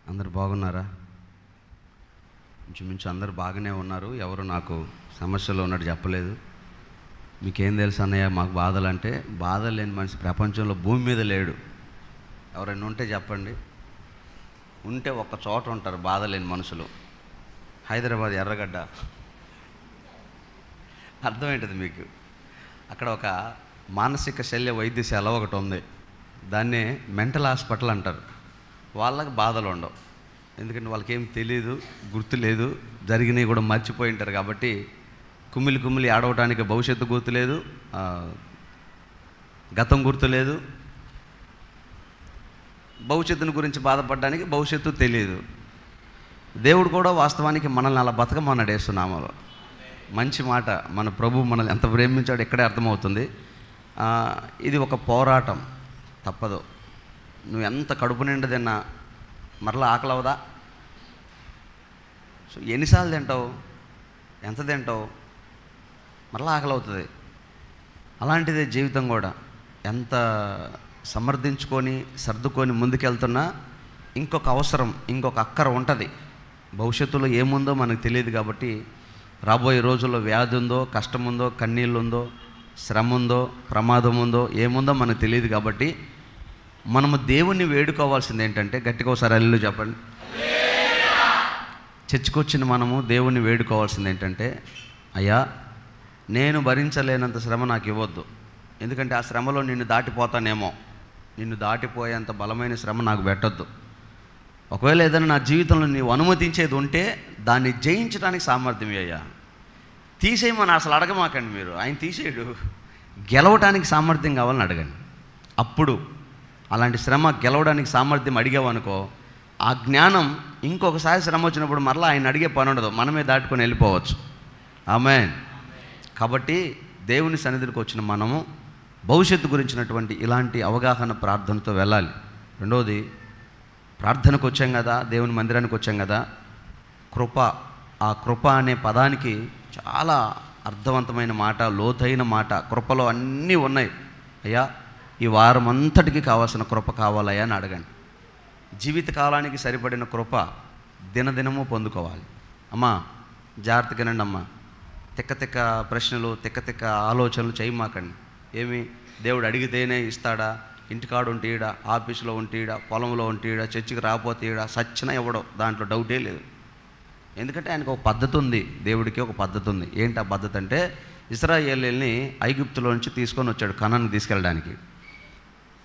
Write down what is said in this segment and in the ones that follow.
అందరు బాగున్నారా? ఇంచుమించు అందరు బాగానే ఉన్నారు. ఎవరు నాకు సమస్యలో ఉన్నట్టు చెప్పలేదు. మీకేం తెలుసు అన్నయ్య మాకు బాధలు అంటే? బాధలు లేని మనిషి ప్రపంచంలో భూమి మీద లేడు. ఎవరైనా ఉంటే చెప్పండి. ఉంటే ఒక్క చోట ఉంటారు బాధ లేని మనుషులు. హైదరాబాద్ ఎర్రగడ్డ. అర్థమేంటది మీకు? అక్కడ ఒక మానసిక శల్య వైద్యశాల ఒకటి ఉంది. దాన్నే మెంటల్ హాస్పిటల్ అంటారు. వాళ్ళకి బాధలు ఉండవు, ఎందుకంటే వాళ్ళకేం తెలియదు, గుర్తు లేదు, జరిగినవి కూడా మర్చిపోయి ఉంటారు. కాబట్టి కుమిలి కుమిలి ఆడవటానికి భవిష్యత్తు గుర్తు లేదు, గతం గుర్తు లేదు, భవిష్యత్తుని గురించి బాధపడడానికి భవిష్యత్తు తెలియదు. దేవుడు కూడా వాస్తవానికి మనల్ని అలా బతకమన్నాడు యేసునామములో. మంచి మాట. మన ప్రభు మనల్ని ఎంత ప్రేమించాడో ఇక్కడే అర్థమవుతుంది. ఇది ఒక పోరాటం, తప్పదు. నువ్వు ఎంత కడుపు నిండా తిన్నా మరలా ఆకలి అవదా? సో ఎన్నిసార్లు తింటావు, ఎంత తింటావు, మరలా ఆకలి అవుతుంది. అలాంటిదే జీవితం కూడా. ఎంత సమర్థించుకొని సర్దుకొని ముందుకెళ్తున్నా ఇంకొక అవసరం, ఇంకొక అక్కర ఉంటుంది. భవిష్యత్తులో ఏముందో మనకు తెలియదు. కాబట్టి రాబోయే రోజుల్లో వ్యాధి ఉందో, కష్టం ఉందో, కన్నీళ్ళు ఉందో, శ్రమ ఉందో, ప్రమాదం ఉందో, ఏముందో మనకు తెలియదు. కాబట్టి మనము దేవుణ్ణి వేడుకోవాల్సింది ఏంటంటే, గట్టిగా ఒకసారి హల్లెలూయా చెప్పండి. చర్చికొచ్చిన మనము దేవుణ్ణి వేడుకోవాల్సింది ఏంటంటే, అయ్యా నేను భరించలేనంత శ్రమ నాకు ఇవ్వద్దు, ఎందుకంటే ఆ శ్రమలో నిన్ను దాటిపోతానేమో, నిన్ను దాటిపోయేంత బలమైన శ్రమ నాకు పెట్టద్దు. ఒకవేళ ఏదైనా నా జీవితంలో నీవు అనుమతించేది ఉంటే దాన్ని జయించడానికి సామర్థ్యం అయ్యా. తీసేయమని అసలు అడగమాకండి మీరు, ఆయన తీసేయడు. గెలవడానికి సామర్థ్యం కావాలని అడగండి. అప్పుడు అలాంటి శ్రమ గెలవడానికి సామర్థ్యం అడిగావనుకో, ఆ జ్ఞానం ఇంకొకసారి శ్రమ వచ్చినప్పుడు మరలా ఆయన అడిగే పని ఉండదు, మనమే దాటుకొని వెళ్ళిపోవచ్చు. ఆమేన్. కాబట్టి దేవుని సన్నిధికి వచ్చిన మనము భవిష్యత్తు గురించినటువంటి ఇలాంటి అవగాహన ప్రార్థనతో వెళ్ళాలి. రెండవది, ప్రార్థనకు వచ్చాం కదా, దేవుని మందిరానికి వచ్చాం కదా, కృప. ఆ కృప అనే పదానికి చాలా అర్థవంతమైన మాట, లోతైన మాట. కృపలో అన్నీ ఉన్నాయి. అయ్యా ఈ వారం అంతటికి కావాల్సిన కృప కావాలయ్యా అని అడగండి. జీవితకాలానికి సరిపడిన కృప దినదినము పొందుకోవాలి. అమ్మా జాగ్రత్తగానండి అమ్మా. తిక్క తిక్క ప్రశ్నలు, తిక్క తిక్క ఆలోచనలు చేయమాకండి. ఏమి దేవుడు అడిగితేనే ఇస్తాడా? ఇంటికాడు ఉంటే ఈడ, ఆఫీసులో ఉంటే ఈడ, పొలంలో ఉంటే ఈడ, చర్చికి రాకపోతే ఈడ, సచ్చినా ఇవ్వడం, దాంట్లో డౌటే లేదు. ఎందుకంటే ఆయనకు ఒక పద్ధతి ఉంది, దేవుడికి ఒక పద్ధతి ఉంది. ఏంటి ఆ పద్ధతి అంటే, ఇశ్రాయేలీయుల్ని ఐగుప్తులో నుంచి తీసుకొని వచ్చాడు కనాన్‌కి తీసుకెళ్ళడానికి.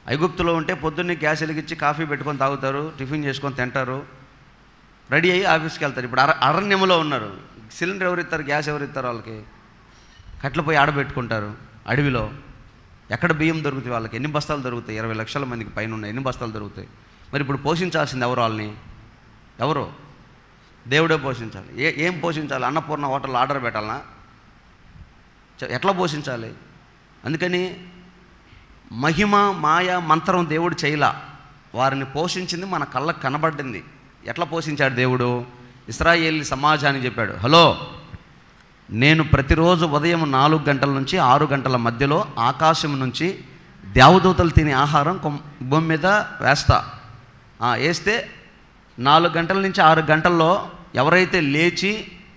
ఐగుప్తులో ఉంటే పొద్దున్నే గ్యాస్ వెలిగించి కాఫీ పెట్టుకొని తాగుతారు, టిఫిన్ చేసుకొని తింటారు, రెడీ అయ్యి ఆఫీస్కి వెళ్తారు. ఇప్పుడు అరణ్యంలో ఉన్నారు. సిలిండర్ ఎవరు ఇస్తారు, గ్యాస్ ఎవరు ఇస్తారు వాళ్ళకి? కట్టెలు పోయి ఆడబెట్టుకుంటారు అడవిలో. ఎక్కడ బియ్యం దొరుకుతాయి వాళ్ళకి? ఎన్ని బస్తాలు దొరుకుతాయి? 20 లక్షల మందికి పైన ఉన్నాయి, ఎన్ని బస్తాలు దొరుకుతాయి? మరి ఇప్పుడు పోషించాల్సింది ఎవరు వాళ్ళని? ఎవరు? దేవుడే పోషించాలి. ఏం పోషించాలి? అన్నపూర్ణ హోటల్లో ఆర్డర్ పెట్టాలనా? ఎట్లా పోషించాలి? అందుకని మహిమ, మాయ, మంత్రం దేవుడు చేయలా. వారిని పోషించింది మన కళ్ళకు కనబడింది. ఎట్లా పోషించాడు దేవుడు? ఇశ్రాయేలీ సమాజానికి చెప్పాడు, హలో, నేను ప్రతిరోజు ఉదయం 4 గంటల నుంచి 6 గంటల మధ్యలో ఆకాశం నుంచి దేవదూతలు తినే ఆహారం భూమి మీద వేస్తా. వేస్తే 4 గంటల నుంచి 6 గంటల్లో ఎవరైతే లేచి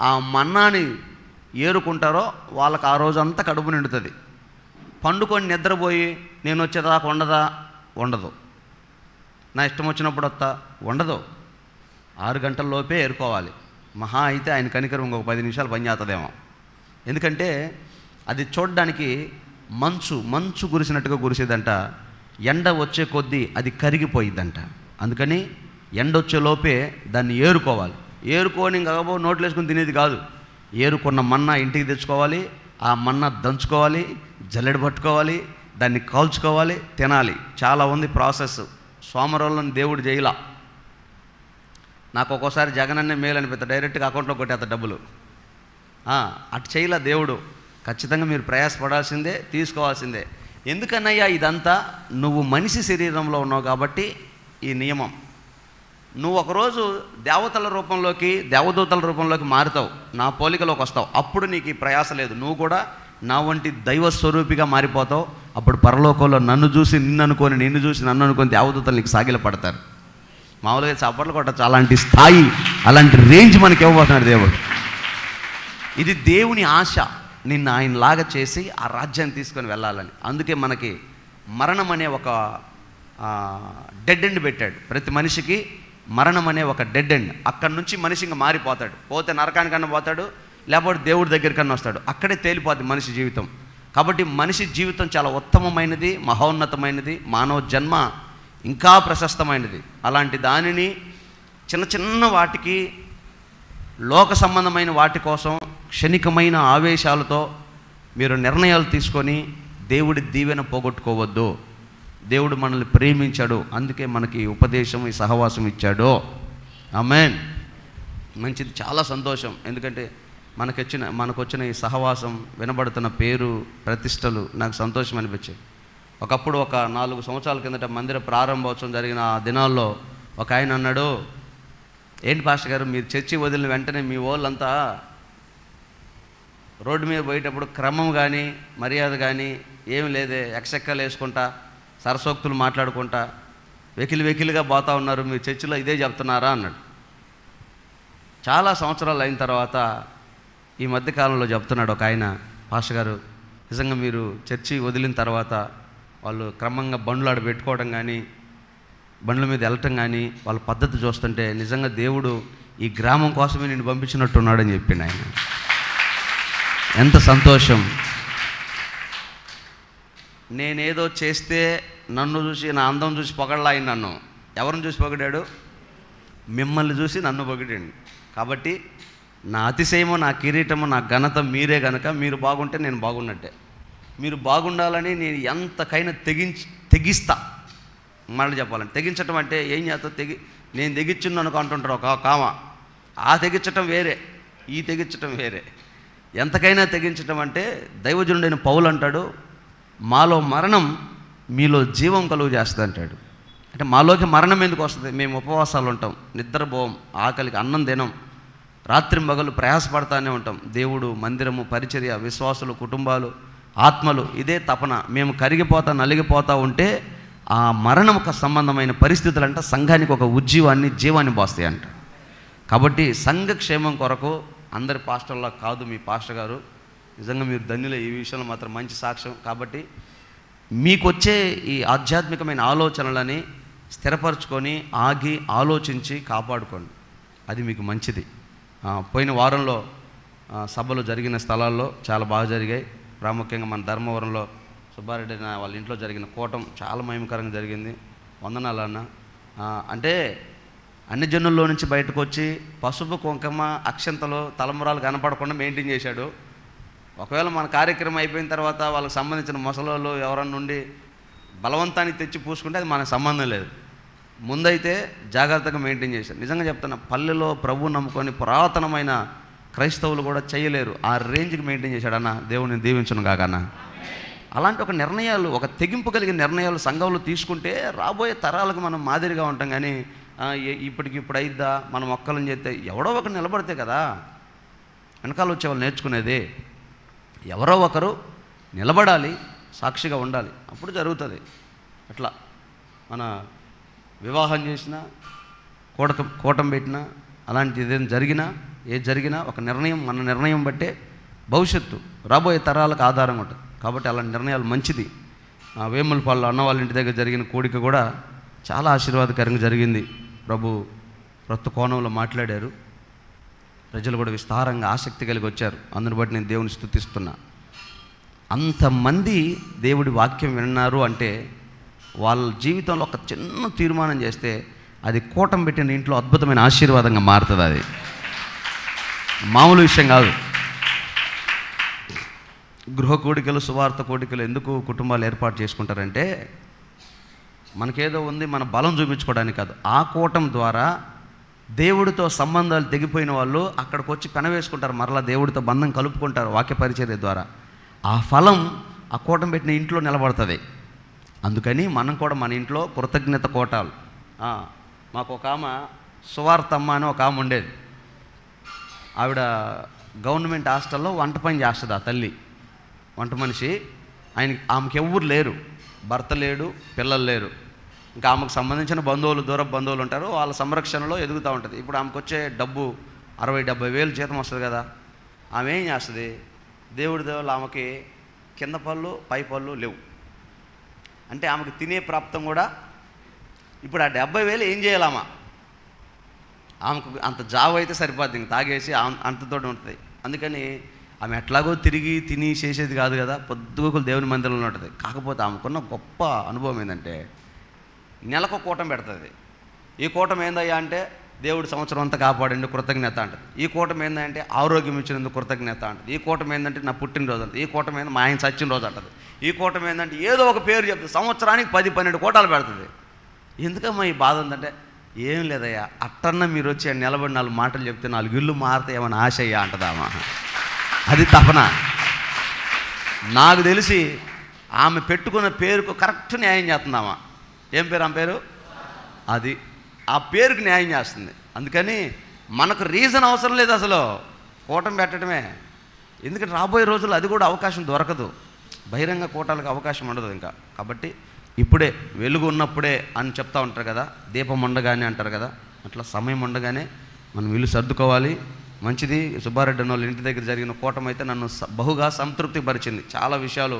ఆ మన్నాని ఏరుకుంటారో వాళ్ళకి ఆ రోజంతా కడుపు నిండుతుంది. పండుకొని నిద్రపోయి నేను వచ్చేదాకా ఉండదు. నా ఇష్టం వచ్చినప్పుడు వస్తా ఉండదు. 6 గంటల్లోపే ఏరుకోవాలి. మహా అయితే ఆయన కనికరం ఇంకొక 10 నిమిషాలు పని చేస్తుందేమో. ఎందుకంటే అది చూడడానికి మంచు కురిసినట్టుగా కురిసేదంట. ఎండ వచ్చే కొద్దీ అది కరిగిపోయిద్దంట. అందుకని ఎండ వచ్చే లోపే దాన్ని ఏరుకోవాలి. ఏరుకొని ఇంకా నోట్లు వేసుకొని తినేది కాదు. ఏరుకున్న మన్నా ఇంటికి తెచ్చుకోవాలి, ఆ మన్నా దంచుకోవాలి, జల్లెడ పట్టుకోవాలి, దాన్ని కాల్చుకోవాలి, తినాలి. చాలా ఉంది ప్రాసెస్. సోమరోళ్ళని దేవుడు చేయలా. నాకు ఒక్కోసారి జగనన్నే మేలు అనిపిస్తుంది, డైరెక్ట్గా అకౌంట్లో కొట్టేస్తా డబ్బులు. అటు చేయలా దేవుడు. ఖచ్చితంగా మీరు ప్రయాసపడాల్సిందే, తీసుకోవాల్సిందే. ఎందుకన్నయ్యా ఇదంతా? నువ్వు మనిషి శరీరంలో ఉన్నావు కాబట్టి ఈ నియమం. నువ్వు ఒకరోజు దేవతల రూపంలోకి, దేవదూతల రూపంలోకి మారుతావు, నా పోలికలోకి వస్తావు. అప్పుడు నీకు ఈ ప్రయాస లేదు. నువ్వు కూడా నా వంటి దైవ స్వరూపిగా మారిపోతావు. అప్పుడు పరలోకంలో నన్ను చూసి నిన్ను అనుకొని, నిన్ను చూసి నన్ను అనుకొని దేవదూతలు నీకు సాగిల పడతారు. మామూలుగా చప్పట్లు కొట్టచ్చు. అలాంటి స్థాయి, అలాంటి రేంజ్ మనకి ఇవ్వబోతున్నాడు దేవుడు. ఇది దేవుని ఆశ, నిన్ను ఆయనలాగా చేసి ఆ రాజ్యాన్ని తీసుకొని వెళ్ళాలని. అందుకే మనకి మరణం అనే ఒక డెడ్ ఎండ్ పెట్టాడు. ప్రతి మనిషికి మరణం అనే ఒక డెడ్ ఎండ్. అక్కడి నుంచి మనిషి ఇంకా మారిపోతాడు. పోతే నరకానికన్నా పోతాడు, లేకపోతే దేవుడి దగ్గరికన్నా వస్తాడు. అక్కడే తేలిపోద్ది మనిషి జీవితం. కాబట్టి మనిషి జీవితం చాలా ఉత్తమమైనది, మహోన్నతమైనది, మానవ జన్మ ఇంకా ప్రశస్తమైనది. అలాంటి దానిని చిన్న చిన్న వాటికి, లోక సంబంధమైన వాటి కోసం క్షణికమైన ఆవేశాలతో మీరు నిర్ణయాలు తీసుకొని దేవుడి దీవెన పోగొట్టుకోవద్దు. దేవుడు మనల్ని ప్రేమించాడు, అందుకే మనకి ఉపదేశం, ఈ సహవాసం ఇచ్చాడు. ఆమేన్. మంచిది, చాలా సంతోషం. ఎందుకంటే మనకు వచ్చిన ఈ సహవాసం, వినబడుతున్న పేరు, ప్రతిష్టలు నాకు సంతోషం అనిపించాయి. ఒకప్పుడు ఒక 4 సంవత్సరాల కిందట మందిర ప్రారంభోత్సవం జరిగిన ఆ దినాల్లో ఒక ఆయన అన్నాడు, ఏంటి పాస్టర్ గారు, మీరు చర్చి వదిలిన వెంటనే మీ వాళ్ళంతా రోడ్డు మీద పోయేటప్పుడు క్రమం కానీ మర్యాద కానీ ఏమి లేదే, ఎక్సెక్కలు వేసుకుంటా, సరసోక్తులు మాట్లాడుకుంటా వెకిలిగా పోతా ఉన్నారు, మీ చర్చిలో ఇదే చెప్తున్నారా అన్నాడు. చాలా సంవత్సరాలు అయిన తర్వాత ఈ మధ్యకాలంలో చెప్తున్నాడు ఒక ఆయన, పాస్టర్ గారు నిజంగా మీరు చర్చి వదిలిన తర్వాత వాళ్ళు క్రమంగా బండ్లు ఆడ పెట్టుకోవడం కానీ, బండ్ల మీద వెళ్ళటం కానీ, వాళ్ళ పద్ధతి చూస్తుంటే నిజంగా దేవుడు ఈ గ్రామం కోసమే నేను పంపించినట్టున్నాడని చెప్పిండు ఆయన. ఎంత సంతోషం. నేనేదో చేస్తే నన్ను చూసి, నా అందం చూసి పొగడలా ఆయన నన్ను. ఎవరిని చూసి పొగిడాడు? మిమ్మల్ని చూసి నన్ను పొగిడండి. కాబట్టి నా అతిశయము, నా కిరీటము, నా ఘనత మీరే కనుక మీరు బాగుంటే నేను బాగున్నట్టే. మీరు బాగుండాలని నేను ఎంతకైనా తెగిస్తా. మళ్ళీ చెప్పాలంటే తెగించటం అంటే ఏం చేస్తా, నేను తెగించున్నాను అంటుంటారు ఒక కామ. ఆ తెగించటం వేరే, ఈ తెగించటం వేరే. ఎంతకైనా తెగించటం అంటే దైవజనుడైన పౌలు అంటాడు, మాలో మరణం మీలో జీవం కలుగు చేస్తుంది అంటాడు. అంటే మాలోకి మరణం ఎందుకు వస్తుంది? మేము ఉపవాసాలు ఉంటాం, నిద్రపోం, ఆకలికి అన్నం తినం, రాత్రి మగలు ప్రయాసపడతానే ఉంటాం. దేవుడు, మందిరము, పరిచర్య, విశ్వాసులు, కుటుంబాలు, ఆత్మలు, ఇదే తపన. మేము కరిగిపోతా, నలిగిపోతూ ఉంటే ఆ మరణంకు సంబంధమైన పరిస్థితులు అంట సంఘానికి ఒక ఉజ్జీవాన్ని, జీవాన్ని పోస్తాయి అంట. కాబట్టి సంఘక్షేమం కొరకు అందరి పాస్టర్లా కాదు మీ పాస్టర్ గారు. నిజంగా మీరు ధన్యులే, ఈ విషయంలో మాత్రం మంచి సాక్ష్యం. కాబట్టి మీకు వచ్చే ఈ ఆధ్యాత్మికమైన ఆలోచనలని స్థిరపరచుకొని ఆగి ఆలోచించి కాపాడుకోండి, అది మీకు మంచిది. పోయిన వారంలో సభలు జరిగిన స్థలాల్లో చాలా బాగా జరిగాయి. ప్రాముఖ్యంగా మన ధర్మవరంలో సుబ్బారెడ్డి వాళ్ళ ఇంట్లో జరిగిన కూటం చాలా మహిమకరంగా జరిగింది. వందనాలు అన్న. అంటే అన్ని జనుల్లో నుంచి బయటకు వచ్చి పసుపు, కుంకుమ, అక్షంతలు, తలంబరాలు కనపడకుండా మెయింటైన్ చేశాడు. ఒకవేళ మన కార్యక్రమం అయిపోయిన తర్వాత వాళ్ళకి సంబంధించిన ముసలోళ్ళు ఎవరన్నా నుండి బలవంతానికి తెచ్చి పూసుకుంటే అది మనకు సంబంధం లేదు. ముందైతే జాగ్రత్తగా మెయింటైన్ చేశారు. నిజంగా చెప్తున్నా, పల్లెలో ప్రభువు నమ్ముకొని పురాతనమైన క్రైస్తవులు కూడా చేయలేరు, ఆ రేంజ్కి మెయింటైన్ చేశాడు అన్న. దేవుడిని దీవించను కాకన్నా. అలాంటి ఒక నిర్ణయాలు, ఒక తెగింపు కలిగిన నిర్ణయాలు సంఘంలో తీసుకుంటే రాబోయే తరాలకు మనం మాదిరిగా ఉంటాం. కానీ ఇప్పటికిప్పుడు అయిద్దా, మనం ఒక్కలని చేస్తే ఎవడో ఒకరు నిలబడితే కదా వెనకాల వచ్చేవాళ్ళు నేర్చుకునేది. ఎవరో ఒకరు నిలబడాలి, సాక్షిగా ఉండాలి, అప్పుడు జరుగుతుంది. అట్లా మన వివాహం చేసినా, కూటం పెట్టినా, అలాంటి ఏదైనా జరిగినా ఒక నిర్ణయం, మన నిర్ణయం బట్టే భవిష్యత్తు రాబోయే తరాలకు ఆధారంగా ఉంటుంది. కాబట్టి అలాంటి నిర్ణయాలు మంచిది. వేములపాళ్ళు అన్న వాళ్ళ ఇంటి దగ్గర జరిగిన కూడిక కూడా చాలా ఆశీర్వాదకరంగా జరిగింది. ప్రభు కొత్త కోణంలో మాట్లాడారు, ప్రజలు కూడా విస్తారంగా ఆసక్తి కలిగి వచ్చారు. అందుని బట్టి నేను దేవుని స్తుతిస్తున్నా. అంతమంది దేవుడి వాక్యం విన్నారు అంటే వాళ్ళ జీవితంలో ఒక చిన్న తీర్మానం చేస్తే అది కూటం పెట్టిన ఇంట్లో అద్భుతమైన ఆశీర్వాదంగా మారుతుంది. అది మామూలు విషయం కాదు. గృహ కోడికలు, సువార్త కోడికలు ఎందుకు కుటుంబాలు ఏర్పాటు చేసుకుంటారంటే మనకేదో ఉంది, మన బలం చూపించుకోవడానికి కాదు. ఆ కూటం ద్వారా దేవుడితో సంబంధాలు తెగిపోయిన వాళ్ళు అక్కడికి వచ్చి పెనవేసుకుంటారు, మరలా దేవుడితో బంధం కలుపుకుంటారు వాక్య పరిచర్య ద్వారా. ఆ ఫలం ఆ కూటం పెట్టిన ఇంట్లో నిలబడుతుంది. అందుకని మనం కూడా మన ఇంట్లో కృతజ్ఞత కోటాలు. మాకు ఒక ఆమె సువార్తమ్మ అని ఒక ఆమె ఉండేది. ఆవిడ గవర్నమెంట్ హాస్టల్లో వంట పని చేస్తుంది. ఆ తల్లి వంట మనిషి. ఆమెకి ఎవ్వరు లేరు, భర్త లేడు, పిల్లలు లేరు. ఇంకా ఆమెకు సంబంధించిన బంధువులు, దూర బంధువులు ఉంటారు, వాళ్ళ సంరక్షణలో ఎదుగుతూ ఉంటుంది. ఇప్పుడు ఆమెకు వచ్చే డబ్బు 60-70 వేలు జీతం వస్తుంది కదా. ఆమె ఏం చేస్తుంది? దేవుడి దేవుళ్ళు ఆమెకి కింద పళ్ళు పై పళ్ళు లేవు. అంటే ఆమెకు తినే ప్రాప్తం కూడా ఇప్పుడు ఆ 70,000 ఏం చేయాలమ్మా? ఆమెకు అంత జాబ్ అయితే సరిపోద్ది, ఇంక తాగేసి అంతతో ఉంటుంది. అందుకని ఆమె ఎట్లాగో తిరిగి తిని చేసేది కాదు కదా, పొద్దుగోకులు దేవుని మందిరంలో ఉంటుంది. కాకపోతే ఆమెకున్న గొప్ప అనుభవం ఏంటంటే నెలకు కూటం పెడుతుంది. ఈ కూటం ఏందయ్యా అంటే దేవుడు సంవత్సరం అంతా కాపాడండి కృతజ్ఞత అంటది. ఈ కూటం ఏంటంటే ఆరోగ్యం ఇచ్చినందుకు కృతజ్ఞత అంటది. ఈ కూటం ఏంటంటే నా పుట్టినరోజు అంటది. ఈ కూటం ఏంటంటే మా ఆయన చచ్చిన రోజు అంటది. ఈ కూటం ఏంటంటే ఏదో ఒక పేరు చెప్తుంది. సంవత్సరానికి 10-12 కూటాలు పెడుతుంది. ఎందుకమ్మా ఈ బాధ ఉందంటే, ఏం లేదయ్యా, అట్టన్న మీరు వచ్చి నిలబడి 4 మాటలు చెప్తే 4 ఇళ్ళు మారుతాయేమని ఆశ అయ్యా అంటదామా. అది తపన. నాకు తెలిసి ఆమె పెట్టుకున్న పేరుకు కరెక్ట్ న్యాయం చేస్తుందామా. ఏం పేరు ఆమె పేరు? అది ఆ పేరుకి న్యాయం చేస్తుంది. అందుకని మనకు రీజన్ అవసరం లేదు, అసలు కూటమి పెట్టడమే. ఎందుకంటే రాబోయే రోజుల్లో అది కూడా అవకాశం దొరకదు, బహిరంగ కూటాలకు అవకాశం ఉండదు ఇంకా. కాబట్టి ఇప్పుడే వెలుగు ఉన్నప్పుడే అని చెప్తూ ఉంటారు కదా, దీపం ఉండగానే అంటారు కదా, అట్లా సమయం ఉండగానే మనం ఇల్లు సర్దుకోవాలి. మంచిది. సుబ్బారెడ్డి అన్న వాళ్ళ ఇంటి దగ్గర జరిగిన కూటమి అయితే నన్ను బహుగా సంతృప్తి పరిచింది. చాలా విషయాలు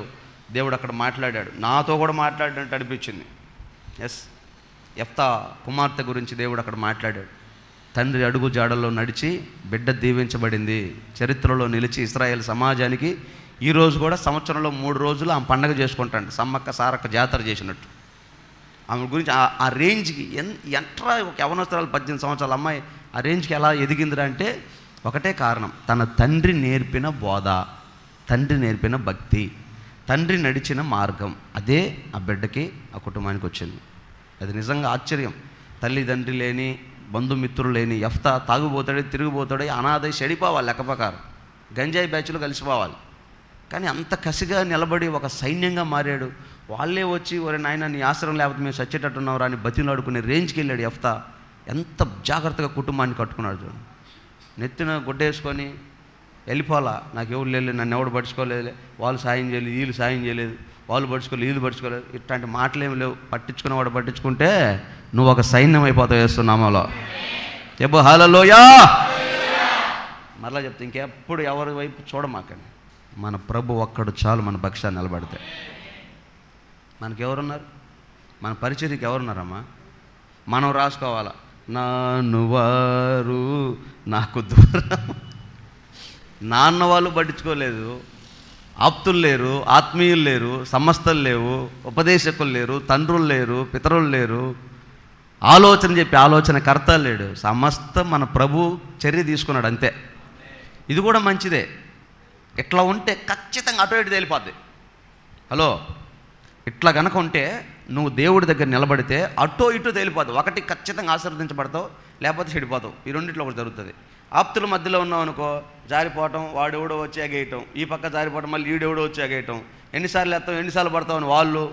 దేవుడు అక్కడ మాట్లాడాడు, నాతో కూడా మాట్లాడినట్టు అనిపించింది. ఎస్, యెఫ్తా కుమార్తె గురించి దేవుడు అక్కడ మాట్లాడాడు. తండ్రి అడుగు జాడల్లో నడిచి బిడ్డ దీవించబడింది, చరిత్రలో నిలిచి ఇశ్రాయేల్ సమాజానికి ఈరోజు కూడా సంవత్సరంలో 3 రోజులు ఆమె పండగ చేసుకుంటాడు, సమ్మక్క సారక్క జాతర చేసినట్టు. ఆమె గురించి ఆ రేంజ్కి ఎంట్రా ఒక యవనస్తురాలు 18 సంవత్సరాల అమ్మాయి ఆ రేంజ్కి ఎలా ఎదిగిందిరా అంటే ఒకటే కారణం, తన తండ్రి నేర్పిన బోధ, తండ్రి నేర్పిన భక్తి, తండ్రి నడిచిన మార్గం. అదే ఆ బిడ్డకి ఆ కుటుంబానికి వచ్చింది. అది నిజంగా ఆశ్చర్యం. తల్లిదండ్రి లేని, బంధుమిత్రులు లేని యెఫ్తా తాగుపోతాడే, తిరిగిపోతాడే, అనాథై చెడిపోవాలి, లెక్క ప్రకారం గంజాయి బ్యాచ్లో కలిసిపోవాలి. కానీ అంత కసిగా నిలబడి ఒక సైన్యంగా మారాడు. వాళ్ళే వచ్చి ఒరే నాయన నీ ఆశ్రమం లేకపోతే మేము చచ్చేటట్టున్నావురా అని బతిలాడుకునే రేంజ్కి వెళ్ళాడు యెఫ్తా. ఎంత జాగ్రత్తగా కుటుంబాన్ని కట్టుకున్నాడు చూడండి. నెత్తిన గుడ్డేసుకొని వెళ్ళిపోవాలా, నాకు ఎవరు లేదు, నన్ను ఎవడు పట్టించుకోలేదు, వాళ్ళు సాయం చేయలేదు, వీళ్ళు సాయం చేయలేదు, వాళ్ళు పట్టించుకోలేదు, వీళ్ళు పట్టించుకోలేదు, ఇట్లాంటి మాటలేమి లేవు. పట్టించుకున్నవాడు పట్టించుకుంటే నువ్వు ఒక సైన్యం అయిపోతావు వేస్తున్నామాలో. చెప్పు హల్లెలూయా. మరలా చెప్తే ఇంకెప్పుడు ఎవరి వైపు చూడమాకండి. మన ప్రభు ఒక్కడు చాలు మన పక్షాన్ని నిలబడితే. మనకెవరున్నారు? మన పరిచర్యకి ఎవరున్నారమ్మా? మనం రాసుకోవాలా, నన్ను వారు నాకు దూరం. నాన్న వాళ్ళు పట్టించుకోలేదు, ఆప్తులు లేరు, ఆత్మీయులు లేరు, సమస్తలు లేవు, ఉపదేశకులు లేరు, తండ్రులు లేరు, పితరులు లేరు, ఆలోచన చెప్పి ఆలోచన కర్త లేడు. సమస్తం మన ప్రభు చర్య తీసుకున్నాడు అంతే. ఇది కూడా మంచిదే. ఇట్లా ఉంటే ఖచ్చితంగా అటు ఇటు తేలిపోద్ది. హలో, ఇట్లా కనుక ఉంటే నువ్వు దేవుడి దగ్గర నిలబడితే అటో ఇటో తేలిపోతావు. ఒకటి ఖచ్చితంగా ఆశీర్వదించబడతావు, లేకపోతే చెడిపోతావు. ఈ రెండిట్లో ఒకటి జరుగుతుంది. ఆప్తుల మధ్యలో ఉన్నావు అనుకో, జారిపోవటం, వాడెవడో వచ్చి ఎగేయటం, ఈ పక్క జారిపోవటం, మళ్ళీ ఈడెవడో వచ్చి ఎగేయటం, ఎన్నిసార్లు వేస్తావు ఎన్నిసార్లు పడతావు అని వాళ్ళు,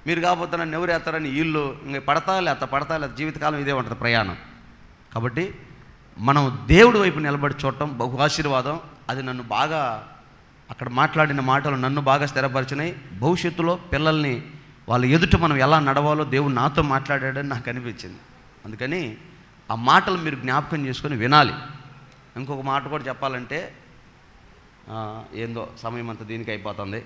మీరు కాకపోతే నన్ను ఎవరు వేస్తారని వీళ్ళు, ఇంక పడతా లేత జీవితకాలం ఇదే ఉంటుంది ప్రయాణం. కాబట్టి మనం దేవుడి వైపు నిలబడి చూడటం బహు ఆశీర్వాదం. అది నన్ను బాగా, అక్కడ మాట్లాడిన మాటలు నన్ను బాగా స్థిరపరిచినాయి. భవిష్యత్తులో పిల్లల్ని వాళ్ళ ఎదుట మనం ఎలా నడవాలో దేవుడు నాతో మాట్లాడాడని నాకు అనిపించింది. అందుకని ఆ మాటలు మీరు జ్ఞాపకం చేసుకొని వినాలి. ఇంకొక మాట కూడా చెప్పాలంటే, ఏందో సమయం అంతా దీనికి అయిపోతుంది,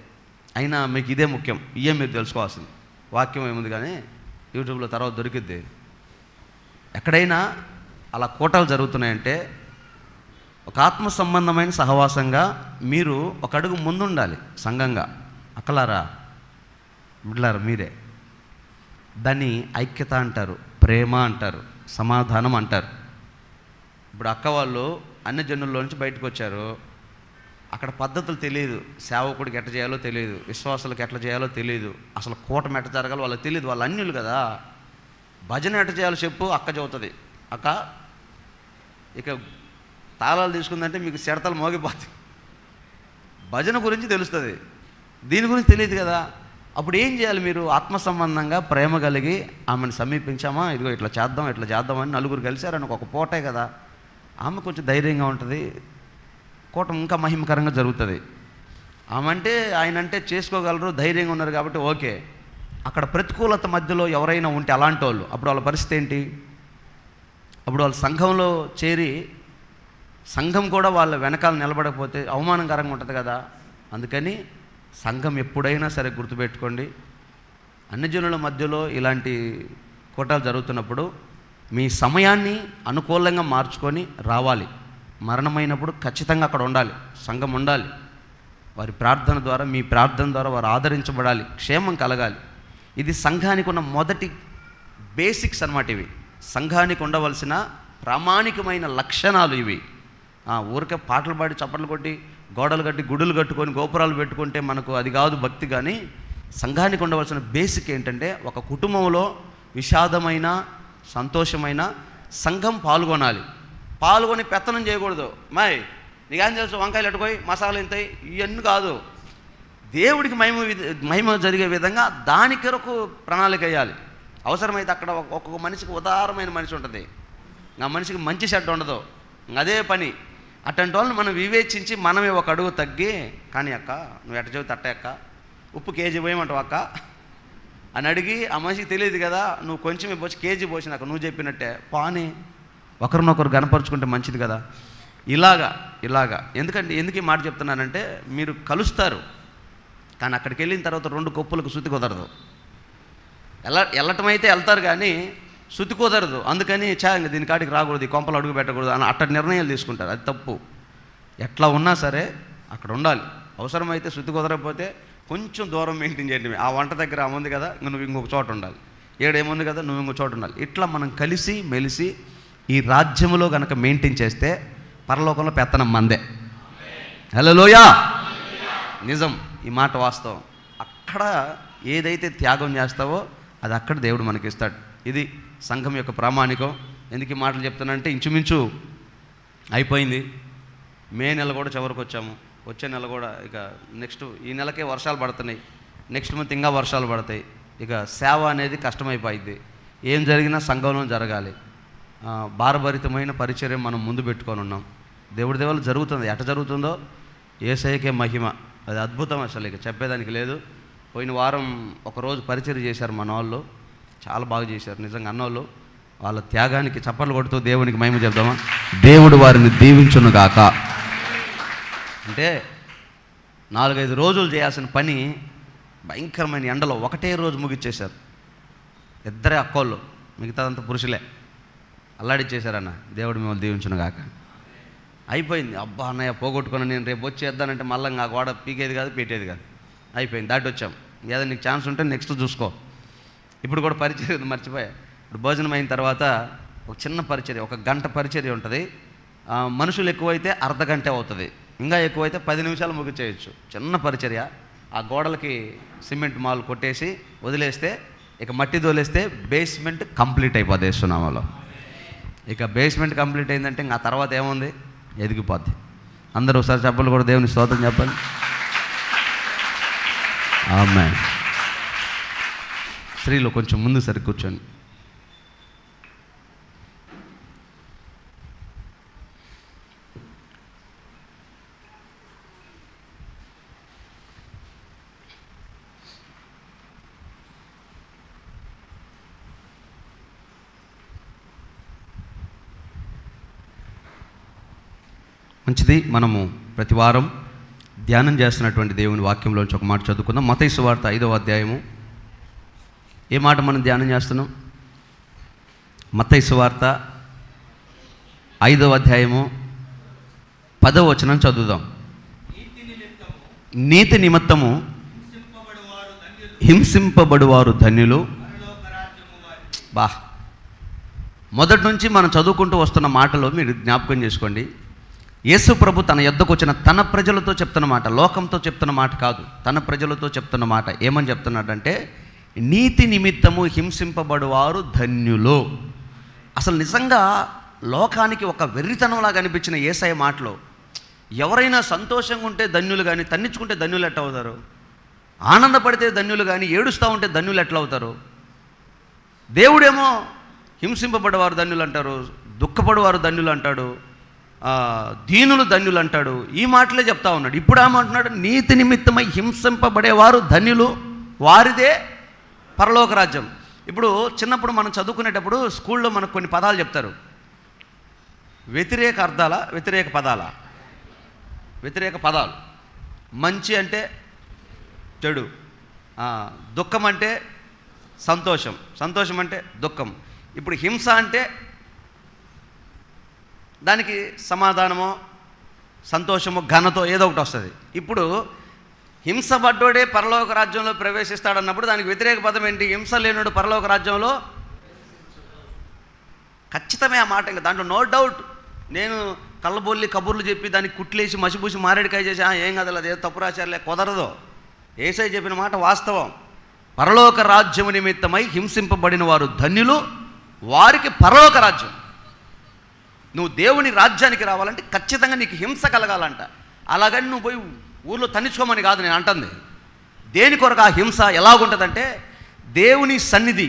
అయినా మీకు ఇదే ముఖ్యం, ఇవే మీరు తెలుసుకోవాల్సింది. వాక్యం ఏముంది కానీ యూట్యూబ్లో తర్వాత దొరికిద్ది. ఎక్కడైనా అలా కూటాలు జరుగుతున్నాయంటే ఒక ఆత్మ సంబంధమైన సహవాసంగా మీరు ఒక అడుగు ముందుండాలి. సంఘంగా అక్కలారా, బిడ్డలారా, మీరే దాన్ని ఐక్యత అంటారు, ప్రేమ అంటారు, సమాధానం అంటారు. ఇప్పుడు అక్క వాళ్ళు అన్ని జనుల్లో నుంచి బయటకు వచ్చారు. అక్కడ పద్ధతులు తెలియదు, సేవకుడికి ఎట్లా చేయాలో తెలియదు, విశ్వాసులకు ఎట్లా చేయాలో తెలియదు, అసలు కూటమి ఎట్లా జరగాలో వాళ్ళకి తెలియదు. వాళ్ళు అన్యులు కదా. భజన ఎట్లా చేయాలో చెప్పు, అక్క చెబుతుంది. అక్క ఇక తాళాలు తీసుకుందంటే మీకు సిడతలు మోగిపోతాయి. భజన గురించి తెలుస్తుంది, దీని గురించి తెలియదు కదా. అప్పుడు ఏం చేయాలి? మీరు ఆత్మ సంబంధంగా ప్రేమ కలిగి ఆమెను సమీపించామా, ఇదిగో ఇట్లా చేద్దామని నలుగురు కలిశారని ఒక పూటే కదా, ఆమె కొంచెం ధైర్యంగా ఉంటుంది, కూటమి ఇంకా మహిమకరంగా జరుగుతుంది. ఆమె అంటే ఆయన అంటే చేసుకోగలరు, ధైర్యంగా ఉన్నారు కాబట్టి ఓకే. అక్కడ ప్రతికూలత మధ్యలో ఎవరైనా ఉంటే అలాంటి వాళ్ళు, అప్పుడు వాళ్ళ పరిస్థితి ఏంటి? అప్పుడు వాళ్ళ సంఘంలో చేరి సంఘం కూడా వాళ్ళ వెనకాల నిలబడకపోతే అవమానకరంగా ఉంటుంది కదా. అందుకని సంఘం ఎప్పుడైనా సరే గుర్తుపెట్టుకోండి, అన్ని జనుల మధ్యలో ఇలాంటి కూటాలు జరుగుతున్నప్పుడు మీ సమయాన్ని అనుకూలంగా మార్చుకొని రావాలి. మరణమైనప్పుడు ఖచ్చితంగా అక్కడ ఉండాలి, సంఘం ఉండాలి. వారి ప్రార్థన ద్వారా, మీ ప్రార్థన ద్వారా వారు ఆదరించబడాలి, క్షేమం కలగాలి. ఇది సంఘానికి ఉన్న మొదటి బేసిక్స్ అన్నమాట. ఇవి సంఘానికి ఉండవలసిన ప్రామాణికమైన లక్షణాలు ఇవి. ఊరికే పాటలు పాడి చప్పట్లు కొట్టి గోడలు కట్టి గుడులు కట్టుకొని గోపురాలు పెట్టుకుంటే మనకు అది కాదు భక్తి. కానీ సంఘానికి ఉండవలసిన బేసిక్ ఏంటంటే, ఒక కుటుంబంలో విషాదమైన సంతోషమైన సంఘం పాల్గొనాలి. పాల్గొని పెత్తనం చేయకూడదు. నీకేం తెలుసు, వంకాయలు ఎట్టుకోయి మసాలా ఇంతాయి, ఇవన్నీ కాదు. దేవుడికి మహిమ జరిగే విధంగా దాని కొరకు ప్రణాళిక వేయాలి. అవసరమైతే అక్కడ ఒక్కొక్క మనిషికి ఉదారమైన మనిషి ఉంటుంది, ఆ మనిషికి మంచి చెడ్డ ఉండదు, అదే పని. అట్లాంటి వాళ్ళని మనం వివేచించి మనమే ఒక అడుగు తగ్గి, కానీ అక్క నువ్వు ఎట్ట చెబితే అట్ట అక్క, ఉప్పు కేజీ పోయమంటావు అక్క అని అడిగి, ఆ మనిషికి తెలియదు కదా, నువ్వు కొంచెమే పోసి కేజీ పోసినాక నువ్వు చెప్పినట్టే పాని ఒకరినొకరు గనపరుచుకుంటే మంచిది కదా. ఇలాగా ఎందుకు ఈ మాట చెప్తున్నానంటే, మీరు కలుస్తారు కానీ అక్కడికి వెళ్ళిన తర్వాత 2 కొప్పులకు శుద్ధి కుదరదు. వెళ్ళటం అయితే వెళ్తారు కానీ శుద్ధి కుదరదు. అందుకని ఇంకా దీని కాడికి రాకూడదు, ఈ కొంపలు అడుగు పెట్టకూడదు అని అట్టటి నిర్ణయాలు తీసుకుంటారు. అది తప్పు. ఎట్లా ఉన్నా సరే అక్కడ ఉండాలి. అవసరమైతే శుద్ధి కుదరకపోతే కొంచెం దూరం మెయింటైన్ చేయండి. ఆ వంట దగ్గర ఉంది కదా, నువ్వు ఇంకొక చోట ఉండాలి, ఏడేముంది కదా నువ్వు ఇంకొక చోట ఉండాలి. ఇట్లా మనం కలిసి మెలిసి ఈ రాజ్యంలో కనుక మెయింటైన్ చేస్తే పరలోకంలో పెత్తనం మందే. హల్లెలూయా. నిజం, ఈ మాట వాస్తవం. అక్కడ ఏదైతే త్యాగం చేస్తావో అది అక్కడ దేవుడు మనకిస్తాడు. ఇది సంఘం యొక్క ప్రామాణికం. ఎందుకు ఈ మాటలు చెప్తానంటే, ఇంచుమించు అయిపోయింది. మే నెల కూడా చివరికి వచ్చాము. వచ్చే నెల కూడా ఇక నెక్స్ట్ ఈ నెలకే వర్షాలు పడుతున్నాయి, నెక్స్ట్ మంత్ ఇంకా వర్షాలు పడతాయి. ఇక సేవ అనేది కష్టమైపోయింది. ఏం జరిగినా సంఘంలో జరగాలి. భారభరితమైన పరిచర్య మనం ముందు పెట్టుకొని ఉన్నాం. దేవుడి దేవాలు జరుగుతుంది. ఎట జరుగుతుందో యేసయ్యకే మహిమ. అది అద్భుతం, అసలు ఇక చెప్పేదానికి లేదు. పోయిన వారం ఒకరోజు పరిచర్య చేశారు మన వాళ్ళు, చాలా బాగా చేశారు నిజంగా. అన్నోళ్ళు వాళ్ళ త్యాగానికి చప్పట్లు కొడుతూ దేవునికి మహిమ చెప్దామా? దేవుడు వారిని దీవించునుగాక. అంటే 4-5 రోజులు చేయాల్సిన పని భయంకరమైన ఎండలో ఒకటే రోజు ముగిచ్చేశారు. 2 అక్కోళ్ళు, మిగతాదంతా పురుషులే అల్లాడిచ్చేశారన్న. దేవుడు మిమ్మల్ని దీవించునుగాక. అయిపోయింది. అబ్బా అన్నయ్య పోగొట్టుకుని నేను రేపు వచ్చి చేద్దానంటే మళ్ళీ ఆ గోడ పీకేది కాదు పెట్టేది కాదు. అయిపోయింది, దాటి వచ్చాం. ఏదో నీకు ఛాన్స్ ఉంటే నెక్స్ట్ చూసుకో. ఇప్పుడు కూడా పరిచర్య మర్చిపోయా. ఇప్పుడు భోజనం అయిన తర్వాత ఒక చిన్న పరిచర్య, 1 గంట పరిచర్య ఉంటుంది. మనుషులు ఎక్కువైతే అర్ధగంట అవుతుంది, ఇంకా ఎక్కువైతే 10 నిమిషాలు ముగిచేయచ్చు. చిన్న పరిచర్య. ఆ గోడలకి సిమెంట్ మాల్ కొట్టేసి వదిలేస్తే, ఇక మట్టి తోలేస్తే బేస్మెంట్ కంప్లీట్ అయిపోద్ది యేసునామములో. ఇక బేస్మెంట్ కంప్లీట్ అయిందంటే ఇంకా ఆ తర్వాత ఏముంది, ఎదిగిపోద్ది. అందరూ ఒకసారి చెప్పలు కూడా దేవుని స్తోత్రం చెప్పండి. ఆమేన్. స్త్రీలు కొంచెం ముందు సరి కూర్చోండి. మంచిది. మనము ప్రతి వారం ధ్యానం చేస్తున్నటువంటి దేవుని వాక్యంలోంచి ఒక మాట చదువుకుందాం. మత్తయి సువార్త 5వ అధ్యాయము. ఏ మాట మనం ధ్యానం చేస్తున్నాం? మత్తయి సువార్త 5వ అధ్యాయము 10వ వచనం చదువుదాం. నీతి నిమిత్తము హింసింపబడువారు ధన్యులు. మొదటి నుంచి మనం చదువుకుంటూ వస్తున్న మాటలో మీరు జ్ఞాపకం చేసుకోండి. యేసు ప్రభు తన యొద్దకు వచ్చిన తన ప్రజలతో చెప్తున్న మాట, లోకంతో చెప్తున్న మాట కాదు, తన ప్రజలతో చెప్తున్న మాట. ఏమని చెప్తున్నాడంటే, నీతి నిమిత్తము హింసింపబడువారు ధన్యులు. అసలు నిజంగా లోకానికి ఒక వెర్రితనంలాగా అనిపించిన యేసయ్య మాటలో, ఎవరైనా సంతోషంగా ఉంటే ధన్యులు కానీ, తన్నించుకుంటే ధన్యులు ఎట్లా అవుతారు? ఆనందపడితే ధన్యులు కానీ, ఏడుస్తూ ఉంటే ధన్యులు ఎట్లా అవుతారు? దేవుడేమో హింసింపబడేవారు ధన్యులు అంటారు, దుఃఖపడేవారు ధన్యులు అంటాడు, దీనులు ధన్యులు అంటాడు. ఈ మాటలే చెప్తా ఉన్నాడు. ఇప్పుడు ఏమంటున్నాడు? నీతి నిమిత్తమై హింసింపబడేవారు ధన్యులు, వారిదే పరలోక రాజ్యం. ఇప్పుడు చిన్నప్పుడు మనం చదువుకునేటప్పుడు స్కూల్లో మనకు కొన్ని పదాలు చెప్తారు. వ్యతిరేక అర్థాల, వ్యతిరేక పదాల? వ్యతిరేక పదాలు. మంచి అంటే చెడు, దుఃఖం అంటే సంతోషం, సంతోషం అంటే దుఃఖం. ఇప్పుడు హింస అంటే దానికి సమాధానమో సంతోషమో ఘనతో ఏదో ఒకటి వస్తుంది. ఇప్పుడు హింసపడ్డోడే పరలోక రాజ్యంలో ప్రవేశిస్తాడన్నప్పుడు దానికి వ్యతిరేక పదం ఏంటి? హింస లేనుడు పరలోక రాజ్యంలో ఖచ్చితమే ఆ మాట. ఇంకా దాంట్లో నో డౌట్. నేను కళ్ళబొల్లి కబుర్లు చెప్పి దానికి కుట్లేసి మసిపూసి మారేడికాయ చేసి ఏం కదలదు, అదే తప్పు రాశారులే, కుదరదు. యేసయ్య చెప్పిన మాట వాస్తవం. పరలోక రాజ్యము నిమిత్తమై హింసింపబడిన వారు ధన్యులు, వారికి పరలోక రాజ్యం. నువ్వు దేవుని రాజ్యానికి రావాలంటే ఖచ్చితంగా నీకు హింస కలగాలంట. అలాగని నువ్వు పోయి ఊర్లో తన్నించుకోమని కాదు నేను అంటుంది. దేని కొరకు ఆ హింస ఎలాగుంటుందంటే, దేవుని సన్నిధి,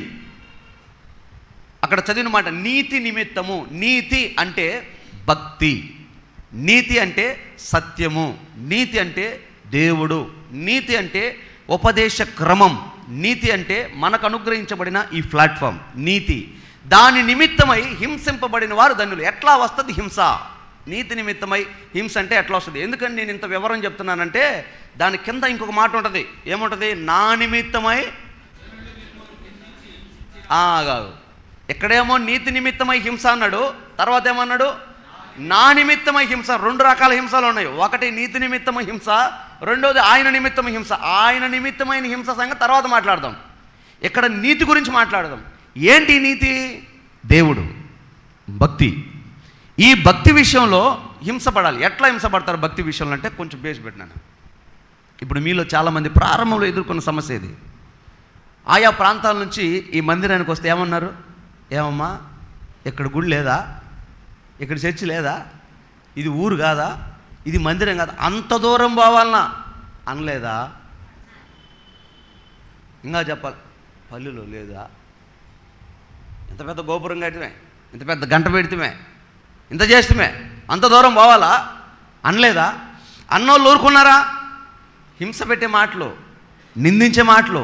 అక్కడ చదివిన మాట నీతి నిమిత్తము. నీతి అంటే భక్తి, నీతి అంటే సత్యము, నీతి అంటే దేవుడు, నీతి అంటే ఉపదేశ క్రమం, నీతి అంటే మనకు అనుగ్రహించబడిన ఈ ప్లాట్ఫామ్ నీతి. దాని నిమిత్తమై హింసింపబడిన వారు ధన్యులు. ఎట్లా వస్తుంది హింస? నీతి నిమిత్తమై హింస అంటే ఎట్లా వస్తుంది? ఎందుకని నేను ఇంత వివరం చెప్తున్నానంటే, దాని కింద ఇంకొక మాట ఉంటుంది. ఏముంటుంది? నా నిమిత్తమై. కాదు, ఇక్కడేమో నీతి నిమిత్తమై హింస అన్నాడు, తర్వాత ఏమన్నాడు? నా నిమిత్తమై హింస. రెండు రకాల హింసలు ఉన్నాయి. ఒకటి నీతి నిమిత్తమై హింస, రెండోది ఆయన నిమిత్తమై హింస. ఆయన నిమిత్తమైన హింస సంగతి తర్వాత మాట్లాడదాం. ఇక్కడ నీతి గురించి మాట్లాడదాం. ఏంటి నీతి? దేవుడు, భక్తి. ఈ భక్తి విషయంలో హింసపడాలి. ఎట్లా హింసపడతారు భక్తి విషయంలో అంటే కొంచెం బేస్ పెట్టినాను. ఇప్పుడు మీలో చాలామంది ప్రారంభంలో ఎదుర్కొన్న సమస్య ఇది. ఆయా ప్రాంతాల నుంచి ఈ మందిరానికి వస్తే ఏమన్నారు? ఏమమ్మా ఇక్కడ గుడి లేదా, ఇక్కడ చర్చి లేదా, ఇది ఊరు కాదా, ఇది మందిరం కాదా, అంత దూరం పోవాలనా అనలేదా? ఇంకా చెప్పాలి, పల్లెలో లేదా, ఇంత పెద్ద గోపురం కట్టిమే, ఇంత పెద్ద గంట పెడితేమే, ఇంత చేస్తమే, అంత దూరం పోవాలా అనలేదా? అన్నోళ్ళు ఊరుకున్నారా? హింస పెట్టే మాటలు, నిందించే మాటలు,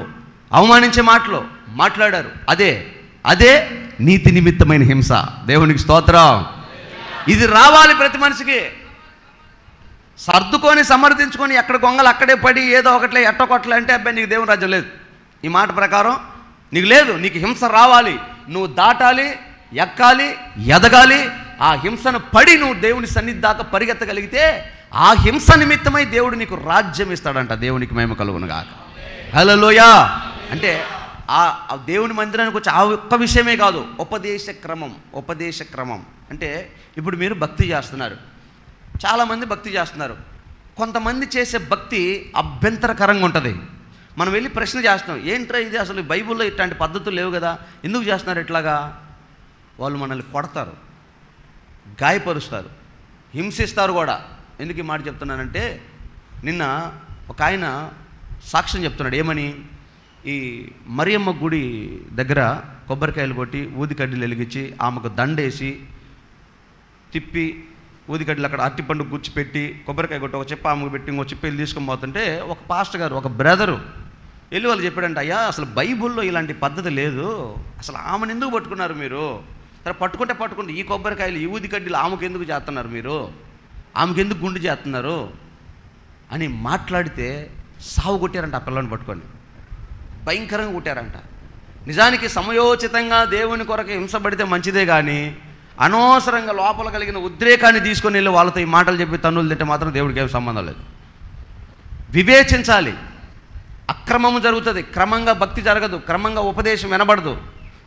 అవమానించే మాటలు మాట్లాడారు. అదే అదే నీతి నిమిత్తమైన హింస. దేవునికి స్తోత్రం. ఇది రావాలి ప్రతి మనిషికి. సర్దుకొని సమర్థించుకొని ఎక్కడ గొంగలు అక్కడే పడి ఏదో ఒకట్లే ఎట్టకొట్లే అంటే అబ్బాయి నీకు దేవుని రాజ్యం లేదు. ఈ మాట ప్రకారం నీకు లేదు. నీకు హింస రావాలి, నువ్వు దాటాలి, ఎక్కాలి, ఎదగాలి. ఆ హింసను పడి నువ్వు దేవుని సన్నిధి దాకా పరిగెత్తగలిగితే ఆ హింస నిమిత్తమై దేవుడు నీకు రాజ్యం ఇస్తాడంట. దేవునికి మహిమ కలుగును గాక. హల్లెలూయా. అంటే ఆ దేవుని మందిరానికి వచ్చి ఆ ఒక్క విషయమే కాదు, ఉపదేశ క్రమం. ఉపదేశ క్రమం అంటే ఇప్పుడు మీరు భక్తి చేస్తున్నారు, చాలామంది భక్తి చేస్తున్నారు. కొంతమంది చేసే భక్తి అభ్యంతరకరంగా ఉంటుంది. మనం వెళ్ళి ప్రశ్న చేస్తాం, ఏంట్రా ఇది, అసలు బైబిల్లో ఇట్లాంటి పద్ధతులు లేవు కదా, ఎందుకు చేస్తున్నారు ఇట్లాగా? వాళ్ళు మనల్ని కొడతారు, గాయపరుస్తారు, హింసిస్తారు కూడా. ఎందుకు ఈ మాట చెప్తున్నానంటే, నిన్న ఒక ఆయన సాక్ష్యం చెప్తున్నాడు. ఏమని? ఈ మరియమ్మ గుడి దగ్గర కొబ్బరికాయలు కొట్టి ఊదికడ్డీలు వెలిగించి ఆమెకు దండేసి తిప్పి ఊదికడ్డీలు అక్కడ అరటిపండు గుచ్చిపెట్టి కొబ్బరికాయ కొట్టి ఒక చెప్ప ఆమెకు పెట్టి ఇంకో చెప్పి వెళ్ళి తీసుకొని పోతుంటే ఒక పాస్టర్ గారు, ఒక బ్రదరు వెళ్ళి వాళ్ళు చెప్పాడంట, అయ్యా అసలు బైబుల్లో ఇలాంటి పద్ధతి లేదు, అసలు ఆమెను ఎందుకు పట్టుకున్నారు మీరు? సరే పట్టుకుంటే ఈ కొబ్బరికాయలు, ఈ ఊదికడ్డీలు ఆమెకు ఎందుకు చేస్తున్నారు మీరు? ఆమెకు ఎందుకు గుండు చేస్తున్నారు అని మాట్లాడితే సావు కొట్టారంట ఆ పిల్లని పట్టుకొని, భయంకరంగా కొట్టారంట. నిజానికి సమయోచితంగా దేవుని కొరకు హింసపడితే మంచిదే కానీ అనవసరంగా లోపల కలిగిన ఉద్రేకాన్ని తీసుకొని వెళ్ళి వాళ్ళతో ఈ మాటలు చెప్పి తన్నులు తింటే మాత్రం దేవుడికి ఏమి సంబంధం లేదు. వివేచించాలి. అక్రమము జరుగుతుంది, క్రమంగా భక్తి జరగదు, క్రమంగా ఉపదేశం వినబడదు,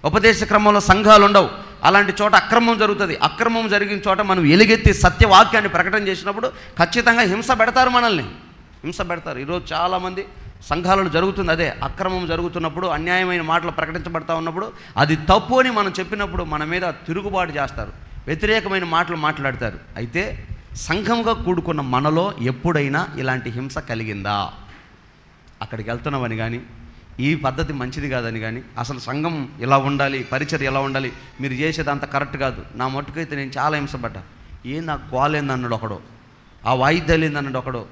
ఉపదేశ క్రమంలో సంఘాలు ఉండవు. అలాంటి చోట అక్రమం జరుగుతుంది. అక్రమం జరిగిన చోట మనం ఎలుగెత్తి సత్యవాక్యాన్ని ప్రకటన చేసినప్పుడు ఖచ్చితంగా హింస పెడతారు, మనల్ని హింస పెడతారు. ఈరోజు చాలామంది సంఘాలలో జరుగుతుంది అదే. అక్రమం జరుగుతున్నప్పుడు, అన్యాయమైన మాటలు ప్రకటించబడతా ఉన్నప్పుడు, అది తప్పు అని మనం చెప్పినప్పుడు మన మీద తిరుగుబాటు చేస్తారు, వ్యతిరేకమైన మాటలు మాట్లాడతారు. అయితే సంఘంగా కూడుకున్న మనలో ఎప్పుడైనా ఇలాంటి హింస కలిగిందా? అక్కడికి వెళ్తున్నామని కానీ, ఈ పద్ధతి మంచిది కాదని కానీ, అసలు సంఘం ఇలా ఉండాలి, పరిచర్య ఎలా ఉండాలి, మీరు చేసేది అంత కరెక్ట్ కాదు, నా మట్టుకైతే నేను చాలా హింసపడ్డా, ఏం నాకు గోలేంది అన్నాడు ఒకడు, ఆ వాయిద్యాలు ఏందన్నాడు ఒకడు,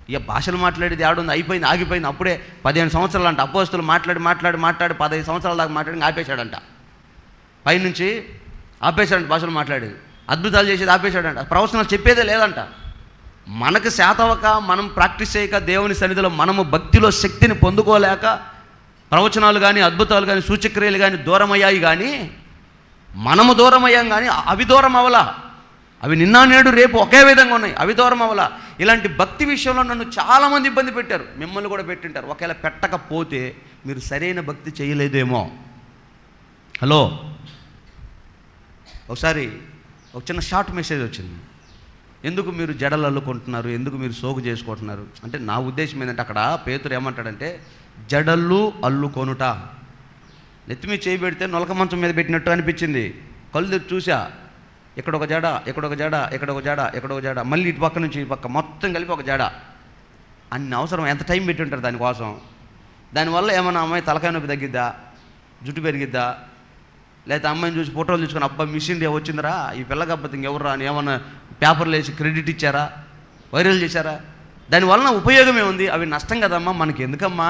ఇక భాషలు మాట్లాడేది ఆడుంది, అయిపోయింది, ఆగిపోయింది. అప్పుడే 15 సంవత్సరాలు అంట అపోస్తులు మాట్లాడి 15 సంవత్సరాల దాకా మాట్లాడి ఆపేశాడంట. పైనుంచి ఆపేశాడంట భాషలు మాట్లాడేది, అద్భుతాలు చేసేది ఆపేశాడంట, ప్రవచనాలు చెప్పేదే లేదంట. మనకు శాతవక, మనం ప్రాక్టీస్ చేయక, దేవుని సన్నిధిలో మనము భక్తిలో శక్తిని పొందుకోలేక ప్రవచనాలు కానీ అద్భుతాలు కానీ సూచక్రియలు కానీ దూరం అయ్యాయి. కానీ మనము దూరం అయ్యాం, కానీ అవి దూరం అవలా. అవి నిన్న నేడు రేపు ఒకే విధంగా ఉన్నాయి, అవి దూరం అవలా. ఇలాంటి భక్తి విషయంలో నన్ను చాలామంది ఇబ్బంది పెట్టారు, మిమ్మల్ని కూడా పెట్టింటారు. ఒకవేళ పెట్టకపోతే మీరు సరైన భక్తి చేయలేదేమో. హలో, ఒకసారి ఒక చిన్న షార్ట్ మెసేజ్ వచ్చింది. ఎందుకు మీరు జడలు అల్లుకుంటున్నారు, ఎందుకు మీరు సోగు చేసుకుంటున్నారు అంటే, నా ఉద్దేశం ఏంటంటే, అక్కడ పేతురు ఏమంటాడంటే, జడలు అల్లుకొనుట. నెత్తి మీద చేయి పెడితే నొలక మంచం మీద పెట్టినట్టు అనిపించింది. కళ్ళు తెరిచి చూసా, ఎక్కడొక జడ, ఎక్కడొక జడ, ఎక్కడొక జడ, ఎక్కడొక జడ, మళ్ళీ ఇటు పక్క నుంచి ఇటు పక్క మొత్తం కలిపి ఒక జడ. అన్ని అవసరం, ఎంత టైం పెట్టి ఉంటారు దానికోసం. దానివల్ల ఏమన్నా అమ్మాయి తలకాయ నొప్పి తగ్గిద్దా, జుట్టు పెరిగిద్దా, లేకపోతే అమ్మాయిని చూసి ఫోటోలు తీసుకొని అబ్బా మిషన్ డే వచ్చిందిరా, ఈ పిల్లకపోతే ఇంకెవర్రా అని ఏమన్నా పేపర్లు వేసి క్రెడిట్ ఇచ్చారా, వైరల్ చేశారా? దానివల్ల ఉపయోగమే ఉంది, అవి నష్టం కదమ్మా. మనకి ఎందుకమ్మా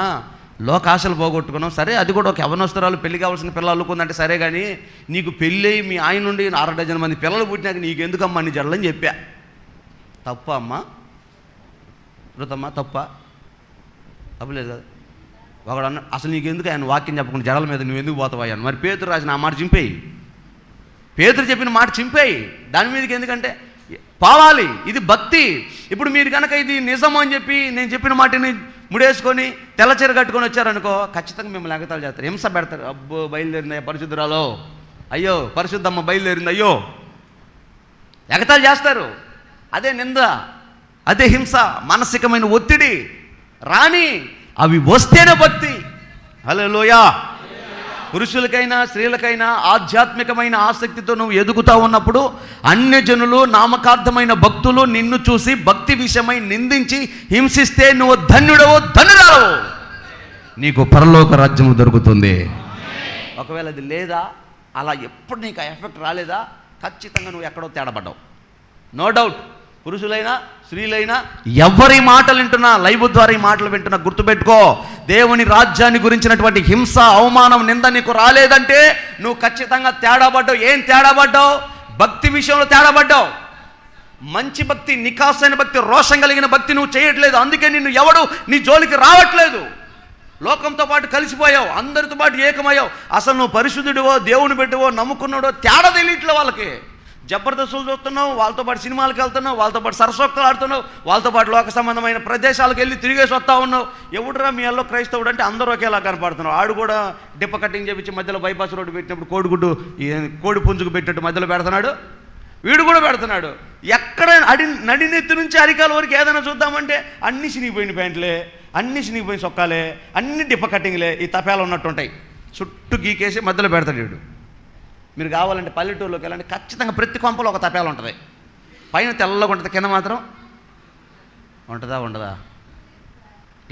లోకాశలు పోగొట్టుకున్నాం. సరే, అది కూడా ఒక యవ్వనస్తురాలు పెళ్లి కావాల్సిన పిల్లలు అల్లుకుందంటే సరే, కానీ నీకు పెళ్ళి మీ ఆయన నుండి 6 మంది పిల్లలు పుట్టినాక నీకు ఎందుకమ్మా నీ జడలని చెప్పా. తప్ప అమ్మా రుతమ్మా, తప్పలేదు కదా. ఒకడు అన్న, అసలు నీకు ఎందుకు ఆయన వాక్యం చెప్పకుండా జడల మీద నువ్వు ఎందుకు పోతావా అని. మరి పేతురు రాసిన ఆ మాట చింపేయి, పేతురు చెప్పిన మాట చింపేయి, దాని మీదకి. ఎందుకంటే పోవాలి, ఇది భక్తి. ఇప్పుడు మీరు కనుక ఇది నిజం అని చెప్పి నేను చెప్పిన మాటని ముడేసుకొని తెల్లచీర కట్టుకొని వచ్చారనుకో, ఖచ్చితంగా మిమ్మల్ని ఎగతాళి చేస్తారు, హింస పెడతారు. అబ్బో బయలుదేరిందయ్యా పరిశుద్ధురాలో, అయ్యో పరిశుద్ధమ్మ బయలుదేరింది, అయ్యో ఎగతాళి చేస్తారు. అదే నింద, అదే హింస, మానసికమైన ఒత్తిడి రాని, అవి వస్తేనే భక్తి. హల్లెలూయా. పురుషులకైనా స్త్రీలకైనా ఆధ్యాత్మికమైన ఆసక్తితో నువ్వు ఎదుగుతూ ఉన్నప్పుడు అన్యజనులు, నామకార్థమైన భక్తులు నిన్ను చూసి భక్తి విషయమై నిందించి హింసిస్తే నువ్వు ధన్యుడవో ధన్యురాలవో, నీకు పరలోక రాజ్యము దొరుకుతుంది. ఒకవేళ అది లేదా, అలా ఎప్పుడు నీకు ఆ ఎఫెక్ట్ రాలేదా, ఖచ్చితంగా నువ్వు ఎక్కడో తేడబడ్డావు, నో డౌట్. పురుషులైనా స్త్రీలైనా ఎవరి మాటలు వింటున్నా, లైవ్ ద్వారా ఈ మాటలు వింటున్నా, గుర్తుపెట్టుకో, దేవుని రాజ్యాన్ని గురించినటువంటి హింస, అవమానం, నింద నీకు రాలేదంటే నువ్వు ఖచ్చితంగా తేడాపడ్డావు. ఏం తేడాపడ్డావు? భక్తి విషయంలో తేడాపడ్డావు. మంచి భక్తి, నికాసైన భక్తి, రోషం కలిగిన భక్తి నువ్వు చేయట్లేదు. అందుకే నిన్ను ఎవడు నీ జోలికి రావట్లేదు. లోకంతో పాటు కలిసిపోయావు, అందరితో పాటు ఏకమయ్యావు. అసలు నువ్వు పరిశుద్ధుడివో, దేవుని బిడ్డవో, నమ్ముకున్నాడో తేడా తెలియట్లే వాళ్ళకి. జబర్దస్తులు చూస్తున్నావు, వాళ్ళతో పాటు సినిమాలకు వెళ్తున్నావు, వాళ్ళతో పాటు సరస్వక్తులు ఆడుతున్నావు, వాళ్ళతో పాటు లోక సంబంధమైన ప్రదేశాలకు వెళ్ళి తిరిగేసి వస్తూ ఉన్నావు. ఎవడురా మీ అల్లో క్రైస్తవుడు అంటే అందరూ ఒకేలా కనపడుతున్నావు. ఆడు కూడా డిప్ప కట్టింగ్ చేపించి మధ్యలో బైపాస్ రోడ్డు పెట్టినప్పుడు కోడిగుడ్డు కోడి పుంజుకు పెట్టినట్టు మధ్యలో పెడుతున్నాడు, వీడు కూడా పెడుతున్నాడు. ఎక్కడ నడినెత్తి నుంచి అరికాల వరకు ఏదైనా చూద్దామంటే అన్ని చినిగిపోయిన ప్యాంట్లే, అన్ని చినిగిపోయిన సొక్కాలే, అన్ని డిప్ప కట్టింగ్లే, ఈ తపేలు ఉన్నట్టుంటాయి. చుట్టూ గీకేసి మధ్యలో పెడతాడు వీడు. మీరు కావాలంటే పల్లెటూరులోకి వెళ్ళండి, ఖచ్చితంగా ప్రతి కొంపలో ఒక తపేలు ఉంటుంది. పైన తెల్లగా ఉంటుంది, కింద మాత్రం ఉండదా?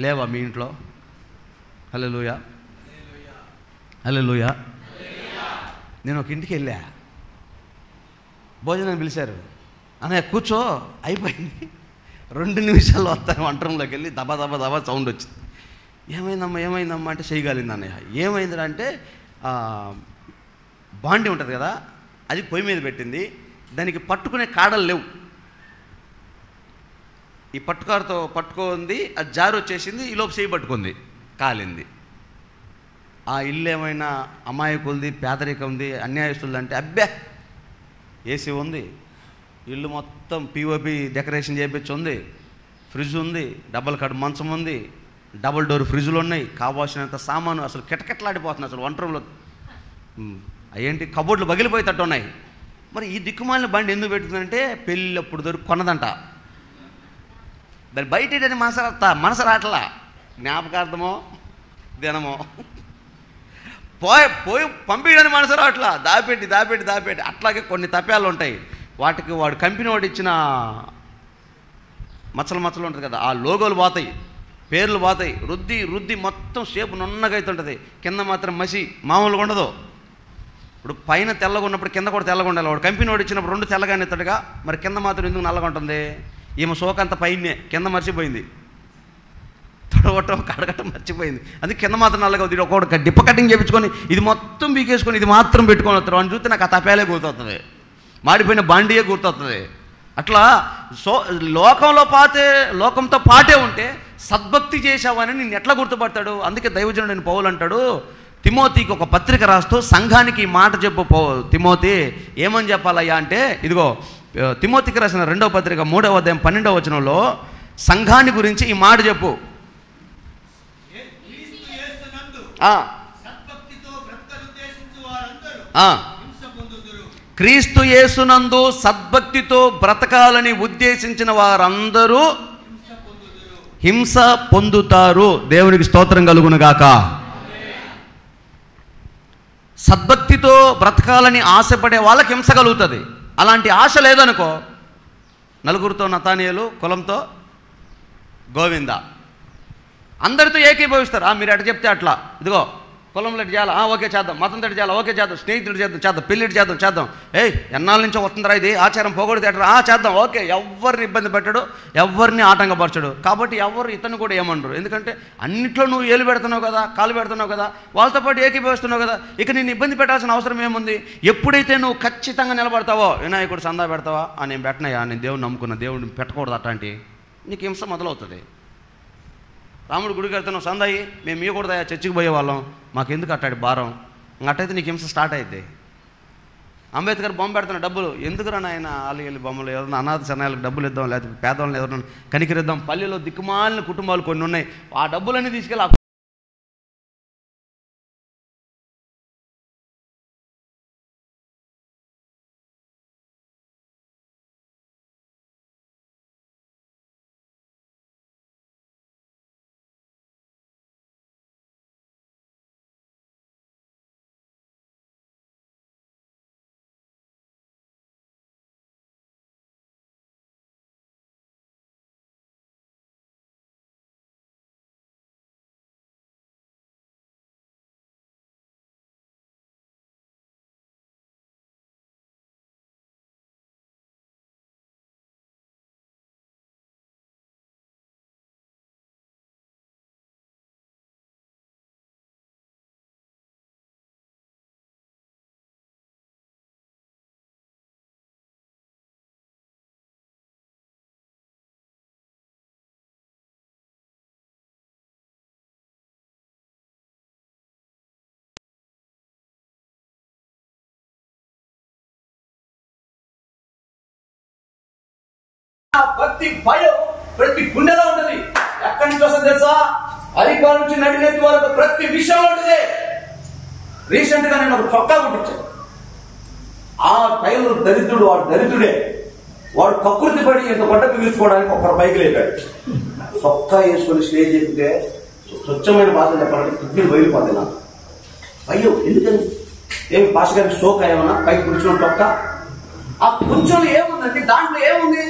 లేవా మీ ఇంట్లో? హల్లెలూయా, హల్లెలూయా. నేను ఒక ఇంటికి వెళ్ళా, భోజనం పిలిచారు, అన్నయ్య కూర్చో, అయిపోయింది 2 నిమిషాల్లో వస్తాను. వంట రూమ్లోకి వెళ్ళి దబా సౌండ్ వచ్చింది. ఏమైందమ్మా అంటే చేయగలిగింది అన్నయ్య. ఏమైందిరా అంటే బాండి ఉంటుంది కదా, అది పొయ్యి మీద పెట్టింది, దానికి పట్టుకునే కాడలు లేవు. ఈ పట్టుకారుతో పట్టుకుంది, అది జారు వచ్చేసింది, ఈలోపు చేయి పట్టుకుంది, కాలింది. ఆ ఇల్లు ఏమైనా అమాయకులది, పేదరికంది, అన్యాయస్తులది అంటే అబ్బే, ఏసీ ఉంది, ఇల్లు మొత్తం పిఓపి డెకరేషన్ చేయించి ఉంది, ఫ్రిడ్జ్ ఉంది, డబల్ కట్ మంచం ఉంది, డబుల్ డోర్ ఫ్రిడ్జ్లు ఉన్నాయి, కావాల్సినంత సామాను, అసలు కిటకిటలాడిపోతుంది. అసలు వంట రూమ్లో ఏంటి కబోర్డ్లు పగిలిపోయేటట్టు ఉన్నాయి. మరి ఈ దిక్కుమాలిన బండి ఎందుకు పెట్టుకుందంటే పెళ్ళప్పుడు కొన్నదంట. దాన్ని బయట మనసు రాట్లా, జ్ఞాపకార్థమో దినమో పోయి పంపించడానికి మనసు రావట్లా, దాపెట్టి. అట్లాగే కొన్ని తప్యాలు ఉంటాయి, వాటికి వాడు కంపెనీ వాడు ఇచ్చిన మచ్చలు ఉంటుంది కదా, ఆ లోగోలు పోతాయి, పేర్లు పోతాయి, రుద్ది మొత్తం షేపు నున్నగా అవుతుంటుంది, కింద మాత్రం మసి మామూలుగా ఉండదు. ఇప్పుడు పైన తెల్లగా ఉన్నప్పుడు కింద కూడా తెల్లగా ఉండాలి. వాడు కంపెనీ వాడు ఇచ్చినప్పుడు 2 తెల్లగానే ఇస్తాడుగా, మరి కింద మాత్రం ఎందుకు నల్లగా ఉంటుంది? ఈమె సోకంత పైనే, కింద మర్చిపోయింది. తొడవటం కడగటం మర్చిపోయింది. అందుకే కింద మాత్రం నల్లగా అవుతుంది. ఒక్కొక్క డిప్ప కటింగ్ చేయించుకొని ఇది మొత్తం బీకేసుకొని ఇది మాత్రం పెట్టుకొని వస్తారు. అని చూస్తే నాకు ఆ తపేలే గుర్తొస్తుంది, మాడిపోయిన బాండియే గుర్తొస్తుంది. అట్లా లోకంతో పాటే ఉంటే సద్భక్తి చేసావని నిన్ను ఎట్లా గుర్తుపడతాడు? అందుకే దైవజనుడైన పౌలు అంటాడు, తిమోతికి ఒక పత్రిక రాస్తూ సంఘానికి ఈ మాట చెప్పు తిమోతి, ఏమని చెప్పాలయ్యా అంటే, ఇదిగో తిమోతికి రాసిన 2వ పత్రిక 3వ అధ్యాయం 12వ వచనంలో సంఘాన్ని గురించి ఈ మాట చెప్పు. క్రీస్తు యేసునందు సద్భక్తితో బ్రతకాలని ఉద్దేశించిన వారందరూ హింస పొందుతారు. దేవునికి స్తోత్రం కలుగునుగాక. సద్భక్తితో బ్రతకాలని ఆశపడే వాళ్ళకి హింస కలుగుతుంది. అలాంటి ఆశ లేదనుకో, నలుగురితో నతానియేలు, కులంతో గోవింద, అందరితో ఏకీభవిస్తారు. మీరు ఎట చెప్తే అట్లా, ఇదిగో కులంలో చేయాలా, ఓకే చేద్దాం, మతం తోటి చేయాలా, ఓకే చేద్దాం, స్నేహితుడు చేద్దాం, పెళ్ళిటి చేద్దాం. ఎన్నాళ్ళ నుంచో వస్తుందిరా ఇది ఆచారం, పోగొడితే ఎట్రా, చేద్దాం, ఓకే. ఎవరిని ఇబ్బంది పెట్టడు, ఎవరిని ఆటంకపరచడు. కాబట్టి ఎవరు ఇతను కూడా ఏమనరు. ఎందుకంటే అన్నిట్లో నువ్వు ఏలు పెడుతున్నావు కదా, కాలు పెడుతున్నావు కదా, వాళ్ళతో పాటు ఏకీభవిస్తున్నావు కదా, ఇక నేను ఇబ్బంది పెట్టాల్సిన అవసరం ఏముంది? ఎప్పుడైతే నువ్వు ఖచ్చితంగా నిలబడతావో, వినాయకుడు సందా పెడతావా, నేను పెట్టనయ్యా, నేను దేవుడిని నమ్ముకున్న, దేవుడిని పెట్టకూడదు అట్లాంటి, నీకు హింస మొదలవుతుంది. రాముడు గుడికి వెళ్తున్నాం, సందాయి మేము ఇవ్వకూడదయా, చర్చికి పోయేవాళ్ళం, మాకెందుకు అట్టాడి భారం, అట్టయితే నీకు హింస స్టార్ట్ అవుద్ది. అంబేద్కర్ బొమ్మ పెడుతున్న డబ్బులు ఎందుకురా నాయన, ఆలయాలు బొమ్మలు, ఎవరైనా అనాథ శరణాలకు డబ్బులు ఇద్దాం, లేకపోతే పేదవాళ్ళని ఎవరైనా కనికరిద్దాం. పల్లెలో దిక్కుమాలిన కుటుంబాలు కొన్ని ఉన్నాయి, ఆ డబ్బులన్నీ తీసుకెళ్ళి భక్తి భయం ప్రతి గుండెలో ఉంటుంది. ఎక్కడి నుంచి వస్తుంది తెలుసా? అధికారం నుంచి నడినెత్తి వరకు ప్రతి విషయంలో ఉంటుంది. రీసెంట్ గా నేను ఒక చొక్కా కుట్టించాను. ఆ టైంలో దరిద్రుడు, వాడు దరిద్రుడే, వాడు ప్రకృతి పడి ఇంత గొడ్డ పిలుచుకోవడానికి ఒకరు పైకి లేపాడు. చొక్కా వేసుకుని స్టేజ్ ఎక్కితే స్వచ్ఛమైన భాష చెప్పాలంటే కిడ్నీలు బయలుపోతాయి నాకు. అయ్యో ఎందుకని, ఏమి భాష గారికి షోక్ ఏమన్నా పైకి కూర్చున్న చొక్కా? ఆ కొంచెం ఏముందండి, దాంట్లో ఏముంది?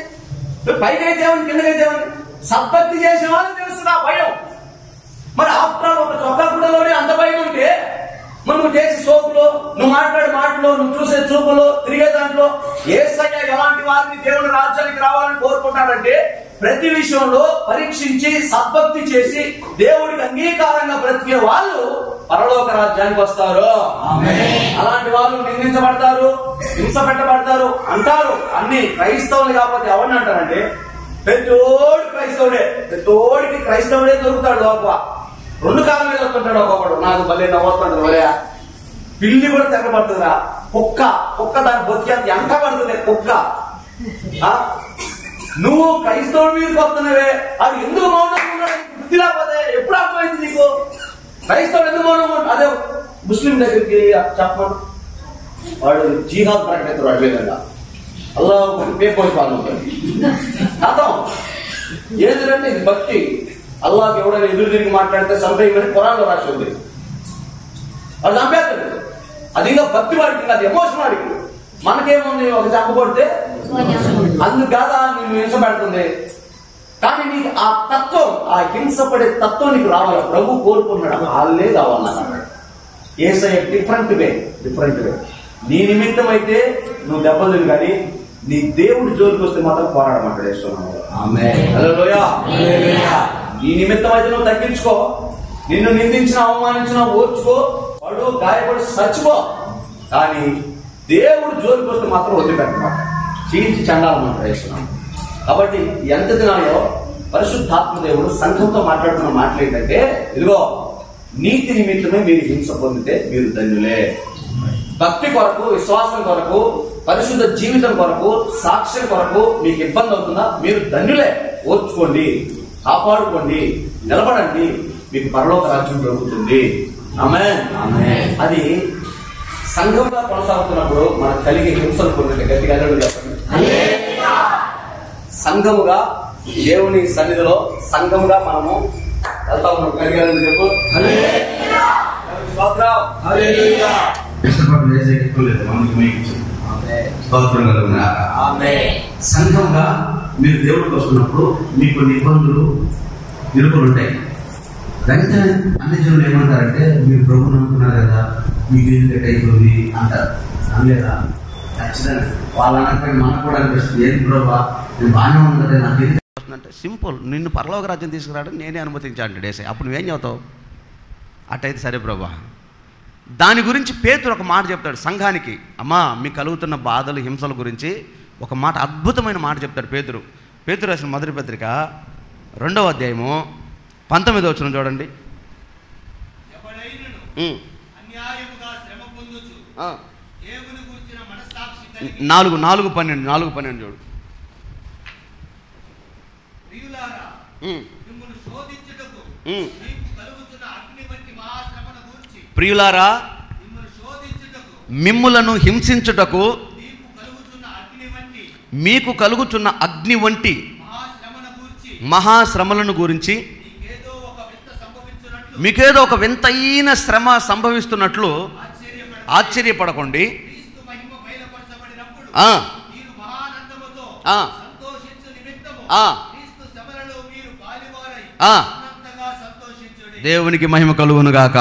పైకైతే ఏమని, కిందకైతే ఏమని? సద్భక్తి చేసే వాళ్ళకి తెలుస్తుంది ఆ భయం. మరి ఆఫ్టర్ ఒక చొక్కా గుడలోనే అంత భయం ఉంటే, మరి నువ్వు చేసే సోపులో, నువ్వు మాట్లాడే మాటలో, నువ్వు చూసే చూపులో, తిరిగే దాంట్లో యేసయ్య ఎలాంటి వారిని దేవుని రాజ్యానికి రావాలని కోరుకుంటాడంటే, ప్రతి విషయంలో పరీక్షించి సద్భక్తి చేసి దేవుడికి అంగీకారంగా బ్రతికే వాళ్ళు పరలోక రాజ్యానికి వస్తారు. అలాంటి వాళ్ళు నిందించబడతారు, హింస పెట్టబడతారు అంటారు. అన్ని క్రైస్తవులు కాకపోతే ఎవరిని అంటారంటే, ప్రతోడు క్రైస్తవుడే, ప్రతోడికి క్రైస్తవుడే దొరుకుతాడు. లోపల 2 కాలం మీద వస్తుంటాడు ఒకడు. నాకు భలే నవ్వుతుంటారు, వరే పిల్లి కూడా తెగబడుతుందిరా, కుక్క దాని బతికి ఎంట పడుతుంది కుక్క. నువ్వు క్రైస్తవుడి మీదకి వస్తున్నావే, అది ఎందుకు మౌనంగా ఉన్నాడు బుద్ధి లేకపోతే ఎప్పుడు అర్థమైంది నీకు? క్రైస్తవుడు ఎందుకు మౌనంగా ఉంటాడు? అదే ముస్లిం దగ్గరికి చెప్పమను, వాడు జీహాద్ ప్రకటిస్తారు. వాడి విధంగా అల్లా పేపోసి పాల్గొంటాడు. అర్థం ఏంటంటే ఇది భక్తి. అల్లాహకి ఎవడైనా ఎదురు తిరిగి మాట్లాడితే సంపేయమని ఖురాన్లో రాసి ఉంది. వాడు చంపేస్తాడు. అది ఇంకా భక్తి వాడికి, అది ఎమోషన్ వాడికి. మనకేముంది, ఒక చంపబడితే అందుకు కాదా నిన్ను హింసపెడుతుంది. కానీ నీకు ఆ తత్వం, ఆ హింసపడే తత్వం నీకు రావాలి. ప్రభు కోరుకున్నాడు, వాళ్ళే కావాలన్నాడు. యేసయ్య డిఫరెంట్ వే. నీ నిమిత్తం అయితే నువ్వు దెబ్బలు, కానీ నీ దేవుడి జోలికి వస్తే మాత్రం పోరాడమంటాడు. హల్లెలూయా. నీ నిమిత్తం అయితే నువ్వు తగ్గించుకో, నిన్ను నిందించిన అవమానించిన ఓర్చుకో, వాడు గాయపడి చచ్చిపో. కానీ దేవుడు జోలికి వస్తే మాత్రం వదిలిపెట్టమాట, చీల్చి చండాలని మనం ప్రయత్నం. కాబట్టి ఎంత దినాల్లో పరిశుద్ధాత్మ దేవుడు సంఘంతో మాట్లాడుతున్న మాటలు ఏంటంటే, ఇదిగో నీతి నిమిత్తమే మీరు హింస పొందితే మీరు ధన్యులే. భక్తి కొరకు, విశ్వాసం కొరకు, పరిశుద్ధ జీవితం కొరకు, సాక్ష్యం కొరకు మీకు ఇబ్బంది అవుతుందా? మీరు ధన్యులే. ఓర్చుకోండి, కాపాడుకోండి, నిలబడండి, మీకు పరలోక రాజ్యం దొరుకుతుంది. ఆమేన్. అది సంఘంగా కొనసాగుతున్నప్పుడు మనకు కలిగే హింసలు పొందితే గట్టిగా చెప్పండి. సంఘముగా దేవుని సన్నిధిలో సంఘముగా మనము వెళ్తా ఉన్నాం. గట్టిగా చెప్పు. సంఘంగా మీరు దేవుడికి వస్తున్నప్పుడు మీకు కొన్ని ఇబ్బందులు ఇరుకులు ఉంటాయి. వెంటనే అన్ని జనులు ఏమంటారంటే, మీరు ప్రభు నమ్ముకున్నారు కదా, మీకు ఎందుకు అయిపోయింది అంటారు. అనలేదా? ఖచ్చితంగా వాళ్ళు అన్నట్టు మనకు కూడా అనిపిస్తుంది, ఏది ప్రభా నేను బాగానే ఉంది కదా, నాకు ఎందుకు అంటే సింపుల్, నిన్ను పరలోక రాజ్యం తీసుకురావడం నేనే అనుమతించాను డేసే. అప్పుడు నువ్వేం చెబుతావు? అట్టయితే సరే ప్రభా. దాని గురించి పేతురు ఒక మాట చెప్తాడు సంఘానికి. అమ్మా మీకు కలుగుతున్న బాధలు హింసల గురించి ఒక మాట, అద్భుతమైన మాట చెప్తాడు పేతురు. పేతురు రాసిన మొదటి పత్రిక 2వ అధ్యాయము 19వ వచనం చూడండి. 4:12 చూడు. ప్రియులారా, మిమ్ములను హింసించుటకు మీకు కలుగుచున్న అగ్ని వంటి మహాశ్రమలను గురించి మీకేదో ఒక వింతైన శ్రమ సంభవిస్తున్నట్లు ఆశ్చర్యపడకండి. దేవునికి మహిమ కలుగును గాక.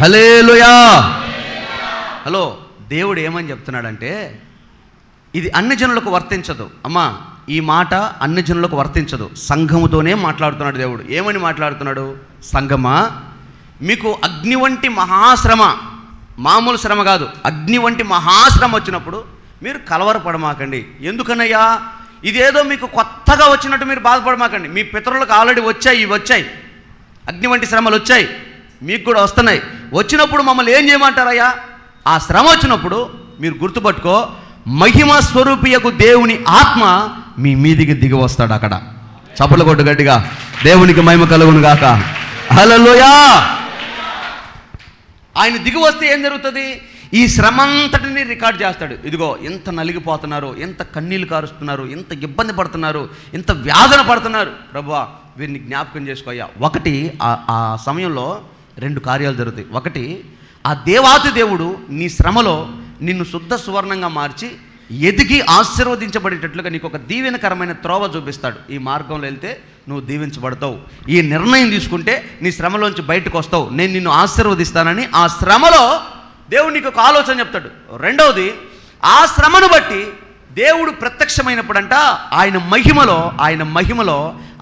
హల్లెలూయా. హలో, దేవుడు ఏమని చెప్తున్నాడంటే, ఇది అన్ని జనులకు వర్తించదు. అమ్మా ఈ మాట అన్ని జనులకు వర్తించదు, సంఘముతోనే మాట్లాడుతున్నాడు దేవుడు. ఏమని మాట్లాడుతున్నాడు? సంఘమా, మీకు అగ్ని వంటి మహాశ్రమ, మామూలు శ్రమ కాదు, అగ్ని వంటి మహాశ్రమ వచ్చినప్పుడు మీరు కలవరపడమాకండి. ఎందుకనయ్యా? ఇదేదో మీకు కొత్తగా వచ్చినట్టు మీరు బాధపడమాకండి. మీ పితరులకు ఆల్రెడీ వచ్చాయి, ఇవి వచ్చాయి, అగ్ని వంటి శ్రమలు వచ్చాయి, మీకు కూడా వస్తున్నాయి. వచ్చినప్పుడు మమ్మల్ని ఏం చేయమంటారయ్యా? ఆ శ్రమ వచ్చినప్పుడు మీరు గుర్తుపట్టుకో, మహిమ స్వరూపియకు దేవుని ఆత్మ మీ మీదికి దిగి వస్తాడు. అక్కడ చప్పట్లు కొట్టు గట్టిగా, దేవునికి మహిమ కలుగును గాక. హల్లెలూయా. ఆయన దిగి వస్తే ఏం జరుగుతుంది? ఈ శ్రమంతటిని రికార్డ్ చేస్తాడు. ఇదిగో ఎంత నలిగిపోతున్నారు, ఎంత కన్నీళ్ళు కారుస్తున్నారు, ఎంత ఇబ్బంది పడుతున్నారు, ఎంత వ్యాధన పడుతున్నారు, ప్రభువా వీరిని జ్ఞాపకం చేసుకోయ్యా. ఒకటి, ఆ సమయంలో 2 కార్యాలు జరుగుతాయి. ఒకటి, ఆ దేవాతి దేవుడు నీ శ్రమలో నిన్ను శుద్ధ సువర్ణంగా మార్చి ఎదిగి ఆశీర్వదించబడేటట్లుగా నీకు ఒక దీవెనకరమైన త్రోవ చూపిస్తాడు. ఈ మార్గంలో వెళ్తే నువ్వు దీవించబడతావు, ఈ నిర్ణయం తీసుకుంటే నీ శ్రమలోంచి బయటకు వస్తావు, నేను నిన్ను ఆశీర్వదిస్తానని ఆ శ్రమలో దేవుడు నీకు ఒక ఆలోచన చెప్తాడు. రెండవది, ఆ శ్రమను బట్టి దేవుడు ప్రత్యక్షమైనప్పుడంట ఆయన మహిమలో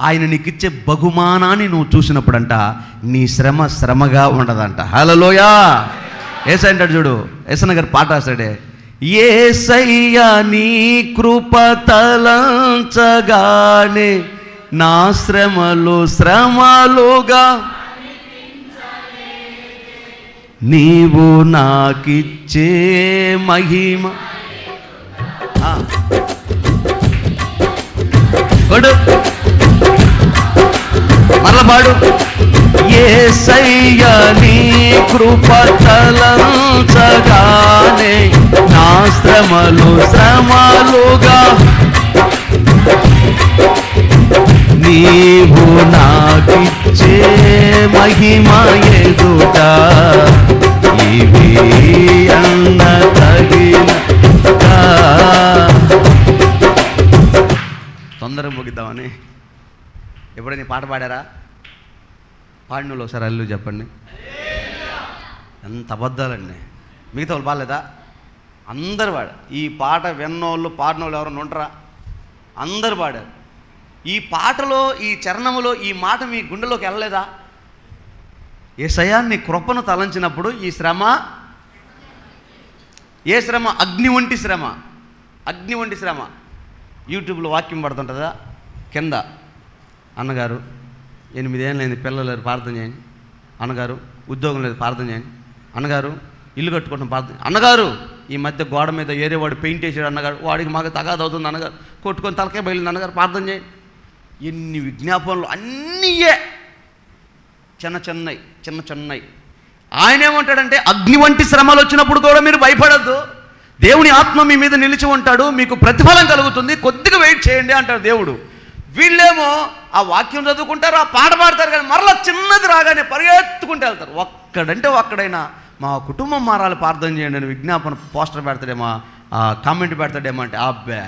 ఆయన నీకు ఇచ్చే బహుమానాన్ని నువ్వు చూసినప్పుడంట నీ శ్రమ శ్రమగా ఉండదంట. హల్లెలూయా. యేసయ్య అంటాడు చూడు, యేసన్న గారు పాట రాశాడే, యేసయ్య నీ కృప తలంచగానే నా శ్రమలుగా నీవు నాకిచ్చే మహిమ. మరల పాడు. యేసయ్య నీ కృప తలంచగానే నా శ్రమలుగా నీవు నాకిచ్చే మహిమ ఎదుట ఇవి అన్న తగిన. తొందరగా ముగిద్దామని. ఎప్పుడైనా పాట పాడారా? పాడినోళ్ళు ఒకసారి అల్లు చెప్పండి. ఎంత అబద్ధాలండి. మిగతా వాళ్ళు పాడలేదా? అందరు పాడారు. ఈ పాట విన్నోళ్ళు పాడినోళ్ళు ఎవరన్నా ఉంటారా? అందరు పాడారు. ఈ పాటలో, ఈ చరణములో ఈ మాట మీ గుండెలోకి వెళ్ళలేదా? యేసయ్యా నీ కృపను తలంచినప్పుడు ఈ శ్రమ, ఏ శ్రమ? అగ్ని వంటి శ్రమ, అగ్ని వంటి శ్రమ. యూట్యూబ్లో వాక్యం పడుతుంటుందా కింద, అన్నగారు 8 ఏళ్ళైంది పిల్లలు లేదు ప్రార్థన చేయండి, అన్నగారు ఉద్యోగం లేదు ప్రార్థన చేయండి, అన్నగారు ఇల్లు కట్టుకుంటాం ప్రార్థన, అన్నగారు ఈ మధ్య గోడ మీద ఏరేవాడు పెయింట్ వేసాడు అన్నగారు, వాడికి మాకు తగాదు అవుతుంది అన్నగారు, కొట్టుకొని తలకే బయలుంది అన్నగారు ప్రార్థన చేయండి. ఎన్ని విజ్ఞాపనలు, అన్నీయే చిన్న చిన్నవి. ఆయన ఏమంటాడంటే అగ్ని వంటి శ్రమలు వచ్చినప్పుడు కూడా మీరు భయపడద్దు, దేవుని ఆత్మ మీ మీద నిలిచి ఉంటాడు, మీకు ప్రతిఫలం కలుగుతుంది, కొద్దిగా వెయిట్ చేయండి అంటాడు దేవుడు. వీళ్ళేమో ఆ వాక్యం చదువుకుంటారు, ఆ పాట పాడతారు, కానీ మరలా చిన్నది రాగానే పరిగెత్తుకుంటూ వెళ్తారు. ఒక్కడంటే ఒక్కడైనా మా కుటుంబం మారాలి ప్రార్థన చేయండి అని విజ్ఞాపన పోస్టర్ పెడతాడేమో, కామెంట్ పెడతాడేమో అంటే అబ్బే.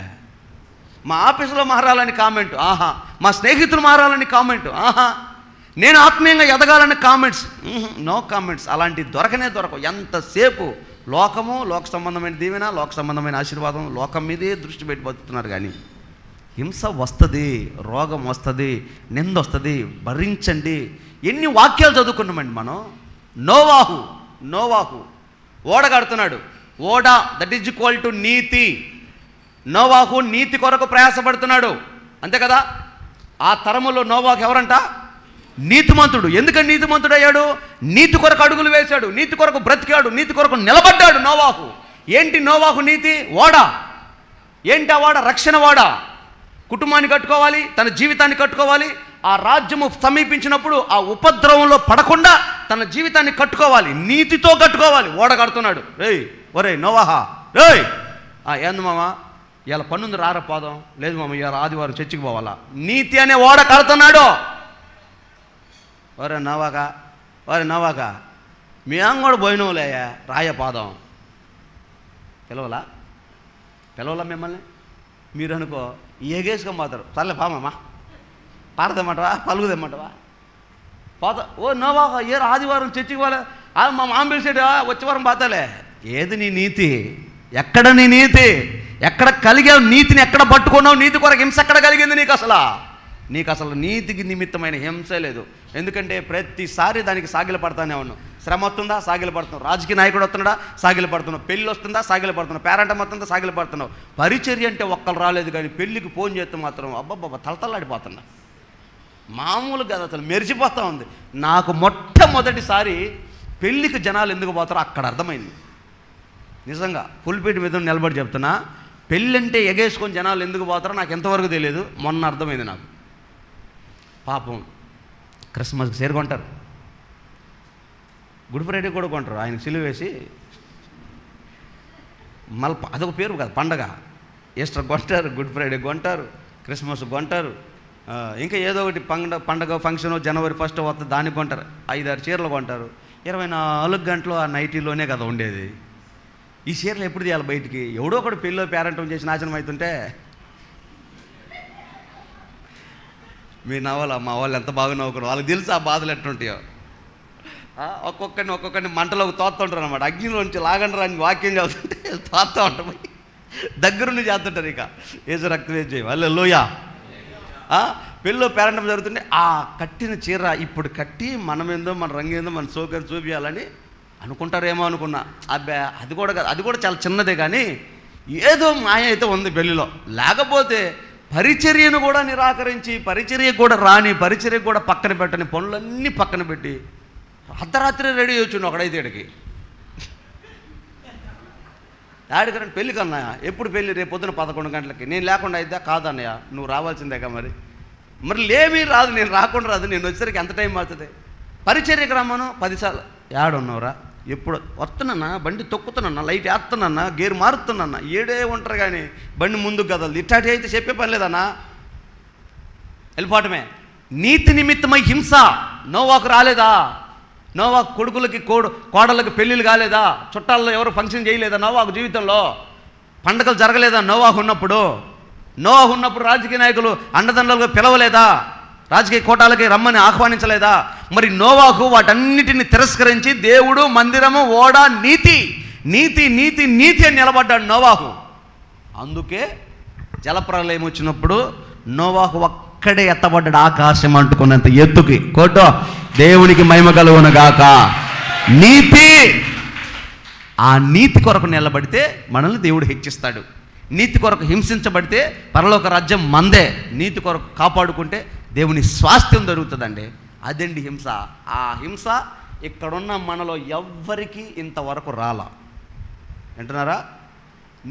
మా ఆఫీసులో మారాలని కామెంట్, ఆహా. మా స్నేహితులు మారాలని కామెంట్, ఆహా. నేను ఆత్మీయంగా ఎదగాలని కామెంట్స్, నో కామెంట్స్. అలాంటివి దొరకవు. ఎంతసేపు లోకము, లోక సంబంధమైన దీవెన, లోక సంబంధమైన ఆశీర్వాదం, లోకం మీదే దృష్టి పెట్టి బతుకుతున్నారు. కానీ హింస వస్తుంది, రోగం వస్తుంది, నింద వస్తుంది, భరించండి. ఎన్ని వాక్యాలు చదువుకున్నామండి మనం. నోవాహు ఓడ కడుతున్నాడు. ఓడ దట్ ఈజ్ ఈక్వల్ టు నీతి. నోవాహు నీతి కొరకు ప్రయాసపడుతున్నాడు, అంతే కదా. ఆ తరములో నోవాహు ఎవరంట? నీతిమంతుడు. ఎందుకని నీతిమంతుడు అయ్యాడు? నీతి కొరకు అడుగులు వేశాడు, నీతి కొరకు బ్రతికాడు, నీతి కొరకు నిలబడ్డాడు నోవాహు. ఏంటి నోవాహు నీతి? ఓడ. ఏంటి ఆ ఓడ? రక్షణ ఓడ. కుటుంబాన్ని కట్టుకోవాలి, తన జీవితాన్ని కట్టుకోవాలి. ఆ రాజ్యము సమీపించినప్పుడు ఆ ఉపద్రవంలో పడకుండా తన జీవితాన్ని కట్టుకోవాలి, నీతితో కట్టుకోవాలి. ఓడ కడుతున్నాడు. ఒరే నోవాహా, ఏంది మామ ఇలా పన్నుంది రారా పోదాం, లేదు మామ ఇవాళ ఆదివారం చర్చికి పోవాలా, నీతి అనే ఓడ కడుతున్నాడు. ఒరే నవ్వాక మేము కూడా పోయినవులేయా, రాయ పాదం పిలవలా మిమ్మల్ని. మీరు అనుకో ఎగేసుకొని పోతారు. సర్లే పామమ్మా, పారదేమంటవా, పలుగుదేమంటవా, పోతా. ఓ నోవాక ఏ ఆదివారం చర్చికి పోలే, మా మామ పిలిచాడు వచ్చే వారం పోతాలే. ఏది నీ నీతి? ఎక్కడ నీ నీతి? ఎక్కడ కలిగావు నీతిని? ఎక్కడ పట్టుకున్నావు? నీతి కొరకు హింస ఎక్కడ కలిగింది నీకు? అసలు నీతికి నిమిత్తమైన హింసే లేదు. ఎందుకంటే ప్రతిసారి దానికి సాగిల పడతానే ఉన్నావు. శ్రమ వస్తుందా? సాగిల పడుతున్నావు. రాజకీయ నాయకుడు వస్తున్నాడా? సాగిల పడుతున్నావు. పెళ్ళి వస్తుందా? సాగిల పడుతున్నావు. పేరంటం వస్తుందా? సాగిల పడుతున్నావు. పరిచర్య అంటే ఒక్కరు రాలేదు, కానీ పెళ్ళికి ఫోన్ చేస్తే మాత్రం అబ్బబ్బబ్బా తలతల్లాడిపోతున్నా. మామూలు కదా, అసలు మెరిచిపోతూ ఉంది. నాకు మొట్టమొదటిసారి పెళ్ళికి జనాలు ఎందుకు పోతారో అక్కడ అర్థమైంది. నిజంగా పుల్పీటి మీద నిలబడి చెప్తున్నా, పెళ్ళంటే ఎగేసుకొని జనాలు ఎందుకు పోతారో నాకు ఎంతవరకు తెలియదు. మొన్న అర్థమైంది నాకు. పాపం క్రిస్మస్కి చీర కొంటారు, గుడ్ ఫ్రైడే కూడా కొంటారు, ఆయన సిలువ వేసి. మళ్ళీ అదొక పేరు కాదు, పండగ. ఈస్టర్ కొంటారు, గుడ్ ఫ్రైడే కొంటారు, క్రిస్మస్ కొంటారు, ఇంకా ఏదో ఒకటి పండగ ఫంక్షన్ జనవరి 1 వస్తుంది, దానికి కొంటారు. 5-6 చీరలు కొంటారు. 24 గంటలు ఆ నైటీలోనే కదా ఉండేది. ఈ చీరలు ఎప్పుడు తీయాలి బయటికి? ఎవడో ఒకటి పెళ్ళిలో పేరంటం చేసి నాశనం అవుతుంటే మీరు నవ్వాలి. మా వాళ్ళు ఎంత బాగా నవ్వుకున్నారు, వాళ్ళకి తెలుసు ఆ బాధలు ఎట్టుంటాయో. ఒక్కొక్కరిని మంటలోకి తోస్తుంటారు అనమాట. అగ్నిలోంచి లాగండి రాని వాక్యం చదువుతుంటే తోస్తూ ఉంటాం, దగ్గరుండి చేస్తుంటారు. ఇక ఏసు రక్తవేజ్ చేయ వాళ్ళ లోయ పెళ్ళిలో పేరంటం జరుగుతుంటే ఆ కట్టిన చీర ఇప్పుడు కట్టి మనమేందో మన రంగేందో మన సోకని చూపించాలని అనుకుంటారేమో అనుకున్నా. అబ్బా అది కూడా చాలా చిన్నదే, కానీ ఏదో మాయ అయితే ఉంది పెళ్ళిలో. లేకపోతే పరిచర్యను కూడా నిరాకరించి, పరిచర్యకు కూడా రాని, పరిచర్యకు కూడా పక్కన పెట్టని పనులన్నీ పక్కన పెట్టి అర్ధరాత్రి రెడీ వచ్చుండు ఒకడైతే ఇక్కడికి. ఆడికరంటే పెళ్ళి కన్నయ్య, ఎప్పుడు పెళ్ళి? రేపు పొద్దున 11 గంటలకి. నేను లేకుండా అయితే కాదన్నయ్య, నువ్వు రావాల్సిందేగా. మరి లేమీ రాదు, నేను రాకుండా రాదు, నేను వచ్చేసరికి ఎంత టైం అవుతుంది? పరిచర్యకు రమ్మను 10 సార్లు. ఏడున్నావురా? ఎప్పుడు వస్తున్నా, బండి తొక్కుతున్నా, లైట్ వేస్తున్నా, గేరు మారుతున్నా, ఏడే ఉంటారు కానీ బండి ముందుకు కదలదు. ఇట్లాంటి అయితే చెప్పే పని లేదన్నా, వెళ్ళిపోవటమే. నీతి నిమిత్తమై హింస. నోవాకు రాలేదా? నోవాకు కొడుకులకి కోడళ్ళకి పెళ్ళిళ్ళు కాలేదా? చుట్టాల్లో ఎవరు ఫంక్షన్ చేయలేదా నోవాకు జీవితంలో? పండగలు జరగలేదా నోవాకు ఉన్నప్పుడు? నోవాకు ఉన్నప్పుడు రాజకీయ నాయకులు అండదండలుగా పిలవలేదా? రాజకీయ కోటాలకి రమ్మని ఆహ్వానించలేదా? మరి నోవాకు వాటన్నిటిని తిరస్కరించి దేవుడు, మందిరము, ఓడ, నీతి నీతి నీతి నీతి అని నిలబడ్డాడు నోవాకు. అందుకే జలప్రలయం వచ్చినప్పుడు నోవాకు ఒక్క అక్కడే ఎత్తబడ్డాడు, ఆకాశం అంటుకున్నంత ఎత్తుకి. కోటో దేవునికి మహిమ కలుగును గాక. నీతి, ఆ నీతి కొరకు నిలబడితే మనల్ని దేవుడు హెచ్చిస్తాడు. నీతి కొరకు హింసించబడితే పరలోక రాజ్యం మందే. నీతి కొరకు కాపాడుకుంటే దేవుని స్వాస్థ్యం దొరుకుతుందండి. అదండి హింస. ఆ హింస ఇక్కడున్న మనలో ఎవ్వరికీ ఇంతవరకు రాలా. వింటున్నారా?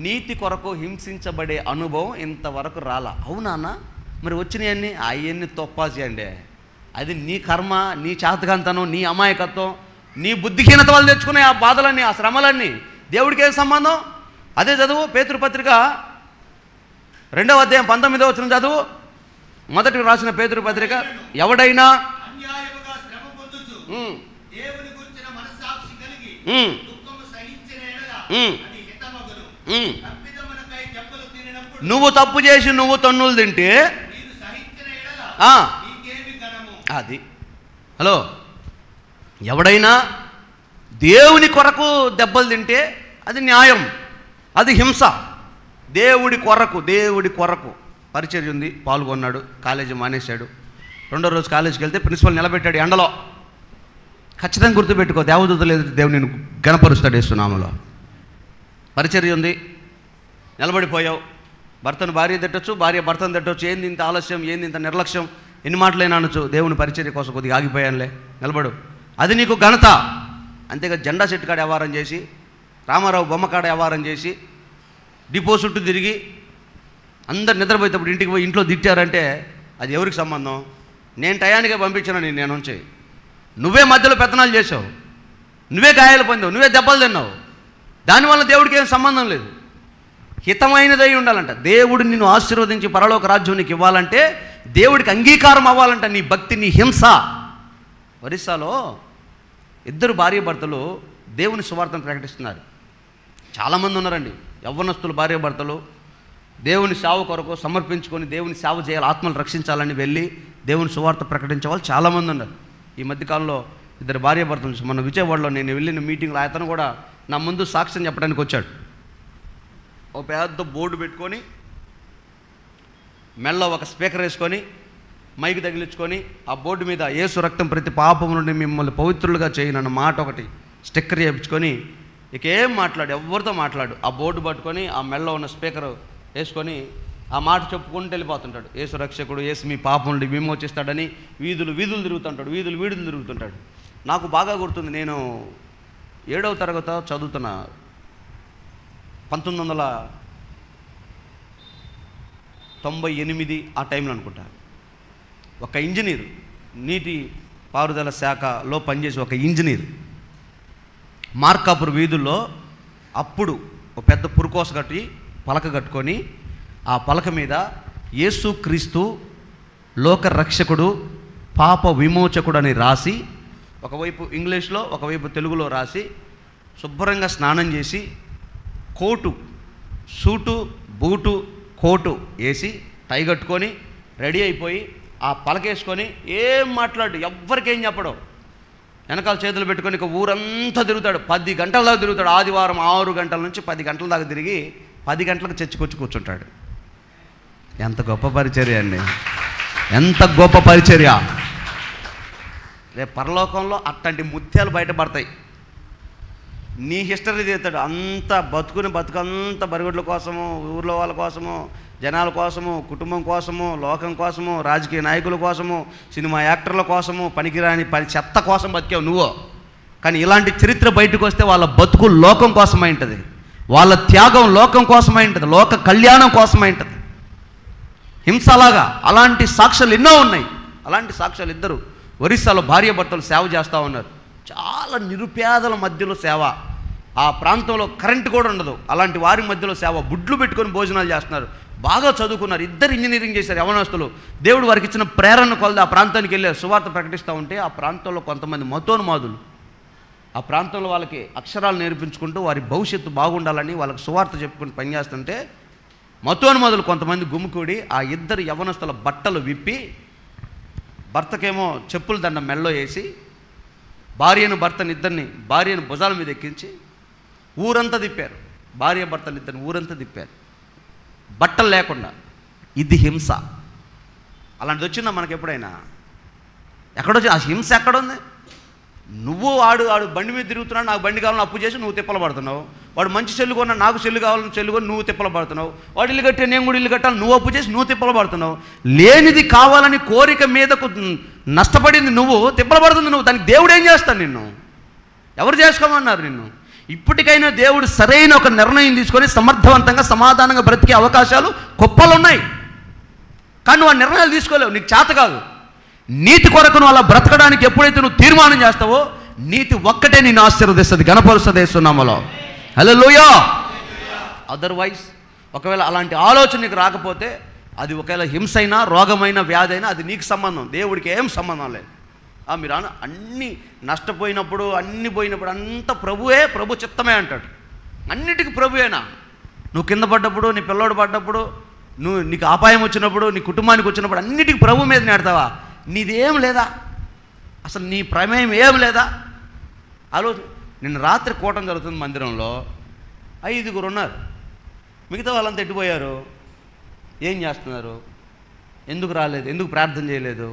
నీతి కొరకు హింసించబడే అనుభవం ఇంతవరకు రాలా. అవునా? మరి వచ్చినాయన్నీ అవన్నీ తొప్పాసి అండి. అది నీ కర్మ, నీ చేతకంతనం, నీ అమాయకత్వం, నీ బుద్ధిహీనత వల్ల తెచ్చుకునే ఆ బాధలన్నీ, ఆ శ్రమలన్నీ దేవుడికి ఏం సంబంధం? అదే చదువు పేతురు పత్రిక 2వ అధ్యాయం 19వ వచనం చదువు. మొదటి రాసిన పేతురు పత్రిక, ఎవడైనా నువ్వు తప్పు చేసి నువ్వు తన్నులు తింటే అది. హలో, ఎవడైనా దేవుని కొరకు దెబ్బలు తింటే అది న్యాయం, అది హింస. దేవుడి కొరకు పరిచర్య ఉంది, పాల్గొన్నాడు, కాలేజీ మానేశాడు. 2వ రోజు కాలేజీకి వెళ్తే ప్రిన్సిపల్ నిలబెట్టాడు ఎండలో. ఖచ్చితంగా గుర్తుపెట్టుకో, దేవదూతలు ఎదుటి దేవుడు నేను గణపరుస్తాడు యేసునామములో. పరిచర్య ఉంది, నిలబడిపోయావు. భర్తను భార్య తిట్టచ్చు, భార్య భర్తను తిట్టచ్చు. ఏంది ఇంత ఆలస్యం, ఏంది ఇంత నిర్లక్ష్యం, ఎన్ని మాటలైనా అనొచ్చు. దేవుని పరిచర్య కోసం కొద్దిగా ఆగిపోయానులే, నిలబడు, అది నీకు ఘనత. అంతేగా జెండా చెట్టు కాడ వ్యవహారం చేసి, రామారావు బొమ్మ కాడ వ్యవహారం చేసి, డిపో చుట్టూ తిరిగి అందరు నిద్రపోయేటప్పుడు ఇంటికి పోయి ఇంట్లో తిట్టారంటే అది ఎవరికి సంబంధం? నేను టయానికే పంపించాను నేను నుంచి. నువ్వే మధ్యలో పెత్తనాలు చేసావు, నువ్వే గాయాలు పొందావు, నువ్వే దెబ్బలు తిన్నావు. దానివల్ల దేవుడికి ఏం సంబంధం లేదు. హితమైనదై ఉండాలంట. దేవుడు నిన్ను ఆశీర్వదించి పరలోక రాజ్యం నీకు ఇవ్వాలంటే, దేవుడికి అంగీకారం అవ్వాలంట నీ భక్తి, నీ హింస. ఒరిస్సాలో 2 భార్యాభర్తలు దేవుని సువార్తను ప్రకటిస్తున్నారు. చాలామంది ఉన్నారండి, యవ్వనస్తులు భార్యాభర్తలు దేవుని సేవ కొరకు సమర్పించుకొని దేవుని సేవ చేయాలి, ఆత్మను రక్షించాలని వెళ్ళి దేవుని సువార్త ప్రకటించే వాళ్ళు చాలామంది ఉన్నారు. ఈ మధ్యకాలంలో 2 భార్యాభర్తలు, మన విజయవాడలో నేను వెళ్ళిన మీటింగ్లో అతను కూడా నా ముందు సాక్ష్యం చెప్పడానికి వచ్చాడు. ఓ పెద్ద బోర్డు పెట్టుకొని, మెల్ల ఒక స్పీకర్ వేసుకొని, మైక్ తగిలించుకొని, ఆ బోర్డు మీద యేసు రక్తం ప్రతి పాపము నుండి మిమ్మల్ని పవిత్రులుగా చేయనన్న మాట ఒకటి స్టిక్కర్ చేయించుకొని, ఇక ఏం మాట్లాడు, ఎవరితో మాట్లాడు, ఆ బోర్డు పట్టుకొని ఆ మెల్ల ఉన్న స్పీకర్ వేసుకొని ఆ మాట చెప్పుకుంటూ వెళ్ళిపోతుంటాడు. యేసు రక్షకుడు, యేసు మీ పాపం నుండి విమోచిస్తాడని వీధులు వీధులు తిరుగుతుంటాడు. నాకు బాగా గుర్తుంది, నేను 7వ తరగతి చదువుతున్న 1998 ఆ టైంలో అనుకుంటా. ఒక ఇంజనీర్, నీటి పారుదల శాఖలో పనిచేసి ఒక ఇంజనీర్ మార్కాపురం వీధుల్లో అప్పుడు ఒక పెద్ద పురుకోస కట్టి పలక కట్టుకొని, ఆ పలక మీద యేసు క్రీస్తు లోక రక్షకుడు, పాప విమోచకుడు అని రాసి, ఒకవైపు ఇంగ్లీష్లో ఒకవైపు తెలుగులో రాసి, శుభ్రంగా స్నానం చేసి, కోటు, సూటు, బూటు, కోటు వేసి, టై కట్టుకొని రెడీ అయిపోయి ఆ పలకేసుకొని ఏం మాట్లాడు, ఎవ్వరికేం చెప్పడం, వెనకాల చేతులు పెట్టుకొని ఇక ఊరంతా తిరుగుతాడు. 10 గంటల దాకా తిరుగుతాడు. ఆదివారం 6 గంటల నుంచి 10 గంటల దాకా తిరిగి 10 గంటలకు చర్చికొచ్చి కూర్చుంటాడు. ఎంత గొప్ప పరిచర్య అండి, ఎంత గొప్ప పరిచర్య. రేపు పరలోకంలో అట్లాంటి ముత్యాలు బయటపడతాయి. నీ హిస్టరీ తీస్తాడు. అంత బతుకంతా బరిగొడ్ల కోసము, ఊర్లో వాళ్ళ కోసము, జనాల కోసము, కుటుంబం కోసము, లోకం కోసము, రాజకీయ నాయకుల కోసము, సినిమా యాక్టర్ల కోసము, పనికిరాని చెత్త కోసం బతికావు నువ్వు. కానీ ఇలాంటి చరిత్ర బయటకు వస్తే వాళ్ళ బతుకు లోకం కోసమై ఉంటుంది, వాళ్ళ త్యాగం లోకం కోసమై ఉంటుంది, లోక కళ్యాణం కోసమై ఉంటుంది. హింస అలాంటి సాక్ష్యాలు ఎన్నో ఉన్నాయి. అలాంటి సాక్ష్యాలు 2 ఒరిస్సాలో భార్యాభర్తలు సేవ చేస్తూ ఉన్నారు. చాలా నిరుపేదల మధ్యలో సేవ. ఆ ప్రాంతంలో కరెంటు కూడా ఉండదు, అలాంటి వారి మధ్యలో సేవ. బుడ్లు పెట్టుకొని భోజనాలు చేస్తున్నారు. బాగా చదువుకున్నారు, 2 ఇంజనీరింగ్ చేశారు యవనస్తులు. దేవుడు వారికి ఇచ్చిన ప్రేరణ కొలది ఆ ప్రాంతానికి వెళ్ళి సువార్త ప్రకటిస్తూ ఉంటే, ఆ ప్రాంతంలో కొంతమంది మతోన్మాదులు ఆ ప్రాంతంలో వాళ్ళకి అక్షరాలు నేర్పించుకుంటూ వారి భవిష్యత్తు బాగుండాలని వాళ్ళకి సువార్త చెప్పుకుంటూ పనిచేస్తుంటే, మతోన్మాదులు కొంతమంది గుమ్ముకూడి ఆ 2 యవనస్తుల బట్టలు విప్పి, భర్తకేమో చెప్పుల దండ మెల్లో వేసి, భార్యను భుజాల మీద ఎక్కించి ఊరంతా తిప్పారు. భార్య భర్తలు ఊరంతా తిప్పారు బట్టలు లేకుండా. ఇది హింస. అలాంటిది వచ్చిందా మనకి ఎప్పుడైనా? ఎక్కడొచ్చి ఆ హింస ఎక్కడుంది? నువ్వు వాడు బండి మీద తిరుగుతున్నాడు, నాకు బండి కావాలని అప్పు చేసి నువ్వు తిప్పలు పడుతున్నావు. వాడు మంచి సెల్లు కొన్నా, నాకు సెల్లు కావాలని సెల్లు కొని నువ్వు తిప్పలు పడుతున్నావు. వాడు ఇల్లు కట్టి నేను కూడా ఇల్లు కట్టాలి, నువ్వు అప్పు చేసి నువ్వు తిప్పలు పడుతున్నావు. లేనిది కావాలని కోరిక మీదకు నష్టపడింది నువ్వు, తిప్పలు పడుతుంది నువ్వు. దానికి దేవుడు ఏం చేస్తాడు? నిన్ను ఎవరు చేసుకోమన్నారు నిన్ను? ఇప్పటికైనా దేవుడు సరైన ఒక నిర్ణయం తీసుకొని సమర్థవంతంగా సమాధానంగా బ్రతికే అవకాశాలు గొప్పలు ఉన్నాయి. కానీ నువ్వు ఆ నిర్ణయాలు తీసుకోలేవు, నీకు చేత కాదు. నీతి కొరకు నువ్వు అలా బ్రతకడానికి ఎప్పుడైతే నువ్వు తీర్మానం చేస్తావో నీతి ఒక్కటే నిన్ను ఆశీర్వదిస్తుంది, గణపరుస్తుంది యేసునామములో. హల్లెలూయా. అదర్వైజ్ ఒకవేళ అలాంటి ఆలోచన నీకు రాకపోతే అది ఒకవేళ హింస అయినా, రోగమైన, వ్యాధి అయినా అది నీకు సంబంధం, దేవుడికి ఏం సంబంధం లేదు. మీరు అన్నీ నష్టపోయినప్పుడు, అన్నీ పోయినప్పుడు అంతా ప్రభువే, ప్రభు చిత్తమే అంటాడు. అన్నిటికీ ప్రభువేనా? నువ్వు కింద పడ్డప్పుడు, నీ పిల్లోడు పడ్డప్పుడు, నీకు అపాయం వచ్చినప్పుడు, నీ కుటుంబానికి వచ్చినప్పుడు అన్నిటికీ ప్రభు మీద నేడతావా? నీదేం లేదా? అసలు నీ ప్రమేయం ఏం లేదా? నిన్న రాత్రి కూటం జరుగుతుంది మందిరంలో, 5 ఉన్నారు. మిగతా వాళ్ళంతా ఎట్టిపోయారు? ఏం చేస్తున్నారు? ఎందుకు రాలేదు? ఎందుకు ప్రార్థన చేయలేదు?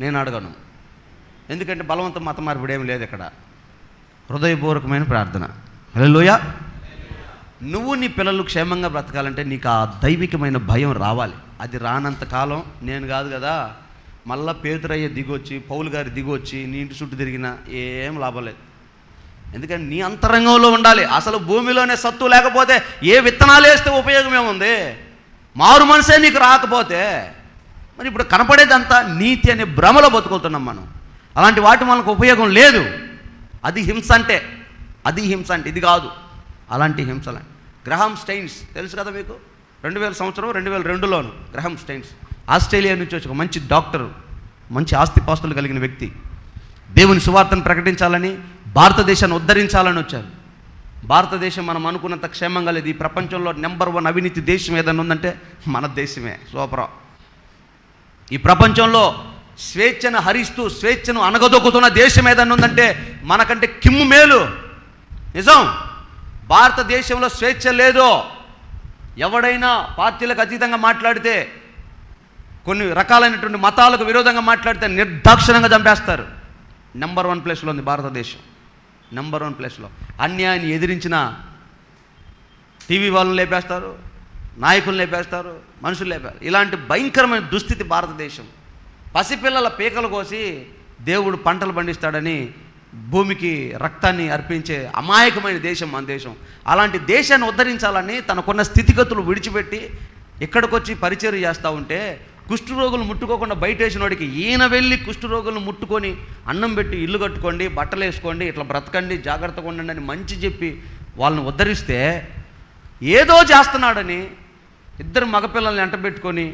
నేను అడగను. ఎందుకంటే బలవంత మత మార్పిడి ఏమి లేదు ఇక్కడ. హృదయపూర్వకమైన ప్రార్థన. హల్లెలూయా. నువ్వు నీ పిల్లలు క్షేమంగా బ్రతకాలంటే నీకు ఆ దైవికమైన భయం రావాలి. అది రానంత కాలం నేను కాదు కదా, మళ్ళా పేతురయ్య దిగొచ్చి, పౌలు గారి దిగొచ్చి నీ ఇంటి చుట్టూ తిరిగినా ఏం లాభం లేదు. ఎందుకంటే నీ అంతరంగంలో ఉండాలి. అసలు భూమిలోనే సత్తు లేకపోతే ఏ విత్తనాలు వేస్తే ఉపయోగం ఏముంది? మారు మనసే నీకు రాకపోతే మరి ఇప్పుడు కనపడేదంతా నీతి అనే భ్రమలో బతుకుతున్నాం మనం. అలాంటి వాటి మనకు ఉపయోగం లేదు. అది హింస అంటే, ఇది కాదు. అలాంటి హింసలే. గ్రహాం స్టెయిన్స్ తెలుసు కదా మీకు? 2000 సంవత్సరం 2002లోను గ్రహాం స్టెయిన్స్ ఆస్ట్రేలియా నుంచి వచ్చి ఒక మంచి డాక్టరు, మంచి ఆస్తిపాస్తులు కలిగిన వ్యక్తి, దేవుని సువార్తను ప్రకటించాలని, భారతదేశాన్ని ఉద్ధరించాలని వచ్చారు. భారతదేశం మనం అనుకున్నంత క్షేమంగా లేదు. ఈ ప్రపంచంలో నెంబర్ 1 అవినీతి దేశం ఏదైనా ఉందంటే మన దేశమే. సూపర్. ఈ ప్రపంచంలో స్వేచ్ఛను హరిస్తూ స్వేచ్ఛను అనగదొక్కుతున్న దేశం ఏదైనా ఉందంటే మనకంటే కిమ్ము మేలు. నిజం. భారతదేశంలో స్వేచ్ఛ లేదు. ఎవడైనా పార్టీలకు అతీతంగా మాట్లాడితే, కొన్ని రకాలైనటువంటి మతాలకు విరోధంగా మాట్లాడితే నిర్దాక్షిణంగా చంపేస్తారు. నెంబర్ 1 ప్లేస్లో ఉంది భారతదేశం. నెంబర్ 1 ప్లేస్లో. అన్యాయాన్ని ఎదిరించిన టీవీ వాళ్ళని లేపేస్తారు, నాయకులను లేపేస్తారు, మనుషులు లేపేస్తారు. ఇలాంటి భయంకరమైన దుస్థితి భారతదేశం. పసిపిల్లల పీకలు కోసి దేవుడు పంటలు పండిస్తాడని భూమికి రక్తాన్ని అర్పించే అమాయకమైన దేశం మన దేశం. అలాంటి దేశాన్ని ఉద్ధరించాలని తనకున్న స్థితిగతులు విడిచిపెట్టి ఇక్కడికి వచ్చి పరిచర్య చేస్తూ ఉంటే, కుష్ఠరోగులు ముట్టుకోకుండా బయట వేసిన వాడికి ఈయన వెళ్ళి కుష్ఠరోగులను ముట్టుకొని అన్నం పెట్టి ఇల్లు కట్టుకోండి, బట్టలు వేసుకోండి, ఇట్లా బ్రతకండి, జాగ్రత్తగా ఉండండి అని మంచి చెప్పి వాళ్ళని ఉద్ధరిస్తే, ఏదో చేస్తున్నాడని 2 మగపిల్లల్ని ఎంటబెట్టుకొని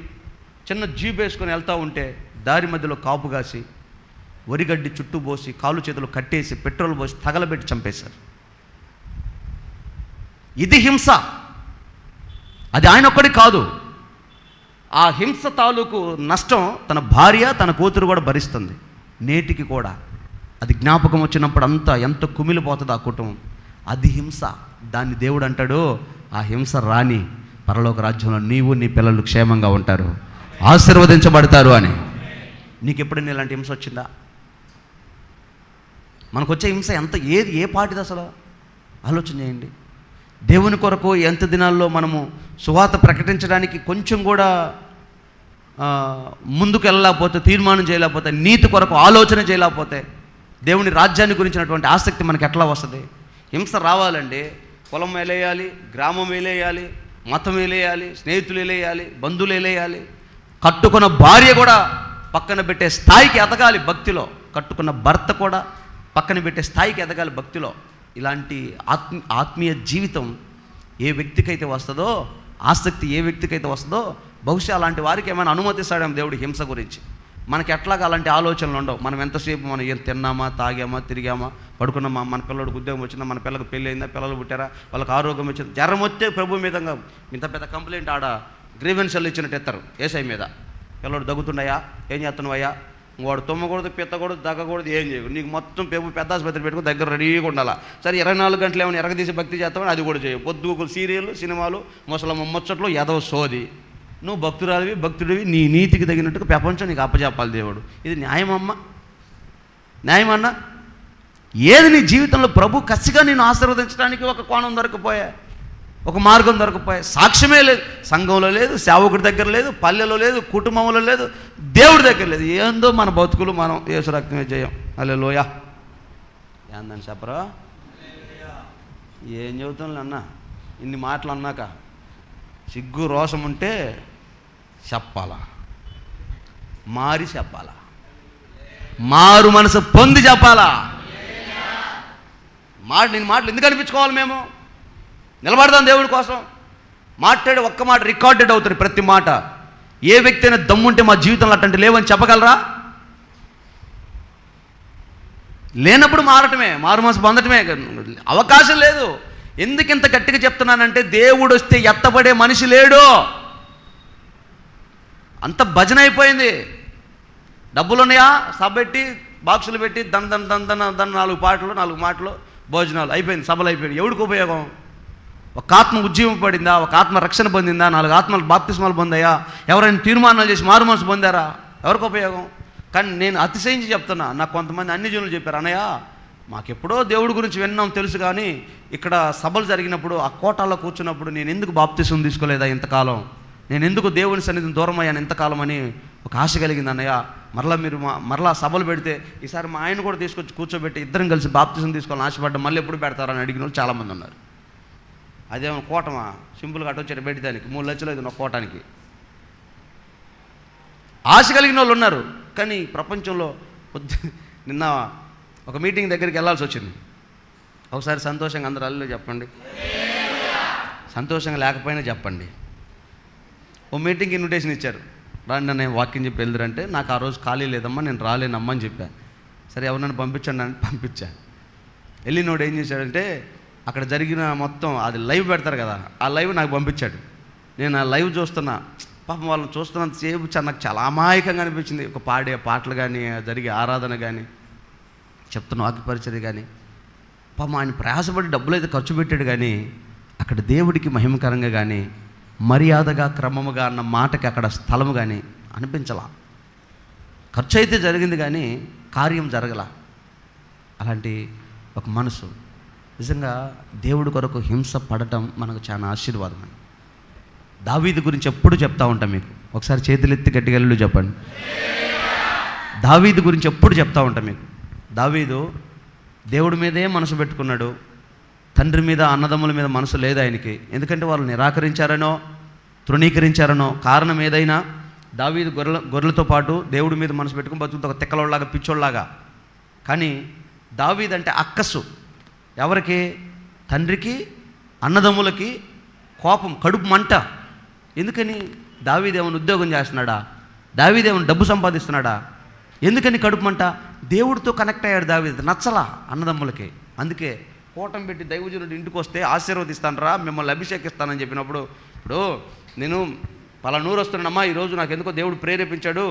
చిన్న జీప్ వేసుకొని వెళ్తూ ఉంటే దారి మధ్యలో కాపు కాసి, వరిగడ్డి చుట్టూ పోసి, కాలు చేతులు కట్టేసి, పెట్రోల్ పోసి తగలబెట్టి చంపేశారు. ఇది హింస. అది ఆయన ఒక్కడి కాదు. ఆ హింస తాలూకు నష్టం తన భార్య, తన కూతురు కూడా భరిస్తుంది నేటికి కూడా. అది జ్ఞాపకం వచ్చినప్పుడు అంతా ఎంత కుమిలిపోతుంది ఆ కుటుంబం. అది హింస. దాన్ని దేవుడు అంటాడు, ఆ హింస రాని పరలోక రాజ్యంలో నీవు నీ పిల్లలు క్షేమంగా ఉంటారు, ఆశీర్వదించబడతారు అని. నీకు ఎప్పుడైనా ఇలాంటి హింస వచ్చిందా? మనకు వచ్చే హింస ఏ పాటిది అసలు ఆలోచన చేయండి. దేవుని కొరకు ఎంత దినాల్లో మనము సువార్త ప్రకటించడానికి కొంచెం కూడా ముందుకు వెళ్ళలేకపోతే, తీర్మానం చేయలేకపోతే, నీతి కొరకు ఆలోచన చేయలేకపోతే, దేవుని రాజ్యాన్ని గురించినటువంటి ఆసక్తి మనకి ఎట్లా వస్తుంది? హింస రావాలండి. కులం వేలేయాలి, గ్రామం వేలేయాలి, మతం వేలేయాలి, స్నేహితులు వేలేయాలి, బంధువులు వేలేయాలి, కట్టుకున్న భార్య కూడా పక్కన పెట్టే స్థాయికి ఎదగాలి భక్తిలో, కట్టుకున్న భర్త కూడా పక్కన పెట్టే స్థాయికి ఎదగాలి భక్తిలో. ఇలాంటి ఆత్మీయ జీవితం ఏ వ్యక్తికైతే వస్తుందో, ఆసక్తి ఏ వ్యక్తికైతే వస్తుందో, బహుశా అలాంటి వారికి ఏమైనా అనుమతిస్తాడేమో దేవుడు హింస గురించి. మనకి ఎట్లాగా అలాంటి ఆలోచనలు ఉండవు. మనం ఎంతసేపు మనం ఏం తిన్నామా, తాగామా, తిరిగామా, పడుకున్నామా, మన పిల్లడికి ఉద్యోగం వచ్చిందా, మన పిల్లలకు పెళ్ళి అయిందా, పిల్లలు పుట్టారా, వాళ్ళకి ఆరోగ్యం వచ్చింది, జ్వరం వస్తే ప్రభు మీద ఇంత పెద్ద కంప్లైంట్ ఆడ గ్రీవెన్స్లు ఇచ్చినట్టు ఎత్తారు ఏసై మీద. పిల్లడు దగ్గుతున్నాయా, ఏం చేస్తున్నావయ్యా, వాడు తుమ్మకూడదు, పిత్తకూడదు, దగ్గకూడదు, ఏం చేయకూడదు, నీకు మొత్తం పెద్ద ఆసుపత్రి పెట్టుకుని దగ్గర రెడీగా ఉండాలా. సరే 24 గంటలు ఏమైనా ఎరగదీసి భక్తి చేస్తామని అది కూడా చేయవు. పొద్దుగులు సీరియల్, సినిమాలు, ముసలమ్మ ముచ్చట్లు, ఎదవ సోది. నువ్వు భక్తుడివి, నీ నీతికి తగినట్టుగా ప్రపంచం నీకు అప్పచెప్పాలి దేవుడు. ఇది న్యాయమమ్మా? న్యాయమన్నా? ఏది నీ జీవితంలో ప్రభు కసిగా నేను ఆశీర్వదించడానికి ఒక కోణం దొరకపోయా, ఒక మార్గం దొరకపోయా, సాక్ష్యమే లేదు, సంఘంలో లేదు, సేవకుడి దగ్గర లేదు, పల్లెలో లేదు, కుటుంబంలో లేదు, దేవుడి దగ్గర లేదు. ఏందో మన బతుకులు మనం యేసు రక్తమే జయం. హల్లెలూయా. ఏందని చెప్పరా? ఏం చెబుతాను అన్న, ఇన్ని మాటలు అన్నాక సిగ్గు రోషం ఉంటే చెప్పాలా, మారి చెప్పాలా, మారు మనసు పొంది చెప్పాలా. నేను మాటలు ఎందుకు అనిపించుకోవాలి? మేము నిలబడదాం దేవుడి కోసం. మాట్లాడే ఒక్క మాట రికార్డెడ్ అవుతుంది, ప్రతి మాట. ఏ వ్యక్తి అయినా దమ్ముంటే మా జీవితంలో అట్టంటే లేవని చెప్పగలరా? లేనప్పుడు మారటమే, మారు మనసు పొందటమే, అవకాశం లేదు. ఎందుకు ఇంత గట్టిగా చెప్తున్నానంటే దేవుడు వస్తే ఎత్తబడే మనిషి లేడు. అంత భజన అయిపోయింది. డబ్బులు ఉన్నాయా? సభ పెట్టి బాక్సులు పెట్టి దన్ 4 పాటలు 4 మాటలు భోజనాలు అయిపోయింది, సభలు అయిపోయింది. ఎవడికి ఉపయోగం? ఒక ఆత్మ ఉజ్జీవం పడిందా? ఒక ఆత్మ రక్షణ పొందిందా? 4 ఆత్మలు బాప్తిస్మాలు పొందాయా? ఎవరైనా తీర్మానాలు చేసి మారు మనసు పొందారా? ఎవరికి ఉపయోగం? కానీ నేను అతిశయించి చెప్తున్నా, నాకు కొంతమంది అన్ని జనులు చెప్పారు, అన్నయ్య మాకెప్పుడో దేవుడి గురించి విన్నాం తెలుసు, కానీ ఇక్కడ సభలు జరిగినప్పుడు ఆ కోటాల్లో కూర్చున్నప్పుడు నేను ఎందుకు బాప్తిసం తీసుకోలేదా ఇంతకాలం, నేను ఎందుకు దేవుని సన్నిధిని దూరం అయ్యాను ఇంతకాలం అని ఒక ఆశ కలిగింది అన్నయ్య. మరలా సభలు పెడితే ఈసారి మా ఆయన కూడా తీసుకొచ్చి కూర్చోబెట్టి ఇద్దరం కలిసి బాప్తిసం తీసుకోవాలని ఆశపడ్డా, మళ్ళీ ఎప్పుడు పెడతారని అడిగిన వాళ్ళు చాలామంది ఉన్నారు. అదేమో కోటమా? సింపుల్గా అటు వచ్చాడు పెట్టేదానికి 3 లక్షలు అయితే ఒక కోటానికి. ఆశ కలిగిన వాళ్ళు ఉన్నారు. కానీ ప్రపంచంలో నిన్న ఒక మీటింగ్ దగ్గరికి వెళ్ళాల్సి వచ్చింది. ఒకసారి సంతోషంగా అందరూ అల్లు చెప్పండి, సంతోషంగా లేకపోయినా చెప్పండి. ఓ మీటింగ్కి ఇన్విటేషన్ ఇచ్చారు, రండి అనే వాక్యం చెప్పి వెళ్దురంటే నాకు ఆ రోజు ఖాళీ లేదమ్మా, నేను రాలేనమ్మా అని చెప్పాను. సరే ఎవరినైనా పంపించండి అని పంపించా. వెళ్ళినోడు ఏం చేశాడంటే అక్కడ జరిగిన మొత్తం అది లైవ్ పెడతారు కదా, ఆ లైవ్ నాకు పంపించాడు. నేను ఆ లైవ్ చూస్తున్నా, పాపం వాళ్ళని చూస్తున్నంతసేపు నాకు చాలా అమాయకంగా అనిపించింది. ఒక పాడే పాటలు కానీ, జరిగే ఆరాధన కానీ, చెప్తున్న వాక్యపరిచర్య కానీ, పాపం ఆయన ప్రయాసపడి డబ్బులు అయితే ఖర్చు పెట్టాడు, కానీ అక్కడ దేవుడికి మహిమకరంగా కానీ, మర్యాదగా క్రమముగా అన్న మాటకి అక్కడ స్థలము కానీ అనిపించలా. ఖర్చు అయితే జరిగింది కానీ కార్యం జరగల. అలాంటి ఒక మనసు నిజంగా దేవుడి కొరకు హింస పడటం మనకు చాలా ఆశీర్వాదం. దావీదు గురించి ఎప్పుడు చెప్తా ఉంటాం మీకు. ఒకసారి చేతులెత్తి గట్టిగా చెప్పండి. దావీదు గురించి ఎప్పుడు చెప్తా ఉంటాం మీకు. దావీదు దేవుడి మీదే మనసు పెట్టుకున్నాడు, తండ్రి మీద అన్నదమ్ముల మీద మనసు లేదు ఆయనకి. ఎందుకంటే వాళ్ళు నిరాకరించారనో తృణీకరించారనో కారణం ఏదైనా, దావీదు గొర్రెలతో పాటు దేవుడి మీద మనసు పెట్టుకుని బతుకుతా, ఒక తెక్కలోళ్ళలాగా పిచ్చోళ్ళలాగా. కానీ దావీదు అంటే అక్కసు. ఎవరికి? తండ్రికి అన్నదమ్ములకి కోపం, కడుపు మంట. ఎందుకని? దావీదేవుని ఉద్యోగం చేస్తున్నాడా? దావీదేవుని డబ్బు సంపాదిస్తున్నాడా? ఎందుకని కడుపు మంట? దేవుడితో కనెక్ట్ అయ్యాడు దావీదు. నచ్చలా అన్నదమ్ములకి. అందుకే కోటం పెట్టి దైవజనుడు ఇంటికి వస్తే ఆశీర్వదిస్తానరా, మిమ్మల్ని అభిషేకిస్తానని చెప్పినప్పుడు, ఇప్పుడు నేను పలానూరు వస్తున్నానమ్మా, ఈరోజు నాకు ఎందుకో దేవుడు ప్రేరేపించాడు,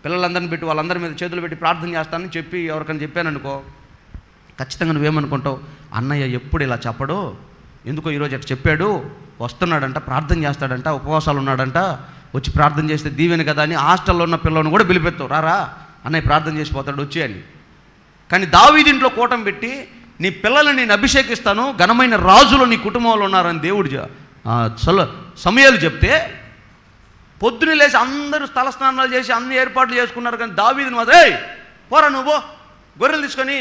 పిల్లలందరిని పెట్టి వాళ్ళందరి మీద చేతులు పెట్టి ప్రార్థన చేస్తానని చెప్పి ఎవరికైనా చెప్పాననుకో, ఖచ్చితంగా నువ్వేమనుకుంటావు, అన్నయ్య ఎప్పుడు ఇలా చెప్పడు, ఎందుకో ఈరోజు అట్లా చెప్పాడు, వస్తున్నాడంట, ప్రార్థన చేస్తాడంట, ఉపవాసాలు ఉన్నాడంట, వచ్చి ప్రార్థన చేస్తే దీవెని కదా అని హాస్టల్లో ఉన్న పిల్లలను కూడా పిలిపెత్తావు, రారా అన్నయ్య ప్రార్థన చేసిపోతాడు వచ్చి అని. కానీ దావీదింట్లో కూటం పెట్టి నీ పిల్లల్ని నేను అభిషేకిస్తాను, ఘనమైన రాజులు నీ కుటుంబంలో ఉన్నారని దేవుడు సమయాలు చెప్తే, పొద్దున లేచి అందరూ స్థల స్నానాలు చేసి అన్ని ఏర్పాట్లు చేసుకున్నారు. కానీ దావీదుని మాత్రం పోరా నువ్వు గొర్రెలు తీసుకొని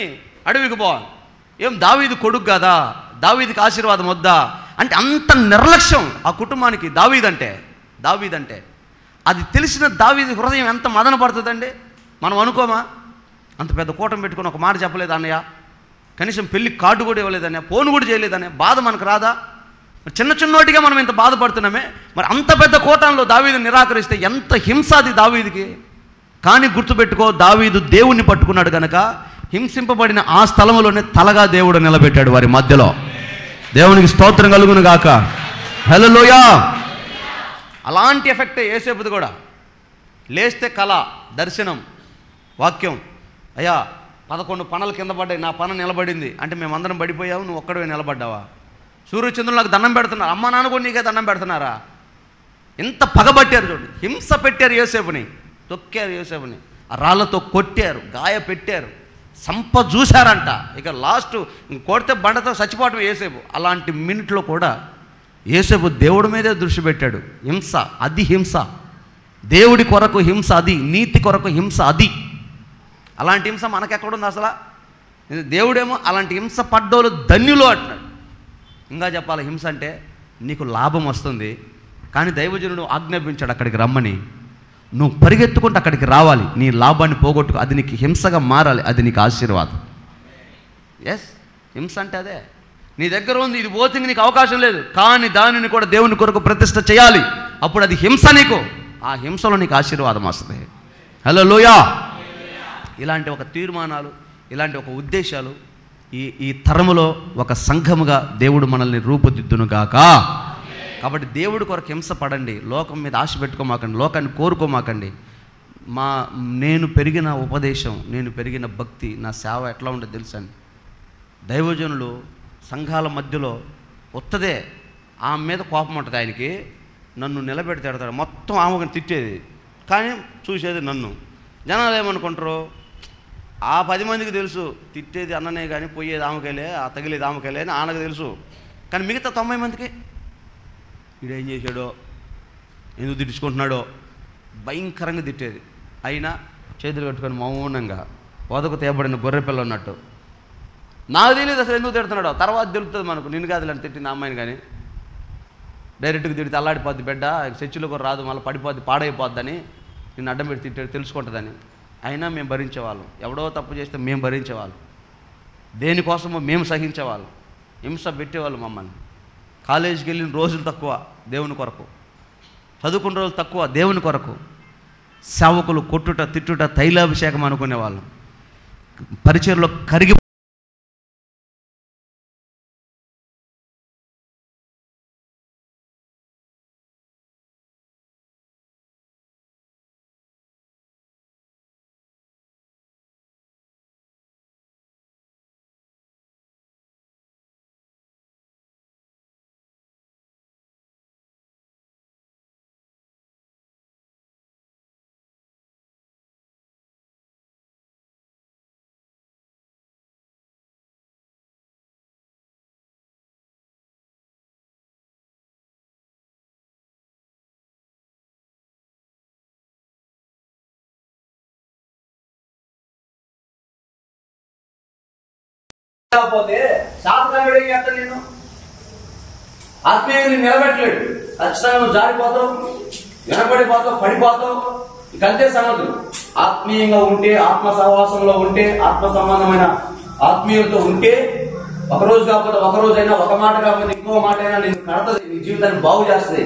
అడవికి పో. ఏం దావీదు కొడుకు కదా, దావీదుకి ఆశీర్వాదం వద్దా అంటే అంత నిర్లక్ష్యం ఆ కుటుంబానికి. దావీదంటే అది తెలిసిన దావీదు హృదయం ఎంత మదన పడుతుందండి. మనం అనుకోమా? అంత పెద్ద కూటం పెట్టుకుని ఒక మాట చెప్పలేదు అన్నయ్య, కనీసం పెళ్లి కార్డు కూడా ఇవ్వలేదన్నయ్య, ఫోన్ కూడా చేయలేదన్నయ్య, బాధ మనకు రాదా? చిన్నోటిగా మనం ఇంత బాధపడుతున్నామే, మరి అంత పెద్ద కోటంలో దావీదు నిరాకరిస్తే ఎంత హింస అది దావీదుకి. కానీ గుర్తుపెట్టుకో, దావీదు దేవుణ్ణి పట్టుకున్నాడు కనుక హింసింపబడిన ఆ స్థలంలోనే తలగా దేవుడు నిలబెట్టాడు వారి మధ్యలో. దేవునికి స్తోత్రం కలుగును గాక. హల్లెలూయా. అలాంటి ఎఫెక్టే యేసేపుది కూడా. లేస్తే కళ, దర్శనం, వాక్యం, అయ్యా 11 పనలు కింద పడ్డాయి, నా పన నిలబడింది అంటే మేమందరం పడిపోయావు, నువ్వు ఒక్కడే నిలబడ్డావా? సూర్యచంద్రులు నాకు దండం పెడుతున్నారు, అమ్మ నాన్న కూడా నీకే దండం పెడుతున్నారా? ఎంత పగబట్టారు చూడండి, హింస పెట్టారు యోసేపుని, తొక్కారు యోసేపుని, ఆ రాళ్ళతో కొట్టారు, గాయ పెట్టారు, చూశారంట. ఇక లాస్ట్ కొడితే బండతో చచ్చిపోవటం యోసేపు. అలాంటి మినిట్లో కూడా యోసేపు దేవుడి మీదే దృష్టి పెట్టాడు. హింస అది హింస, దేవుడి కొరకు హింస అది, నీతి కొరకు హింస అది. అలాంటి హింస మనకెక్కడుంది అసలు? దేవుడేమో అలాంటి హింస పడ్డోళ్ళు ధన్యులు అంటున్నాడు. ఇంకా చెప్పాలి, హింస అంటే నీకు లాభం వస్తుంది, కానీ దైవజనుడు ఆజ్ఞాపించాడు అక్కడికి రమ్మని. నువ్వు పరిగెత్తుకుంటూ అక్కడికి రావాలి, నీ లాభాన్ని పోగొట్టుకు, అది నీకు హింసగా మారాలి, అది నీకు ఆశీర్వాదం. ఎస్, హింస అంటే అదే. నీ దగ్గర ఉంది, ఇది పోతే నీకు అవకాశం లేదు, కానీ దానిని కూడా దేవుని కొరకు ప్రతిష్ఠ చేయాలి, అప్పుడు అది హింస నీకు. ఆ హింసలో నీకు ఆశీర్వాదం వస్తుంది. హల్లెలూయా. ఇలాంటి ఒక తీర్మానాలు, ఇలాంటి ఒక ఉద్దేశాలు ఈ తరములో ఒక సంఘముగా దేవుడు మనల్ని రూపుదిద్దునుగాక. కాబట్టి దేవుడి కొరకు హింస పడండి, లోకం మీద ఆశ పెట్టుకోమాకండి, లోకాన్ని కోరుకోమాకండి. నేను పెరిగిన ఉపదేశం, నేను పెరిగిన భక్తి, నా సేవ ఎట్లా ఉండదు తెలుసండి. దైవజనులు సంఘాల మధ్యలో వత్తదే ఆమె మీద కోపం ఉంటుంది ఆయనకి, నన్ను నిలబెడితే తిడతాడు, మొత్తం ఆమెను తిట్టేది, కానీ చూసేది నన్ను. జనాలు ఏమనుకుంటారు, ఆ 10 మందికి తెలుసు తిట్టేది అన్ననే కానీ పోయేది ఆమెకెళ్ళే, ఆ తగిలేది ఆమెకెళ్ళే అని ఆనకు తెలుసు, కానీ మిగతా 90 మందికి వీడేం చేశాడో, ఎందుకు తిట్టుకుంటున్నాడో భయంకరంగా తిట్టేది. అయినా చేతులు కట్టుకొని మౌనంగా వదకు తేబడిన గొర్రెపిల్ల ఉన్నట్టు. నాకు తెలియదు అసలు ఎందుకు తిడుతున్నాడో, తర్వాత తెలుస్తుంది మనకు. నిన్ను కాదు అని తిట్టింది అమ్మాయిని, కానీ డైరెక్ట్గా తిడితే అల్లాడిపోద్ది బిడ్డ, చర్చిలో కూడా రాదు, మళ్ళీ పడిపోద్ది, పాడైపోద్దని నిన్ను అడ్డం పెట్టి తిట్టాడు, తెలుసుకుంటుందని. అయినా మేము భరించేవాళ్ళం, ఎవడో తప్పు చేస్తే మేము భరించేవాళ్ళం, దేనికోసమో మేము సహించేవాళ్ళం, హింస పెట్టేవాళ్ళు మమ్మల్ని. కాలేజీకి వెళ్ళిన రోజులు తక్కువ దేవుని కొరకు, చదువుకున్న రోజులు తక్కువ దేవుని కొరకు. సేవకులు కొట్టుట తిట్టుట తైలాభిషేకం అనుకునేవాళ్ళం, పరిచయంలో కరిగి పోతే శాతకాంగుడు ఏం చేస్తాను, నేను ఆత్మీయంగా నిలబెట్టలేడు, ఖచ్చితంగా నువ్వు జారిపోతావు, వినపడిపోతావు, పడిపోతావు. ఇక అంతే సంగతులు. ఆత్మీయంగా ఉంటే, ఆత్మ సహవాసంలో ఉంటే, ఆత్మ సంబంధమైన ఆత్మీయులతో ఉంటే, ఒకరోజు కాకపోతే ఒక రోజైనా, ఒక మాట కాకపోతే ఇంకో మాట అయినా నేను కడతది, నీ జీవితాన్ని బాగు చేస్తుంది.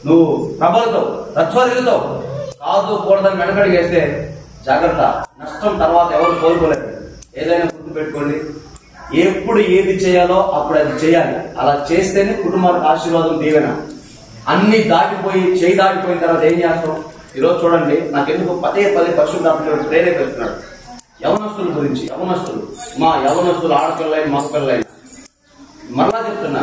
నువ్వు ప్రబలుతావు, రత్వరిగుతావు. కాదు కూడదని వెనకడికి వేస్తే జాగ్రత్త, నష్టం తర్వాత ఎవరు కోరుకోలేరు. ఏదైనా గుర్తు పెట్టుకోండి, ఎప్పుడు ఏది చేయాలో అప్పుడు అది చేయాలి. అలా చేస్తేనే కుటుంబానికి ఆశీర్వాదం, దీవెన. అన్ని దాటిపోయి, చేయి దాటిపోయిన తర్వాత ఏం చేస్తాం? ఈరోజు చూడండి, నాకెందుకు పదే పరిశుద్ధాత్ముడు ప్రేరేపిస్తున్నాడు యవనస్తుల గురించి. యవనస్తులు ఆడపిల్లలైన మగపిల్లలైన, మరలా చెప్తున్నా,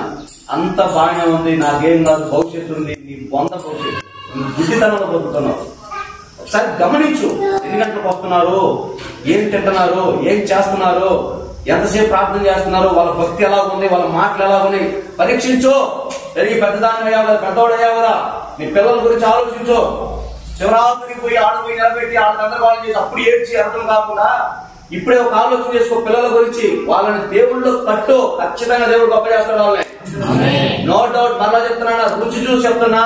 అంత బాగానే ఉంది, నాకేం కాదు, భవిష్యత్తు ఉంది. నీ బొంద భవిష్యత్తు, నువ్వు గుడ్డితనంలో బతుకుతున్నావు. ఒకసారి గమనించు, ఎన్ని గంటలకు వస్తున్నారు, ఏం తింటున్నారు, ఏం చేస్తున్నారు, ఎంతసేపు ప్రార్థన చేస్తున్నారు, వాళ్ళ భక్తి ఎలా ఉంది, వాళ్ళ మాటలు ఎలా ఉన్నాయి, పరీక్షించు. పెరిగి పెద్దదాన్ని అయ్యావు కదా, పెద్దవాడు అయ్యావు కదా, నీ పిల్లల గురించి ఆలోచించు. శివరాత్రికి పోయి ఆడపోయి నిలబెట్టి వాళ్ళందరూ వాళ్ళు చేసి అప్పుడు ఏడ్చి అర్థం కాకుండా ఇప్పుడే ఒక ఆలోచన చేసుకో పిల్లల గురించి. వాళ్ళని దేవుళ్ళు కట్టు, ఖచ్చితంగా దేవుడు గొప్ప చేస్తాడు వాళ్ళని. No doubt. మరలా చెప్తున్నా, రుచి చూసి చెప్తున్నా,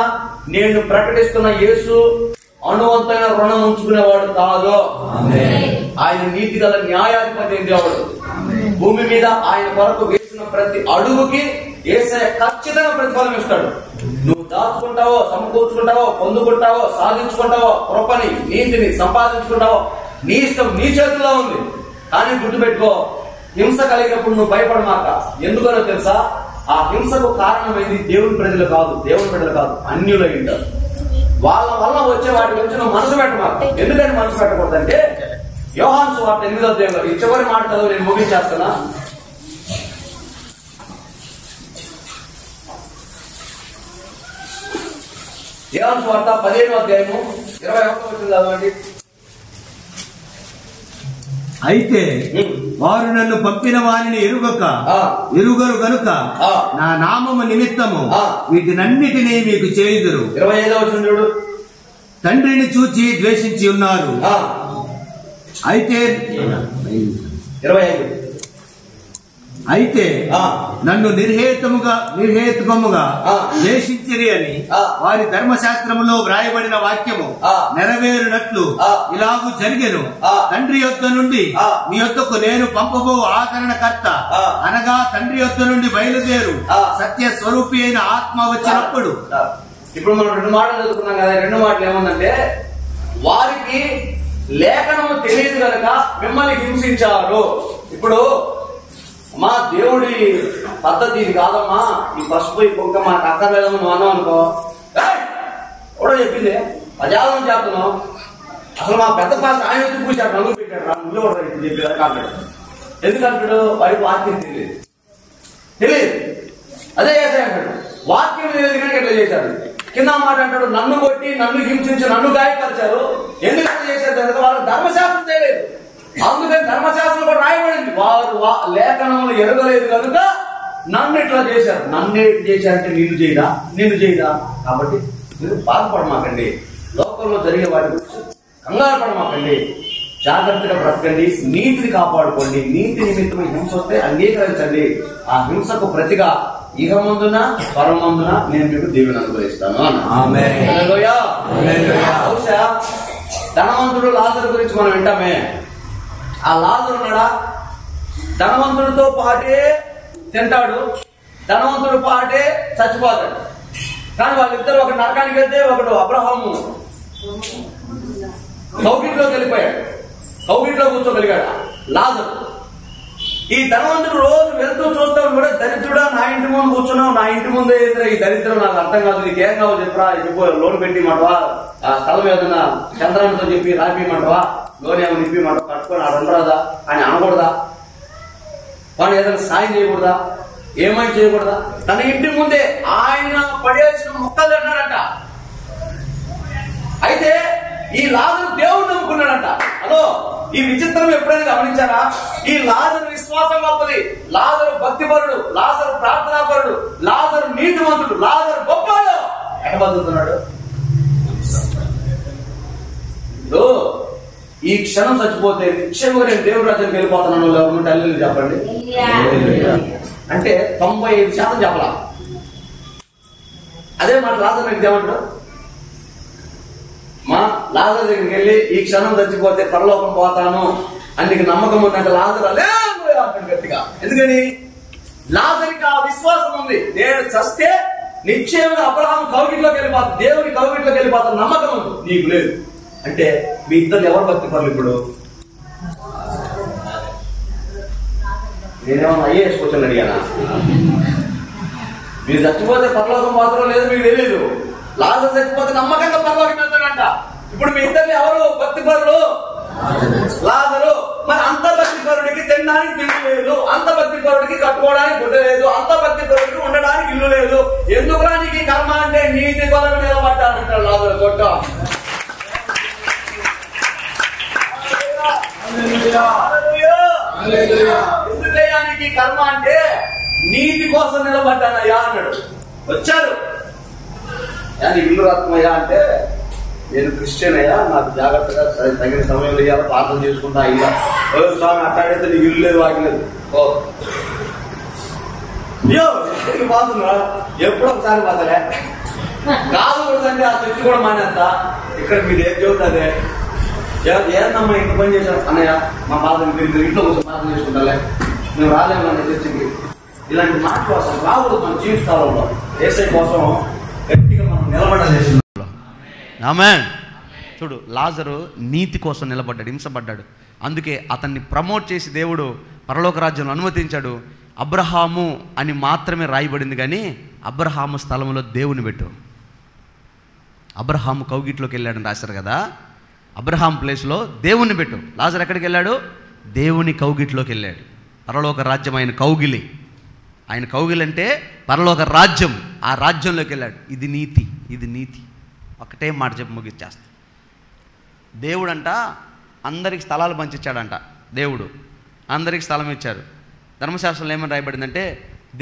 నేను ప్రకటిస్తున్న యేసు అనువంతమైన రుణం ఉంచుకునేవాడు కాదు. ఆయన నీతి గల న్యాయాధిపతి దేవుడు. భూమి మీద ఆయన కొరకు వేసిన ప్రతి అడుగుకి యేసయ్య ఖచ్చితంగా ప్రతిఫలం ఇస్తాడు. నువ్వు దాచుకుంటావో, సమకూర్చుకుంటావో, పొందుకుంటావో, సాధించుకుంటావో, కృపని, నీతిని సంపాదించుకుంటావో, నీ ఇష్టం, నీ చేతుల్లో ఉంది. కానీ గుర్తుపెట్టుకో, హింస కలిగినప్పుడు నువ్వు భయపడమాక. ఎందుకనో తెలుసా? ఆ హింసకు కారణమైంది దేవుని ప్రజలు కాదు, అన్యులు ఉంటారు. వాళ్ళ వల్ల వచ్చే వాటి గురించి నువ్వు మనసు పెట్టమాక. ఎందుకని మనసు పెట్టకూడదంటే, యోహాను సువార్త 8వ అధ్యాయంలో ఈ చివరి మాట చదువు, నేను ముగించేస్తున్నా. యోహాను సువార్త 15వ అధ్యాయము 21వ వచనం చదవండి. అయితే వారు నన్ను పంపిన వారిని ఎరుగరు గనుక నా నామము నిమిత్తము వీటినన్నిటినీ మీకు చేయుదురు. 25వ వచనం చూడు. తండ్రిని చూచి ద్వేషించి ఉన్నారు. అయితే 25 అయితే నన్ను నిర్హేతుకముగా ద్వేషించిరి అని వారి ధర్మశాస్త్రములో వ్రాయబడిన వాక్యము నెరవేరునట్లు ఇలాగూ జరిగెను. తండ్రి యొద్ద నుండి మీ యొద్దకు నేను పంపబో ఆకరణకర్త అనగా తండ్రి యొద్ద నుండి బయలుదేరు సత్య స్వరూపి అయిన ఆత్మ వచ్చినప్పుడు. ఇప్పుడు మనం 2 మాటలు చదువుకున్నాం కదా. 2 మాటలు ఏముందంటే, వారికి లేఖనము తెలియదు కనుక మిమ్మల్ని హింసించారు. ఇప్పుడు మా దేవుడి పద్ధతి ఇది కాదమ్మా, ఈ పసుపు ఈ కుక్క మనకు అక్కర్లేదమ్మా నువ్వు అన్నావు అనుకో, ఎవడో చెప్పింది అజాలం చేస్తున్నాం. అసలు మా పెద్ద పాస్ ఆయన వచ్చి పూసాడు, నలుగురు పెట్టాడు, నువ్వు కూడా చెప్పేది కాదు. ఎందుకంటాడు? వాడికి వాక్యం తెలియదు. అదే చేశాడు అంటాడు, వాక్యం తెలియదు కనుక ఎట్లా చేశాడు. కింద మాట అంటాడు, నన్ను కొట్టి నన్ను హింసించి నన్ను గాయపరిచారు. ఎందుకు చేశారు కనుక వాళ్ళకి ధర్మశాస్త్రం తెలియదు. అందుకని ధర్మశాస్త్రం కూడా రాయబడింది, వారు లేఖనములు ఎరగలేదు కనుక నన్ను ఇట్లా చేశారు. నన్ను చేశారంటే నిన్ను చేయదా. కాబట్టి మీరు బాధపడమాకండి, లోకంలో జరిగే వాటి గురించి కంగారు పడమాకండి, జాగ్రత్తగా బ్రతకండి, నీతిని కాపాడుకోండి. నీతి నిమిత్తమై హింస వస్తే అంగీకరించండి. ఆ హింసకు ప్రతిగా ఇహమందున పరమందున నేను మీకు దీవెన అనుగ్రహిస్తాను. బహుశా ధనవంతుడు లాజరు గురించి మనం వింటామే. ఆ లాజరు ఉన్నాడా, ధనవంతుడితో పాటే తింటాడు, ధనవంతుడు పాటే చచ్చిపోతాడు. కానీ వాళ్ళిద్దరు ఒకటి నరకానికి వెళ్తే ఒకడు అబ్రహాము కౌగిట్లోకి వెళ్ళిపోయాడు, కౌగిట్లో కూర్చోగలిగాడు లాజరు. ఈ ధనవంతుడు రోజు వెళ్తూ చూస్తూ కూడా, దరిద్రుడా నా ఇంటి ముందు కూర్చున్నావు, నా ఇంటి ముందు ఏదైనా ఈ దరిద్రం నాకు అర్థం కాదు, నీకేం కావాలి చెప్పరా, వెళ్ళిపో లోన్ పెట్టిమంటవా, ఆ స్థలం ఏదన్నా చంద్రానితో చెప్పి రాపిమంటవా, లోన్ ఏమో నిప్పిమంటవా, కట్టుకొని ఆడ ఉండరాదా అని అనకూడదా, వాడు ఏదైనా సాయం చేయకూడదా, ఏమై చేయకూడదా. తన ఇంటి ముందే ఆయన పడేసిన మొక్కలు తిన్నాడంట. అయితే ఈ లాజరు దేవుడు నమ్ముకున్నాడంట. అదో ఈ విచిత్రం ఎప్పుడైనా గమనించారా? ఈ లాజరు విశ్వాసం గొప్పది, లాజరు భక్తిపరుడు, లాజరు ప్రార్థనాపరుడు, లాజరు నీతిమంతుడు, లాజరు గొప్పవాడు. ఎక్కడ బతుకుతున్నాడు? ఈ క్షణం చచ్చిపోతే నిశ్చయంగా నేను దేవుడి రాజ్యానికి వెళ్ళిపోతున్నాను లేకుంటే అల్లు చెప్పండి. అంటే 95% చెప్పలా. అదే మాట లాజరు మీకు ఏమంటాడు? మా లాజరు దగ్గరికి వెళ్ళి ఈ క్షణం చచ్చిపోతే పరలోకం పోతాను అని నీకు నమ్మకం ఉందంటే లాజరు అంటాడు గట్టిగా. ఎందుకని? లాజరుకి ఆ విశ్వాసం ఉంది, నేను చస్తే నిశ్చయంగా అబ్రహాము కౌగిట్లోకి వెళ్ళిపోతాను, దేవుని కౌగిట్లోకి వెళ్ళిపోతాను నమ్మకం ఉంది. నీకు లేదు అంటే మీ ఇద్దరు ఎవరు భక్తి పనులు? ఇప్పుడు నేనేమన్నా ఐఏఎస్ క్వశ్చన్ అడిగానా? మీరు చచ్చిపోతే పరలోకం మాత్రం లేదు మీకు తెలియదు, లాజరు చచ్చిపోతే నమ్మకంగా పరలోకం వెళ్తాడంట. ఇప్పుడు మీ ఇద్దరిని ఎవరు భక్తి పరులు? లాజరు. మరి అంత భక్తి పరుడికి తినడానికి తిండి లేదు, అంత భక్తి పరుడికి కట్టుకోవడానికి గుడ్డ లేదు, అంత భక్తి పరుడికి ఉండడానికి ఇల్లు లేదు. ఎందుకురా నీకు ఈ కర్మ అంటే నీతి కొరకు నిలబడ్డానంటాడు లాజరు. కొట్ట ఎందుకయ్యా నీకు ఈ కర్మ అంటే నీతి కోసం నిలబడ్డానయ్యా అన్నాడు. వచ్చారు ఇల్లు రత్నయ్యా అంటే నేను క్రిస్టియన్ అయ్యా, నాకు జాగ్రత్తగా తగిన సమయంలో ఇవ్వాలి, ప్రార్థన చేసుకుంటా. ఇలా స్వామి అట్టాడైతే నీకు ఇల్లు లేదు వాకిలేదు. అయ్యో బాగుందా? ఎప్పుడో ఒకసారి పోతలే కాదు కూడదంటే ఆ చర్చి కూడా మానేస్తా. ఇక్కడ మీరు ఏం చెబుతాదే, ఏందమ్మా ఇంటి పని చేశారు అన్నయ్య, మా బాధ ఇంట్లో కోసం ప్రార్థన చేసుకుంటాలే, మేము రాలేము అన్న చర్చికి. ఇలాంటి మాటలు అసలు రాకూడదు మన జీవితాలలో. ఏసై కోసం గట్టిగా మనం నిలబడాలి. ఆమేన్. చూడు, లాజరు నీతి కోసం నిలబడ్డాడు, హింసపడ్డాడు. అందుకే అతన్ని ప్రమోట్ చేసి దేవుడు పరలోక రాజ్యంలో అనుమతించాడు. అబ్రహాము అని మాత్రమే రాయబడింది, కానీ అబ్రహాము స్థలంలో దేవుని పెట్టు. అబ్రహాము కౌగిట్లోకి వెళ్ళాడని రాశారు కదా, అబ్రహాం ప్లేస్లో దేవుని పెట్టు. లాజరు ఎక్కడికి వెళ్ళాడు? దేవుని కౌగిట్లోకి వెళ్ళాడు. పరలోక రాజ్యం ఆయన కౌగిలి, ఆయన కౌగిలి అంటే పరలోక రాజ్యం. ఆ రాజ్యంలోకి వెళ్ళాడు. ఇది నీతి, ఇది నీతి. ఒకటే మాట చెప్పి ముగిచ్చేస్తా. దేవుడంట అందరికి స్థలాలు పంచిచ్చాడంట. దేవుడు అందరికి స్థలం ఇచ్చారు. ధర్మశాస్త్రంలో ఏమని రాయబడిందంటే,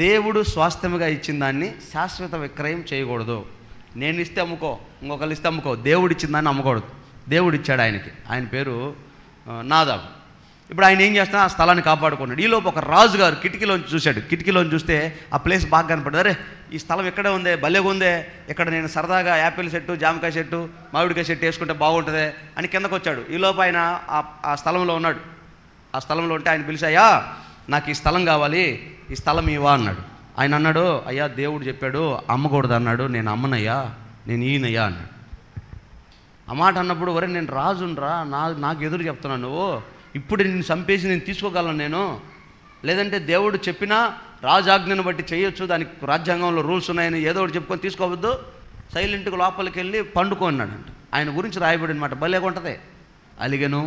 దేవుడు స్వాస్థ్యముగా ఇచ్చిన దాన్ని శాశ్వత విక్రయం చేయకూడదు. నేను ఇస్తే అమ్ముకో, ఇంకొకరు ఇస్తే అమ్ముకో. దేవుడు ఇచ్చిన దాన్ని అమ్మకూడదు. దేవుడు ఇచ్చాడు ఆయనకి. ఆయన పేరు నాదాబు. ఇప్పుడు ఆయన ఏం చేస్తున్నా, ఆ స్థలాన్ని కాపాడుకున్నాడు. ఈలోపు ఒక రాజుగారు కిటికీలోంచి చూశాడు. కిటికీలోంచి చూస్తే ఆ ప్లేస్ బాగా కనపడదు. అరే ఈ స్థలం ఇక్కడే ఉందే, భలేగా ఉందే, ఇక్కడ నేను సరదాగా యాపిల్ చెట్టు, జామకాయ చెట్టు, మామిడికాయ చెట్టు వేసుకుంటే బాగుంటుంది అని కిందకు వచ్చాడు. ఈలోపు ఆయన ఆ స్థలంలో ఉన్నాడు. ఆ స్థలంలో ఉంటే ఆయన పిలిచాయా, నాకు ఈ స్థలం కావాలి, ఈ స్థలం ఇవా అన్నాడు. ఆయన అన్నాడు, అయ్యా దేవుడు చెప్పాడు అమ్మకూడదు అన్నాడు, నేను అమ్మనయ్యా, నేను ఈయనయ్యా అన్నాడు. ఆ మాట అన్నప్పుడు, వరే నేను రాజునరా, నాకు ఎదురు చెప్తున్నాను నువ్వు, ఇప్పుడు నిన్ను చంపేసి నేను తీసుకోగలను నేను, లేదంటే దేవుడు చెప్పినా రాజాజ్ఞను బట్టి చేయొచ్చు, దానికి రాజ్యాంగంలో రూల్స్ ఉన్నాయని ఏదో ఒకటి చెప్పుకొని తీసుకోవద్దు, సైలెంట్గా లోపలికి వెళ్ళి పండుకో అన్నాడంట. ఆయన గురించి రాయబడి అనమాట. భలేగా ఉంటుంది. అలిగెను,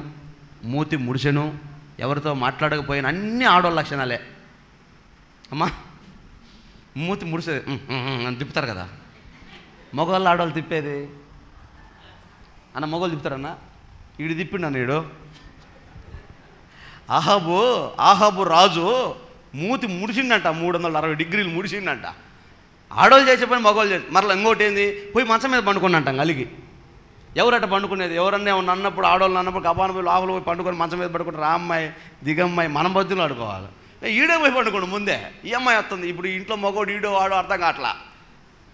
మూతి ముడిసెను, ఎవరితో మాట్లాడకపోయినా అన్నీ ఆడవాళ్ళ లక్షణాలే. అమ్మా మూతి ముడిసే అని తిప్పుతారు కదా, మగవాళ్ళు ఆడవాళ్ళు తిప్పేది అన్న, మగవాళ్ళు తిప్పుతారన్నా. ఈడు తిప్పిండు అన్న. ఈడు ఆహాబు రాజు మూతి ముడిచిండంట, 360 డిగ్రీలు ముడిచిండంట. ఆడవాళ్ళు చేసే పని మగవాళ్ళు చేసి, మరలా ఇంకోటి ఏంది, పోయి మంచం మీద పండుకున్నంట అలిగి. ఎవరట పండుకునేది? ఎవరన్నా ఏమన్నా అన్నప్పుడు, ఆడవాళ్ళు అన్నప్పుడు కబాన పోయి లోపల పోయి పండుకొని మంచం మీద పడుకుంటే, రా అమ్మాయి దిగమ్మాయి మనం బద్దులు ఆడుకోవాలి. ఈడే పోయి పండుకోండి ముందే. ఈ అమ్మాయి వస్తుంది. ఇప్పుడు ఇంట్లో మగోడు ఈడో వాడో అర్థం కావట్లా.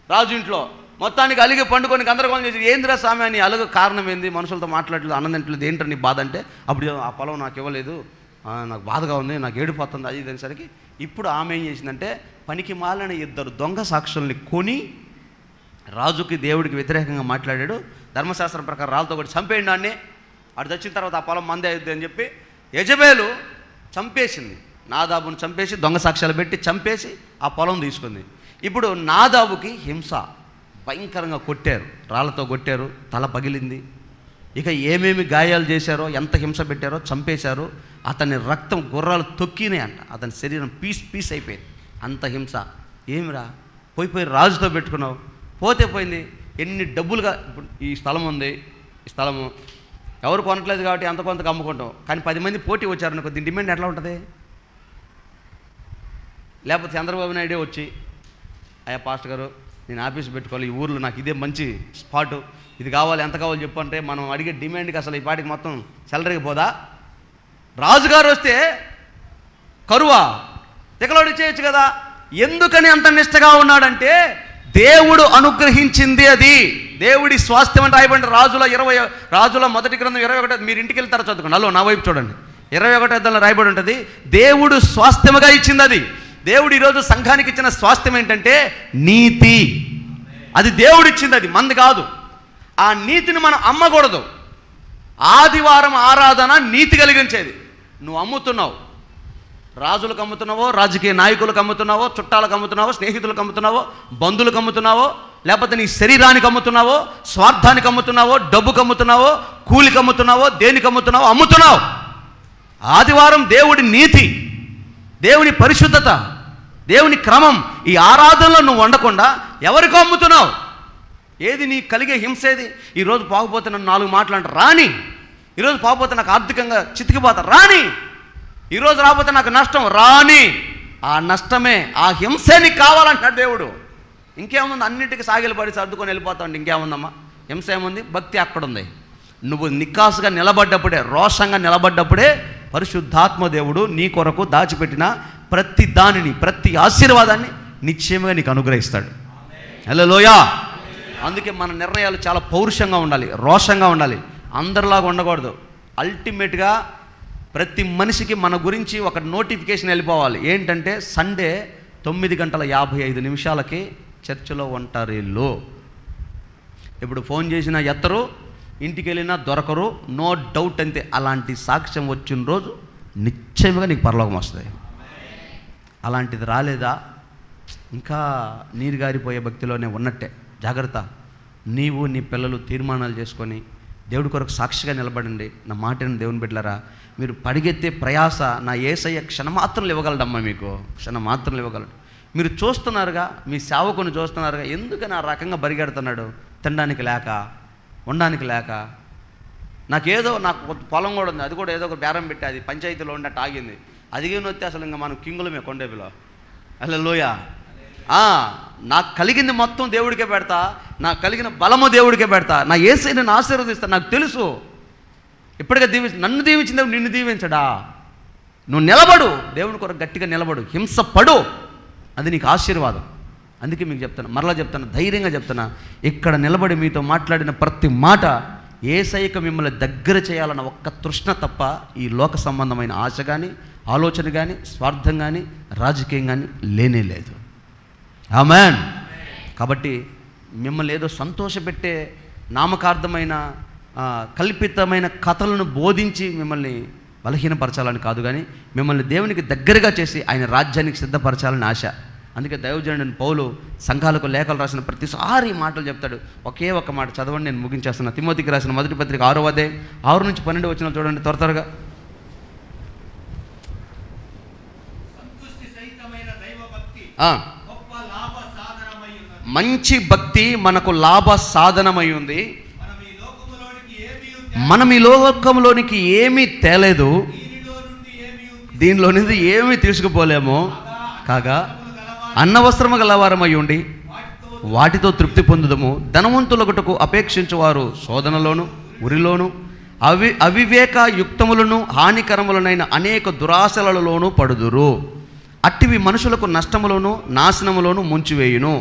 రాజు ఇంట్లో మొత్తానికి అలిగి పండుకొని గందరగోళం చేసి, ఏంద్రా స్వామి అని అలుగు కారణం ఏంది, మనుషులతో మాట్లాడలేదు, ఆనందించలేదు, ఏంటో నీ బాధ అంటే, అప్పుడు ఆ పొలం నాకు ఇవ్వలేదు, నాకు బాధగా ఉంది, నాకు ఏడిపోతుంది అది ఇది అనేసరికి, ఇప్పుడు ఆమె ఏం చేసిందంటే, పనికి మాలిన 2 దొంగ సాక్షుల్ని కొని రాజుకి దేవుడికి వ్యతిరేకంగా మాట్లాడాడు. ధర్మశాస్త్రం ప్రకారం రాళ్ళతో కూడా చంపేయండి అన్నీ, అటు చచ్చిన తర్వాత ఆ పొలం మందే అవుద్ది అని చెప్పి యెజబెలు చంపేసింది. నాదాబుని చంపేసి దొంగ సాక్ష్యాలు పెట్టి చంపేసి ఆ పొలం తీసుకుంది. ఇప్పుడు నాదాబుకి హింస భయంకరంగా కొట్టారు, రాళ్ళతో కొట్టారు, తల పగిలింది. ఇక ఏమేమి గాయాలు చేశారో, ఎంత హింస పెట్టారో, చంపేశారు. అతని రక్తం గుర్రాలు తొక్కినాయి అంట. అతని శరీరం పీస్ అయిపోయింది, అంత హింస. ఏమిరా పోయి రాజుతో పెట్టుకున్నావు, పోతే పోయింది. ఎన్ని డబ్బులుగా, ఇప్పుడు ఈ స్థలం ఉంది, ఈ స్థలము ఎవరు కొనట్లేదు కాబట్టి అంత కొంతకు అమ్ముకుంటాం. కానీ 10 మంది పోటీ వచ్చారనుకో, దీని డిమాండ్ ఎట్లా ఉంటుంది? లేకపోతే చంద్రబాబు నాయుడే వచ్చి, అయ్యా పాస్టర్ గారు నేను ఆఫీస్ పెట్టుకోవాలి, ఈ ఊర్లో నాకు ఇదే మంచి స్పాటు, ఇది కావాలి, ఎంత కావాలి చెప్పు అంటే, మనం అడిగే డిమాండ్కి అసలు ఈ పాటికి మొత్తం సెలరీకి పోదా? రాజుగారు వస్తే కరువా తెగలోడి చేయొచ్చు కదా. ఎందుకని అంత నిష్టగా ఉన్నాడంటే, దేవుడు అనుగ్రహించింది అది. దేవుడి స్వాస్థ్యం అంటే రాయబడి రాజుల మొదటి గ్రంథం 21, మీరు ఇంటికి వెళ్తారా చదువుకోండి, అల్లో నా వైపు చూడండి, 21 రాయబడి ఉంటుంది. దేవుడు స్వాస్థ్యముగా ఇచ్చింది అది. దేవుడు ఈరోజు సంఘానికి ఇచ్చిన స్వాస్థ్యం ఏంటంటే నీతి. అది దేవుడు ఇచ్చింది, అది మంది కాదు. ఆ నీతిని మనం అమ్మకూడదు. ఆదివారం ఆరాధన నీతి కలిగించేది. నువ్వు అమ్ముతున్నావు, రాజులకు అమ్ముతున్నావో, రాజకీయ నాయకులకు అమ్ముతున్నావో, చుట్టాలకు అమ్ముతున్నావో, స్నేహితులకు అమ్ముతున్నావో, బంధువులకు అమ్ముతున్నావో, లేకపోతే నీ శరీరానికి అమ్ముతున్నావో, స్వార్థానికి అమ్ముతున్నావో, డబ్బుకు అమ్ముతున్నావో, కూలికి అమ్ముతున్నావో, దేనికి అమ్ముతున్నావో అమ్ముతున్నావు. ఆదివారం దేవుడి నీతి, దేవుని పరిశుద్ధత, దేవుని క్రమం, ఈ ఆరాధనలో నువ్వు వండకుండా ఎవరికో అమ్ముతున్నావు. ఏది నీకు కలిగే హింస ఏది? ఈరోజు పోకపోతే నన్ను 4 మాటలు అంటారు రాని, ఈరోజు పోకపోతే నాకు ఆర్థికంగా చితికిపోతా రాని, ఈరోజు రాకపోతే నాకు నష్టం రాని. ఆ నష్టమే, ఆ హింసే నీకు కావాలంటున్నాడు దేవుడు. ఇంకేముంది? అన్నిటికీ సాగిలపడి సర్దుకొని వెళ్ళిపోతావు. ఇంకేముందమ్మా? హింస ఏముంది? భక్తి అక్కడుంది. నువ్వు నిక్కాసుగా నిలబడ్డప్పుడే, రోషంగా నిలబడ్డప్పుడే పరిశుద్ధాత్మ దేవుడు నీ కొరకు దాచిపెట్టిన ప్రతి దానిని, ప్రతి ఆశీర్వాదాన్ని నిశ్చయంగా నీకు అనుగ్రహిస్తాడు. హల్లెలూయా. అందుకే మన నిర్ణయాలు చాలా పౌరుషంగా ఉండాలి, రోషంగా ఉండాలి, అందరిలాగా ఉండకూడదు. అల్టిమేట్గా ప్రతి మనిషికి మన గురించి ఒక నోటిఫికేషన్ వెళ్ళిపోవాలి. ఏంటంటే సండే 9:55 చర్చిలో ఉంటారు. ఇప్పుడు ఫోన్ చేసినా ఎత్తరు, ఇంటికి వెళ్ళినా దొరకరు, నో డౌట్ అంతే. అలాంటి సాక్ష్యం వచ్చిన రోజు నిశ్చయంగా నీకు పరలోకం వస్తుంది. అలాంటిది రాలేదా? ఇంకా నీరు గారిపోయే భక్తిలోనే ఉన్నట్టే. జాగ్రత్త. నీవు నీ పిల్లలు తీర్మానాలు చేసుకొని దేవుడి కొరకు సాక్షిగా నిలబడండి. నా మాటను దేవుని బిడ్డలారా, మీరు పడిగెత్తే ప్రయాస నా యేసయ్య క్షణమాత్రంలో ఇవ్వగలడమ్మా. మీకు క్షణమాత్రంలో ఇవ్వగలడు. మీరు చూస్తున్నారుగా, మీ సేవకుని చూస్తున్నారుగా, ఎందుకని ఆ రకంగా బరిగెడుతున్నాడు? తినడానికి లేక, ఉండడానికి లేక. నాకు పొలం కూడా ఉంది, అది కూడా ఏదో ఒక బేరం పెట్టి అది పంచాయతీలో ఉన్నట్టు ఆగింది. అదిగే నొత్తే అసలు ఇంకా మనం కింగులమే కొండేపిలో. హల్లెలూయా. నాకు కలిగింది మొత్తం దేవుడికే పెడతా, నాకు కలిగిన బలము దేవుడికే పెడతా, నా యేసయ్య నన్ను ఆశీర్వదిస్తా. నాకు తెలుసు ఇప్పటికే నన్ను దీవించిన దేవుడు నిన్ను దీవించడా? నువ్వు నిలబడు, దేవుని కొరకు గట్టిగా నిలబడు, హింసపడు, అది నీకు ఆశీర్వాదం. అందుకే మీకు చెప్తాను, మరలా చెప్తాను, ధైర్యంగా చెప్తున్నా, ఇక్కడ నిలబడి మీతో మాట్లాడిన ప్రతి మాట యేసయ్యకు మిమ్మల్ని దగ్గర చేయాలన్న ఒక్క తృష్ణ తప్ప ఈ లోక సంబంధమైన ఆశ కానీ, ఆలోచన కానీ, స్వార్థం కానీ, రాజకీయం కానీ లేనే లేదు. ఆమేన్. కాబట్టి మిమ్మల్ని ఏదో సంతోషపెట్టే నామకార్థమైన కల్పితమైన కథలను బోధించి మిమ్మల్ని బలహీనపరచాలని కాదు, కానీ మిమ్మల్ని దేవునికి దగ్గరగా చేసి ఆయన రాజ్యానికి సిద్ధపరచాలని ఆశ. అందుకే దైవజనుడైన పౌలు సంఘాలకు లేఖలు రాసిన ప్రతిసారి మాటలు చెప్తాడు. ఒకే ఒక్క మాట చదవండి, నేను ముగించేస్తున్నా. తిమోతికి రాసిన మొదటి పత్రిక 6వ అధ్యాయం 6 నుంచి 12 వచనాలు చూడండి త్వరగా. మంచి భక్తి మనకు లాభ సాధనమై ఉంది. మనం ఈ లోకంలోనికి ఏమీ తేలేదు, దీనిలో నుండి ఏమీ తీసుకుపోలేము. కాగా అన్నవస్త్రము గలవారమై ఉండి వాటితో తృప్తి పొందుదము. ధనవంతులగుటకు అపేక్షించువారు శోధనలోను ఉరిలోను అవివేక యుక్తములను హానికరములనైన అనేక దురాశలలోనూ పడుదురు. అట్టివి మనుషులకు నష్టములోను నాశనములోను ముంచివేయును.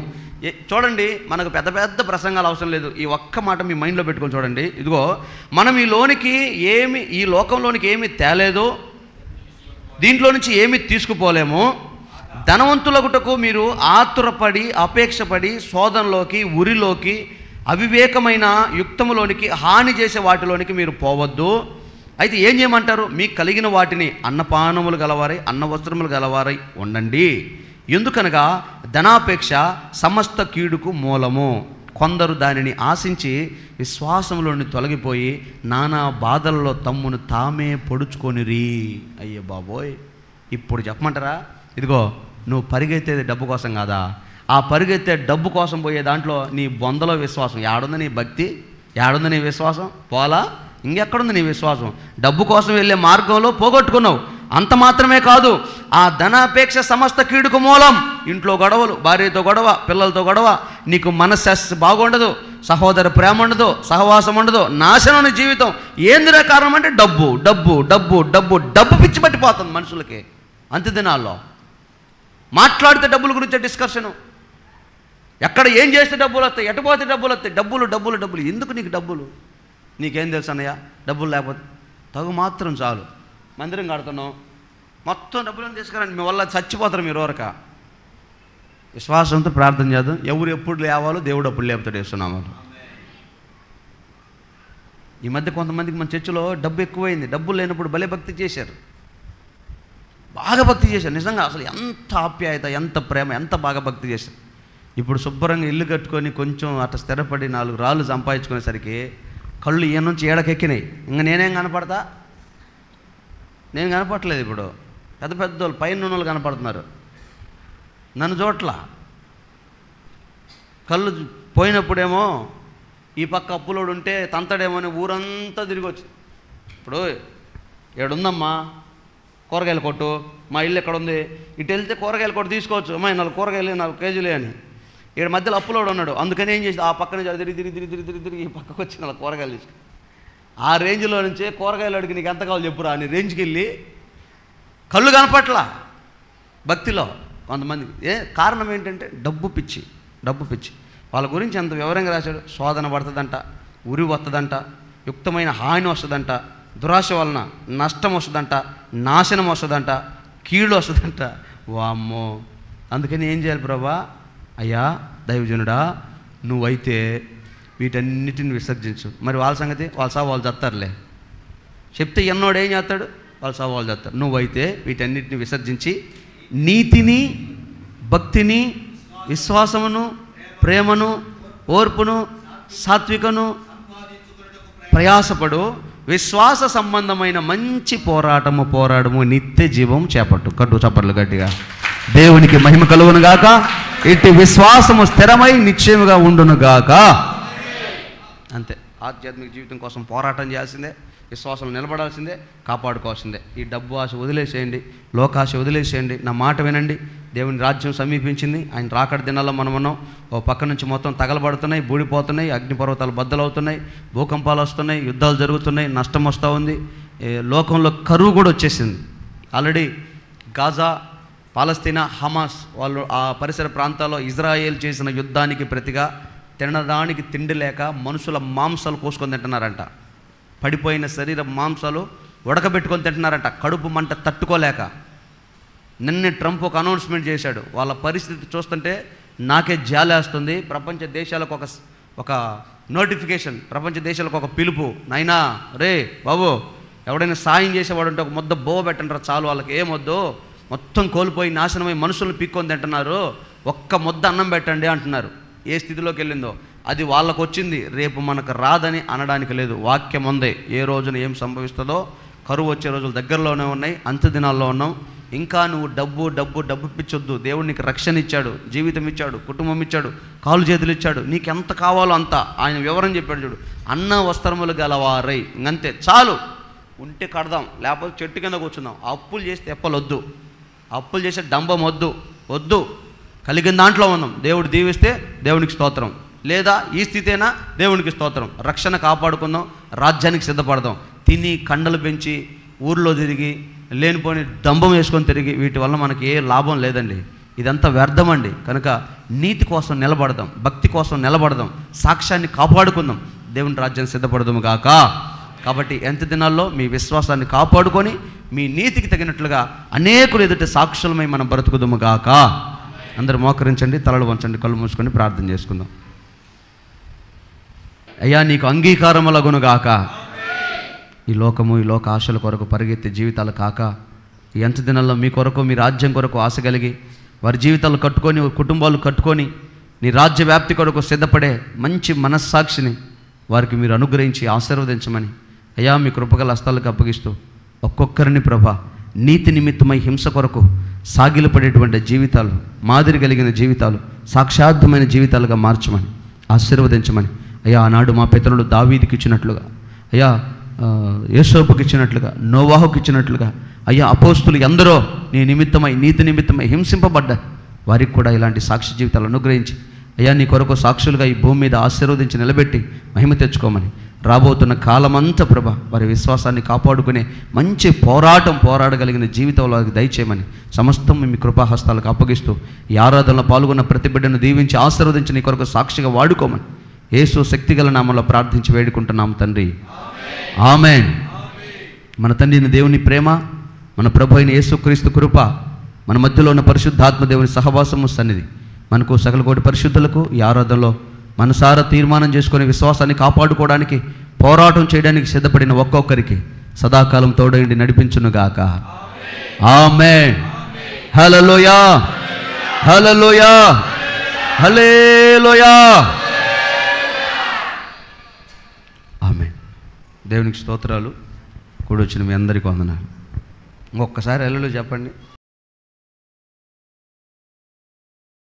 చూడండి, మనకు పెద్ద పెద్ద ప్రసంగాలు అవసరం లేదు. ఈ ఒక్క మాట మీ మైండ్లో పెట్టుకొని చూడండి. ఇదిగో, మనం ఈ లోకంలోనికి ఏమీ తేలేదు, దీంట్లో నుంచి ఏమీ తీసుకుపోలేము. ధనవంతులగుటకు మీరు ఆతురపడి అపేక్షపడి శోధనలోకి ఉరిలోకి అవివేకమైన యుక్తములోనికి హాని చేసే వాటిలోనికి మీరు పోవద్దు. అయితే ఏం చేయమంటారు? మీకు కలిగిన వాటిని అన్నపానములు గలవారై అన్నవస్త్రములు గలవారై ఉండండి. ఎందుకనగా ధనాపేక్ష సమస్త కీడుకు మూలము. కొందరు దానిని ఆశించి విశ్వాసంలోని తొలగిపోయి నానా బాధల్లో తమ్మును తామే పొడుచుకొనిరి. అయ్యో బాబోయ్, ఇప్పుడు చెప్పమంటారా? ఇదిగో, నువ్వు పరిగెత్తేది డబ్బు కోసం కాదా? ఆ పరిగెత్తే డబ్బు కోసం పోయే దాంట్లో నీ బొందలో విశ్వాసం ఏడుంది? నీ భక్తి ఏడుంది? నీ విశ్వాసం పోలా? ఇంకెక్కడుంది నీ విశ్వాసం? డబ్బు కోసం వెళ్ళే మార్గంలో పోగొట్టుకున్నావు. అంత మాత్రమే కాదు, ఆ ధనాపేక్ష సమస్త కీడుకు మూలం. ఇంట్లో గొడవలు, భార్యతో గొడవ, పిల్లలతో గొడవ, నీకు మనస్సు బాగుండదు, సహోదర ప్రేమ ఉండదు, సహవాసం ఉండదు, నాశనం జీవితం. ఏందిరా కారణం అంటే డబ్బు డబ్బు డబ్బు డబ్బు డబ్బు పిచ్చి పట్టిపోతుంది మనుషులకి. అంత్య దినాల్లో మాట్లాడితే డబ్బుల గురించే డిస్కషను. ఎక్కడ ఏం చేస్తే డబ్బులు వస్తాయి, ఎటుపోతే డబ్బులు వస్తాయి. డబ్బులు డబ్బులు డబ్బులు. ఎందుకు నీకు డబ్బులు? నీకేం తెలుసు అన్నయ్య? డబ్బులు లేకపోతే తగు మాత్రం చాలు. మందిరం కడుతున్నాం, మొత్తం డబ్బులను తీసుకురండి, మీ వల్ల చచ్చిపోతారు మీరు వరక. విశ్వాసంతో ప్రార్థన చేద్దాం. ఎవరు ఎప్పుడు లేవాలో దేవుడు అప్పుడు లేపుతాడు. వేస్తున్నాము. ఈ మధ్య కొంతమందికి మన చర్చిలో డబ్బు ఎక్కువైంది. డబ్బులు లేనప్పుడు భలే భక్తి చేశారు, బాగా భక్తి చేశారు. నిజంగా అసలు ఎంత ఆప్యాయత, ఎంత ప్రేమ, ఎంత బాగా భక్తి చేశారు. ఇప్పుడు శుభ్రంగా ఇల్లు కట్టుకొని కొంచెం అట్లా స్థిరపడి 4 రాళ్ళు సంపాదించుకునేసరికి కళ్ళు ఈయన నుంచి ఏడకెక్కినాయి. ఇంకా నేనేం కనపడతా? నేను కనపడలేదు. ఇప్పుడు పెద్ద పెద్ద వాళ్ళు పైన వాళ్ళు కనపడుతున్నారు, నన్ను చోట్ల. కళ్ళు పోయినప్పుడేమో ఈ పక్క అప్పులోడు ఉంటే తంతడేమో అని ఊరంతా తిరిగి వచ్చి, ఇప్పుడు ఏడుందమ్మా కూరగాయల కొట్టు, మా ఇల్లు ఎక్కడ ఉంది, ఇటు వెళ్తే కూరగాయల కొట్టు తీసుకోవచ్చు, అమ్మాయి 4 కూరగాయలు 4 కేజీలే అని. ఇక్కడ మధ్యలో అప్పులోడు ఉన్నాడు, అందుకని ఏం చేసి ఆ పక్కన తిరిగి తిరిగి తిరిగి తిరిగి తిరిగి తిరిగి ఈ పక్కకు వచ్చి 4 కూరగాయలు తీసుకు. ఆ రేంజ్లో నుంచే కూరగాయలు అడిగి నీకు ఎంత కావాలో చెప్పురా అని రేంజ్కి వెళ్ళి కళ్ళు కనపట్ల భక్తిలో కొంతమందికి. కారణం ఏంటంటే డబ్బు పిచ్చి. డబ్బు పిచ్చి. వాళ్ళ గురించి ఎంత వివరంగా రాశాడు. శోధన పడుతుందంట, ఉరి వస్తుందంట, యుక్తమైన హాని వస్తుందంట, దురాశ వలన నష్టం వస్తుందంట, నాశనం వస్తుందంట, కీడు వస్తుందంట. వామ్మో! అందుకని ఏం చేయాలి ప్రభా? అయ్యా దైవజనుడా, నువ్వైతే వీటన్నిటిని విసర్జించు. మరి వాళ్ళ సంగతి, వాళ్ళ సావు వాళ్ళు చేస్తారులే. చెప్తే ఎన్నోడు ఏం చేస్తాడు? వాళ్ళ సావు వాళ్ళు చేస్తారు. నువ్వైతే వీటన్నిటిని విసర్జించి నీతిని, భక్తిని, విశ్వాసమును, ప్రేమను, ఓర్పును, సాత్వికను ప్రయాసపడు. విశ్వాస సంబంధమైన మంచి పోరాడము నిత్య జీవం చేపట్టు. కట్టు చప్పట్లు గట్టిగా. దేవునికి మహిమ కలుగును గాక. ఇట్టి విశ్వాసము స్థిరమై నిశ్చయముగా ఉండును గాక. అంతే. ఆధ్యాత్మిక జీవితం కోసం పోరాటం చేయాల్సిందే, విశ్వాసం నిలబడాల్సిందే, కాపాడుకోవాల్సిందే. ఈ డబ్బు ఆశ వదిలేసేయండి, లోకాశ వదిలేసేయండి. నా మాట వినండి. దేవుని రాజ్యం సమీపించింది. ఆయన రాకడ దినాల్లో మనం ఉన్నాం. ఓ పక్క నుంచి మొత్తం తగలబడుతున్నాయి, బూడిపోతున్నాయి, అగ్నిపర్వతాలు బద్దలవుతున్నాయి, భూకంపాలు వస్తున్నాయి, యుద్ధాలు జరుగుతున్నాయి, నష్టం వస్తూ ఉంది. లోకంలో కరువు కూడా వచ్చేసింది. ఆల్రెడీ గాజా, పాలస్తీనా, హమాస్ వాళ్ళు ఆ పరిసర ప్రాంతాల్లో ఇజ్రాయేల్ చేసిన యుద్ధానికి ప్రతిగా తినడానికి తిండి లేక మనుషుల మాంసాలు కోసుకొని తింటున్నారంట. పడిపోయిన శరీర మాంసాలు ఉడకబెట్టుకొని తింటున్నారంట, కడుపు మంట తట్టుకోలేక. నిన్నే ట్రంప్ ఒక అనౌన్స్మెంట్ చేశాడు. వాళ్ళ పరిస్థితి చూస్తుంటే నాకే జాలేస్తుంది. ప్రపంచ దేశాలకు ఒక నోటిఫికేషన్, ప్రపంచ దేశాలకు ఒక పిలుపు. నైనా రే బాబు, ఎవడైనా సాయం చేసేవాడు ఉంటే ఒక ముద్ద బోవ పెట్టంటారా చాలు, వాళ్ళకి ఏమొద్దు, మొత్తం కోల్పోయి నాశనమై మనుషులను పీక్కొని తింటున్నారు, ఒక్క ముద్ద అన్నం పెట్టండి అంటున్నారు. ఏ స్థితిలోకి వెళ్ళిందో అది వాళ్ళకు వచ్చింది. రేపు మనకు రాదని అనడానికి లేదు. వాక్యం ఉంది. ఏ రోజున ఏం సంభవిస్తుందో. కరువు వచ్చే రోజులు దగ్గరలోనే ఉన్నాయి, అంత్య దినాల్లో ఉన్నాం. ఇంకా నువ్వు డబ్బు డబ్బు డబ్బు పిచ్చొద్దు. దేవుడు నీకు రక్షణ ఇచ్చాడు, జీవితం ఇచ్చాడు, కుటుంబం ఇచ్చాడు, కాలు చేతులు ఇచ్చాడు. నీకు ఎంత కావాలో అంత ఆయన వివరం చెప్పాడు చూడు. అన్న వస్త్రములు గలవారై, ఇంకంతే చాలు. ఉంటే కడదాం, లేకపోతే చెట్టు కింద కూర్చుందాం. అప్పులు చేస్తే ఎప్పలొద్దు, అప్పులు చేసే డంబం వద్దు, వద్దు. కలిగిన దాంట్లో ఉన్నాం. దేవుడు దీవిస్తే దేవునికి స్తోత్రం, లేదా ఈ స్థితేనా దేవునికి స్తోత్రం. రక్షణ కాపాడుకుందాం, రాజ్యానికి సిద్ధపడదాం. తిని కండలు పెంచి ఊర్లో తిరిగి లేనిపోని డంబం వేసుకొని తిరిగి వీటి వల్ల మనకి ఏ లాభం లేదండి. ఇదంతా వ్యర్థం అండి. కనుక నీతి కోసం నిలబడదాం, భక్తి కోసం నిలబడదాం, సాక్ష్యాన్ని కాపాడుకుందాం, దేవుని రాజ్యాన్ని సిద్ధపడదాము గాక. కాబట్టి ఎంత దినాల్లో మీ విశ్వాసాన్ని కాపాడుకొని మీ నీతికి తగినట్లుగా అనేకులు ఎదుట సాక్షులమై మనం బ్రతుకుదాము గాక. అందరూ మోకరించండి, తలలు వంచండి, కళ్ళు మూసుకొని ప్రార్థన చేసుకుందాం. అయ్యా నీకు అంగీకారములగును గాక. ఈ లోకము, ఈ లోక ఆశల కొరకు పరిగెత్తే జీవితాలు కాక, ఈ అంత దినాల్లో మీ కొరకు, మీ రాజ్యం కొరకు ఆశ కలిగి వారి జీవితాలు కట్టుకొని, కుటుంబాలు కట్టుకొని నీ రాజ్య వ్యాప్తి కొరకు సిద్ధపడే మంచి మనస్సాక్షిని వారికి మీరు అనుగ్రహించి ఆశీర్వదించమని అయ్యా మీ కృపగల హస్తాలకు అప్పగిస్తూ ఒక్కొక్కరిని ప్రభా నీతి నిమిత్తమై హింస కొరకు సాగిలపడేటువంటి జీవితాలు, మాదిరి కలిగిన జీవితాలు, సాక్షార్థమైన జీవితాలుగా మార్చమని ఆశీర్వదించమని అయ్యా ఆనాడు మా పితరులు దావీదుకి ఇచ్చినట్లుగా, అయ్యా యోసేపుకి ఇచ్చినట్లుగా, నోవాహుకి ఇచ్చినట్లుగా, అయ్యా అపోస్తులు ఎందరో నీ నిమిత్తమై, నీతి నిమిత్తమై హింసింపబడ్డా వారికి కూడా ఇలాంటి సాక్షి జీవితాలు అనుగ్రహించి అయ్యా నీ కొరకు సాక్షులుగా ఈ భూమి మీద ఆశీర్వదించి నిలబెట్టి మహిమ తెచ్చుకోమని రాబోతున్న కాలమంతా ప్రభా వారి విశ్వాసాన్ని కాపాడుకునే మంచి పోరాడగలిగిన జీవితంలో దయచేయమని సమస్తం మీ కృపాహస్తాలకు అప్పగిస్తూ ఈ ఆరాధనలో పాల్గొన్న ప్రతి బిడ్డను దీవించి ఆశీర్వదించి నీ కొరకు సాక్షిగా వాడుకోమని యేసు శక్తిగల నామంలో ప్రార్థించి వేడుకుంటున్నాం తండ్రి. ఆమేన్. మన తండ్రిని దేవుని ప్రేమ, మన ప్రభు అయిన యేసుక్రీస్తు కృప, మన మధ్యలో ఉన్న పరిశుద్ధాత్మ దేవుని సహవాసము సన్నిధి మనకు సకల కోటి పరిశుద్ధులకు ఈ ఆరాధనలో మనసారా తీర్మానం చేసుకుని విశ్వాసాన్ని కాపాడుకోవడానికి పోరాటం చేయడానికి సిద్ధపడిన ఒక్కొక్కరికి సదాకాలం తోడైండి నడిపించునుగాక. ఆమేన్. హల్లెలూయా, హల్లెలూయా, హల్లెలూయా. ఆమేన్. దేవునికి స్తోత్రాలు. కూడొచ్చిన మీ అందరికీ వందనాలు. ఇంకొకసారి హల్లెలూయా చెప్పండి.